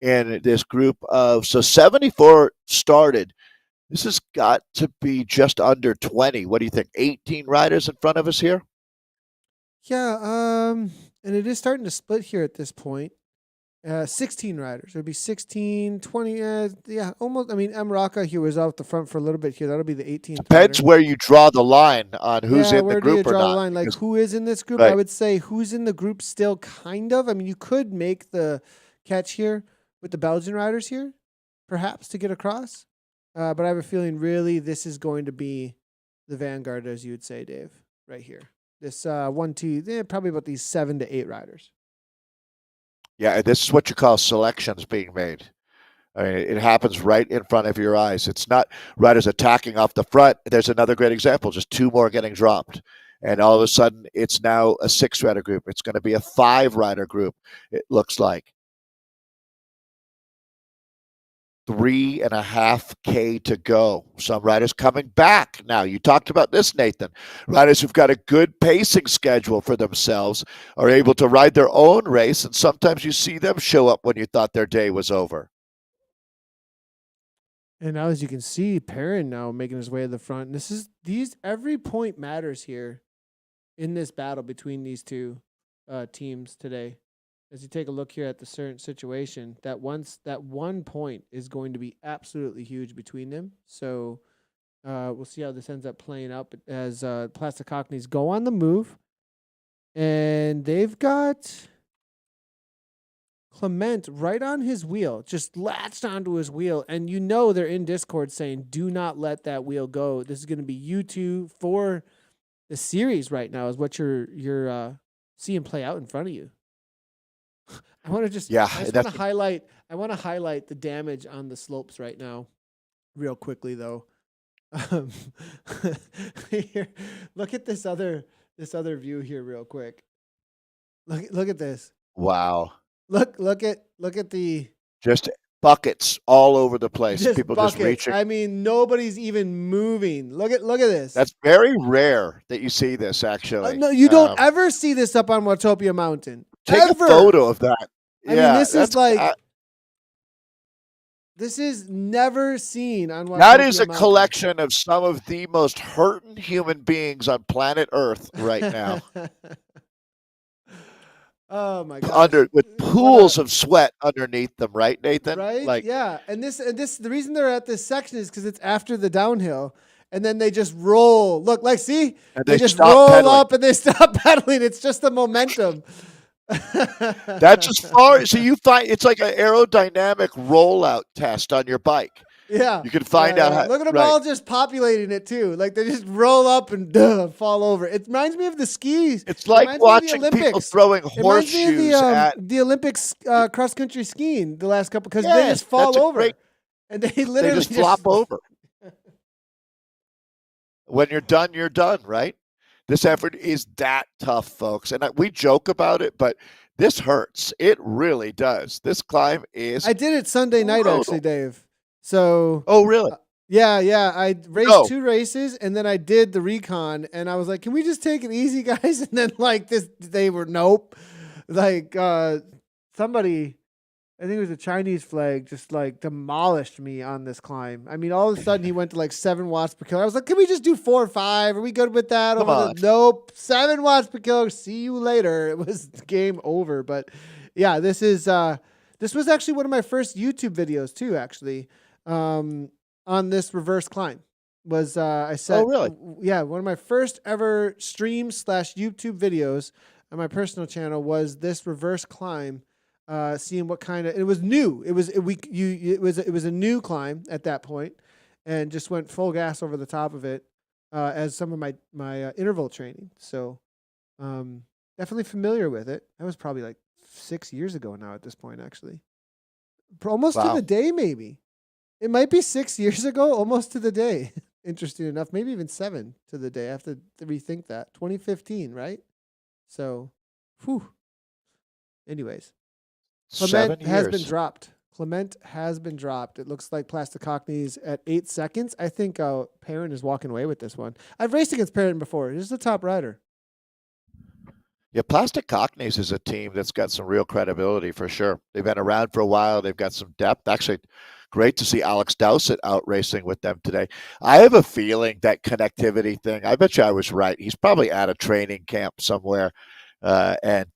in this group of, so 74 started. This has got to be just under 20. What do you think? 18 riders in front of us here? Yeah, and it is starting to split here at this point. 16 riders. It'll be 16, 20. Yeah, almost. I mean, Raka here was out the front for a little bit here. That'll be the 18th. Depends where you draw the line on who's in the group or not. The line? Like, who is in this group? Right. I would say who's in the group still, kind of. I mean, you could make the catch here with the Belgian riders here, perhaps, to get across. But I have a feeling really this is going to be the vanguard, as you would say, Dave, right here. This 1, 2, probably about these 7 to 8 riders. Yeah, this is what you call selections being made. I mean, it happens right in front of your eyes. It's not riders attacking off the front. There's another great example, just 2 more getting dropped. And all of a sudden, it's now a 6-rider group. It's going to be a 5-rider group, it looks like. 3.5K to go. Some riders coming back now. You talked about this, Nathan. Riders who've got a good pacing schedule for themselves are able to ride their own race, and sometimes you see them show up when you thought their day was over. And now, as you can see, Perrin now making his way to the front. Every point matters here. in this battle between these two teams today. As you take a look here at the certain situation, that one point is going to be absolutely huge between them. So we'll see how this ends up playing out as Plastic Cockneys go on the move. And they've got Clement right on his wheel, just latched onto his wheel. And you know they're in Discord saying, do not let that wheel go. This is going to be you two for the series right now is what you're seeing play out in front of you. I want to just highlight the damage on the slopes right now real quickly though. Here, look at this other view here real quick. Look at this. Wow. Look at the just buckets all over the place. People buckets. Just reaching. I mean, nobody's even moving. Look at this. That's very rare that you see this actually. No, you don't ever see this up on Watopia Mountain. Take a photo of that. I mean, this is like this is never seen on Watopia That is a Mountain. collection of some of the most hurting human beings on planet Earth right now. Oh my God! With pools of sweat underneath them, right, Nathan? Right? Like, yeah. And this the reason they're at this section is because it's after the downhill, and then they just roll. Look, like see, and they just roll up and they stop pedaling. It's just the momentum. That's as far. So you find it's like an aerodynamic rollout test on your bike. Yeah, you can find out. How, look at them all just populating it too. Like they just roll up and fall over. It reminds me of the skis. It's like watching people throwing horseshoes at the Olympics cross country skiing the last couple because they just fall over and they literally just flop over. When you're done, right? This effort is that tough, folks, and we joke about it, but this hurts. It really does. This climb is. I did it Sunday night, actually, Dave. So. Oh, really? Yeah. I raced 2 races, and then I did the recon, and I was like, "Can we just take it easy, guys?" And then they were nope. Like somebody, I think it was a Chinese flag, just like demolished me on this climb. I mean, all of a sudden he went to like 7 watts per kilo. I was like, "Can we just do 4 or 5? Are we good with that?" Come on. Nope, 7 watts per kilo. See you later. It was game over. But yeah, this was actually one of my first YouTube videos too. Actually. On this reverse climb was I said, oh really? Yeah, one of my first ever stream/YouTube videos on my personal channel was this reverse climb. Seeing what kind of it was new. It was a new climb at that point, and just went full gas over the top of it as some of my interval training. So definitely familiar with it. That was probably like 6 years ago now at this point, actually, almost to the day maybe. It might be 6 years ago, almost to the day. Interesting enough, maybe even 7 to the day. I have to rethink that. 2015, right? So, whew. Anyways, Clement has been dropped. Clement has been dropped. It looks like Plastic Cockneys at 8 seconds. I think Perrin is walking away with this one. I've raced against Perrin before. He's the top rider. Yeah, Plastic Cockneys is a team that's got some real credibility for sure. They've been around for a while. They've got some depth. Actually, great to see Alex Dawson out racing with them today. I have a feeling that connectivity thing, I bet you I was right. He's probably at a training camp somewhere, and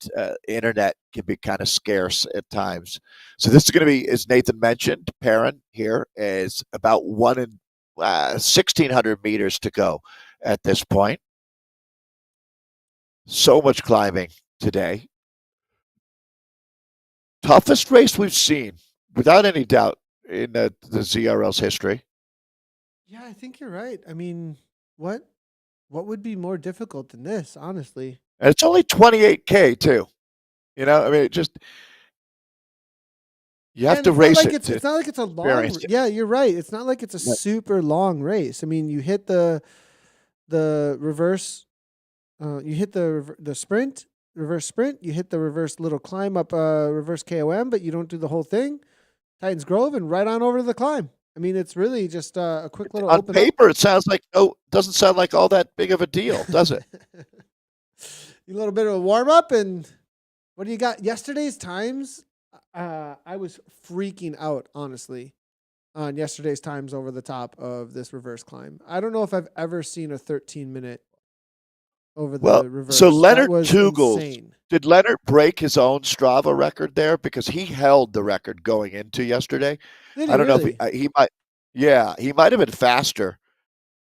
internet can be kind of scarce at times. So this is going to be, as Nathan mentioned, Perrin here is about 1,600 meters to go at this point. So much climbing today. Toughest race we've seen, without any doubt, in the ZRL's history. Yeah, I think you're right. I mean, what would be more difficult than this, honestly? And it's only 28K too. You know, I mean, you have to race it. It's not like it's a long. Yeah, you're right. It's not like it's a super long race. I mean, you hit the reverse. You hit the sprint, reverse sprint. You hit the reverse little climb up, reverse KOM, but you don't do the whole thing. Titans Grove and right on over to the climb. I mean, it's really just a quick little. On paper, it sounds like doesn't sound like all that big of a deal, does it? A little bit of a warm up, and what do you got? Yesterday's times, I was freaking out, honestly, on yesterday's times over the top of this reverse climb. I don't know if I've ever seen a 13-minute over Well, the reverse. so That Leonard was Tugels, insane. did Leonard break his own Strava record there? Because he held the record going into yesterday. Did I he don't know if really? he might. Yeah, he might have been faster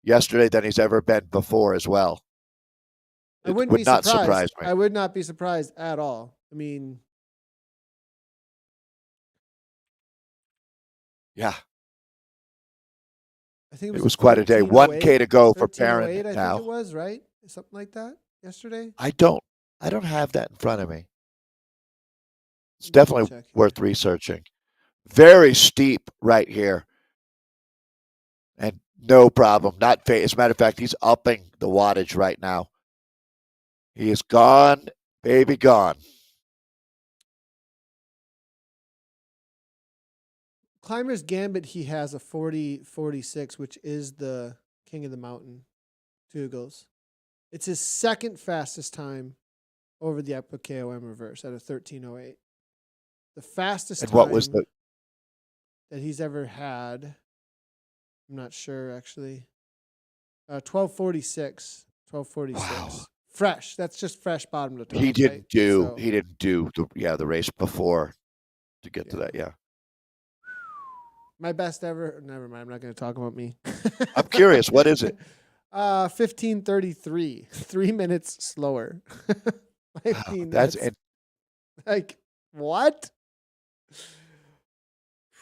yesterday than he's ever been before as well. I It wouldn't be would not surprised. surprise me. I would not be surprised at all. I mean, Yeah, I think it was quite a day. 13:08. 1K to go for 13:08, Perrin I think it now. was, right? Something like that yesterday. I don't have that in front of me. It's Double definitely check here. worth researching. Very steep right here. And no problem. Not as a matter of fact, he's upping the wattage right now. He is gone, baby, gone. Climber's Gambit, he has a 40:46, which is the king of the mountain, Tugels. It's his second fastest time over the Epic KOM reverse at a 13:08. The fastest And time what was the that he's ever had, I'm not sure actually. 12:46. 12:46. Wow. Fresh. That's just fresh bottom to top. He didn't right? do So, he didn't do the race before to get to Yeah. that, yeah. my best ever. Never mind. I'm not going to talk about me. I'm curious, what is it? 15:33. 3 minutes slower. I Wow, mean, that's that's and like what?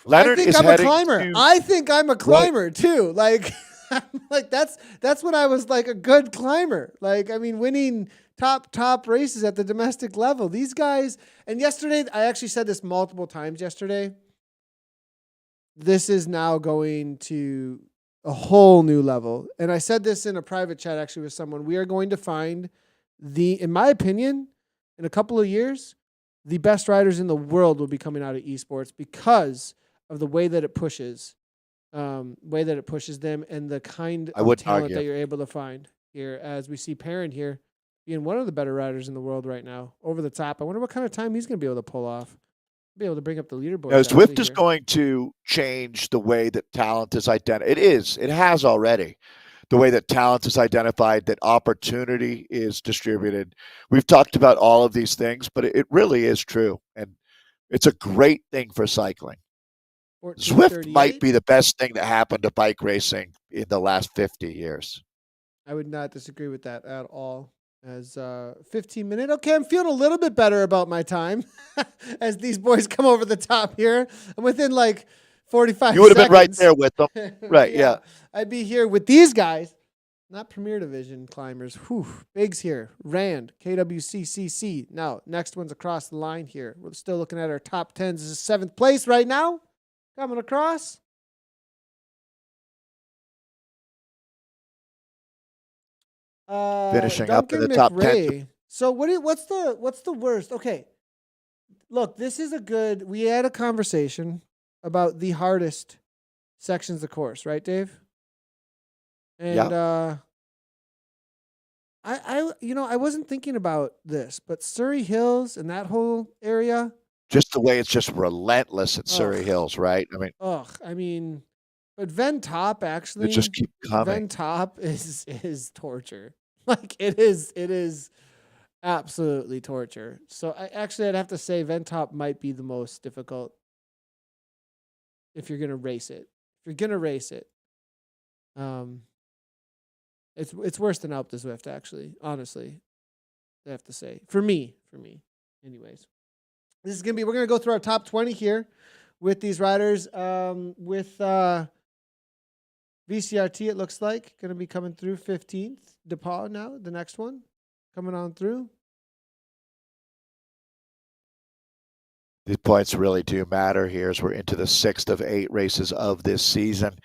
Leonard I think is I'm a heading climber. to I think I'm a climber too. Like, I'm like that's when I was like a good climber. Like, I mean, winning top races at the domestic level. These guys. And yesterday, I actually said this multiple times yesterday. This is now going to a whole new level. And I said this in a private chat actually with someone. We are going to find in my opinion, in a couple of years, the best riders in the world will be coming out of esports because of the way that it pushes, them and the kind I of wouldn't talent argue. that you're able to find here. As we see Perrin here being one of the better riders in the world right now, over the top. I wonder what kind of time he's going to be able to pull off. Be able to bring up the leaderboard. Now, Zwift is going to change the way that talent is identified. It has already. The way that talent is identified, that opportunity is distributed. We've talked about all of these things, but it really is true. And it's a great thing for cycling. Zwift might be the best thing that happened to bike racing in the last 50 years. I would not disagree with that at all. As 15 minute. Okay, I'm feeling a little bit better about my time as these boys come over the top here. I'm within like 45 seconds. You would have been right there with them. Right, yeah. I'd be here with these guys, not Premier Division climbers. Whew, Biggs here. Rand, KWCCC. Now, next one's across the line here. We're still looking at our top 10s. This is 7th place right now. Coming across. Finishing Duncan up in the top 10. So what's the worst? Okay. Look, this is we had a conversation about the hardest sections of the course, right, Dave? And I wasn't thinking about this, but Surrey Hills and that whole area. Just the way it's just relentless at Surrey Hills, right? I mean, but Ven Top actually, it just keep coming. Ven Top is torture. Like it is absolutely torture. So I'd have to say Ven Top might be the most difficult if you're gonna race it. It's worse than Alpe d'Huez Zwift, actually. Honestly, I have to say for me. Anyways, we're gonna go through our top 20 here with these riders. With VCRT, it looks like going to be coming through 15th. DePaul now, the next one coming on through. These points really do matter here as we're into the 6th of 8 races of this season.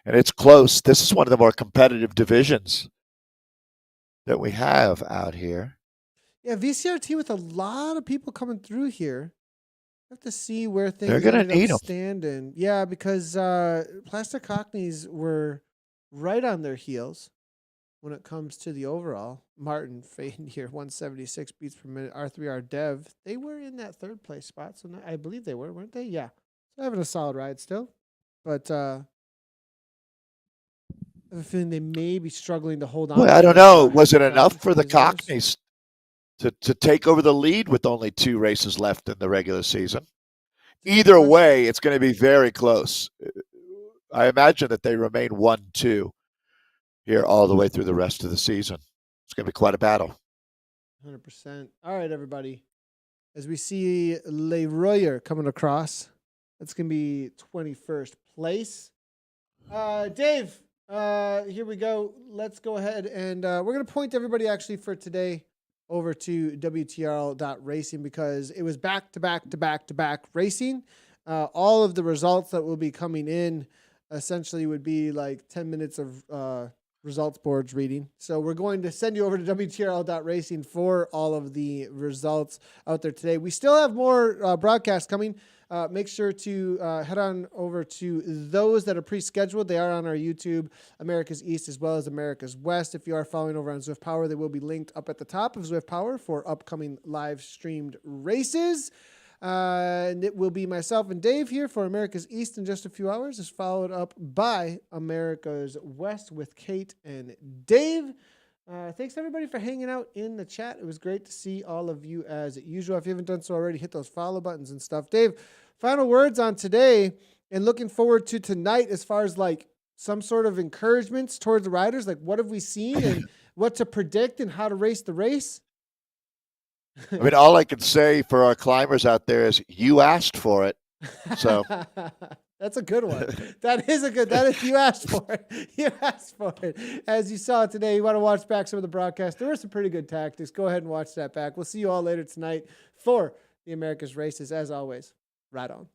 And it's close. This is one of the more competitive divisions that we have out here. Yeah, VCRT with a lot of people coming through here. I have to see where things They're going to need them. Standing. Yeah, because Plastic Cockneys were right on their heels when it comes to the overall. Martin fading here, 176 beats per minute. R3R Dev, they were in that 3rd place spot, so I believe they were, weren't they? Yeah. So having a solid ride still. But I have a feeling they may be struggling to hold on. Well, to I don't this, know. Was it head-to-head enough for the with others. Cockneys to take over the lead with only 2 races left in the regular season? Either way, it's going to be very close. I imagine that they remain 1-2 here all the way through the rest of the season. It's going to be quite a battle. 100%. All right, everybody. As we see Leroyer coming across, that's going to be 21st place. Dave, here we go. Let's go ahead and we're going to point everybody actually for today over to WTRL.racing because it was back-to-back racing. All of the results that will be coming in essentially would be like 10 minutes of results boards reading. So we're going to send you over to WTRL.racing for all of the results out there today. We still have more broadcasts coming. Make sure to head on over to those that are pre-scheduled. They are on our YouTube, America's East as well as America's West. If you are following over on Zwift Power, they will be linked up at the top of Zwift Power for upcoming live streamed races. And it will be myself and Dave here for America's East in just a few hours. It's followed up by America's West with Kate and Dave. Thanks everybody for hanging out in the chat. It was great to see all of you as usual. If you haven't done so already, hit those follow buttons and stuff. Dave, final words on today and looking forward to tonight as far as like some sort of encouragements towards the riders. Like what have we seen and what to predict and how to race the race? I mean, all I can say for our climbers out there is you asked for it. So that's a good one. That is you asked for it. You asked for it. As you saw today, you want to watch back some of the broadcasts. There were some pretty good tactics. Go ahead and watch that back. We'll see you all later tonight for the America's Races. As always, right on.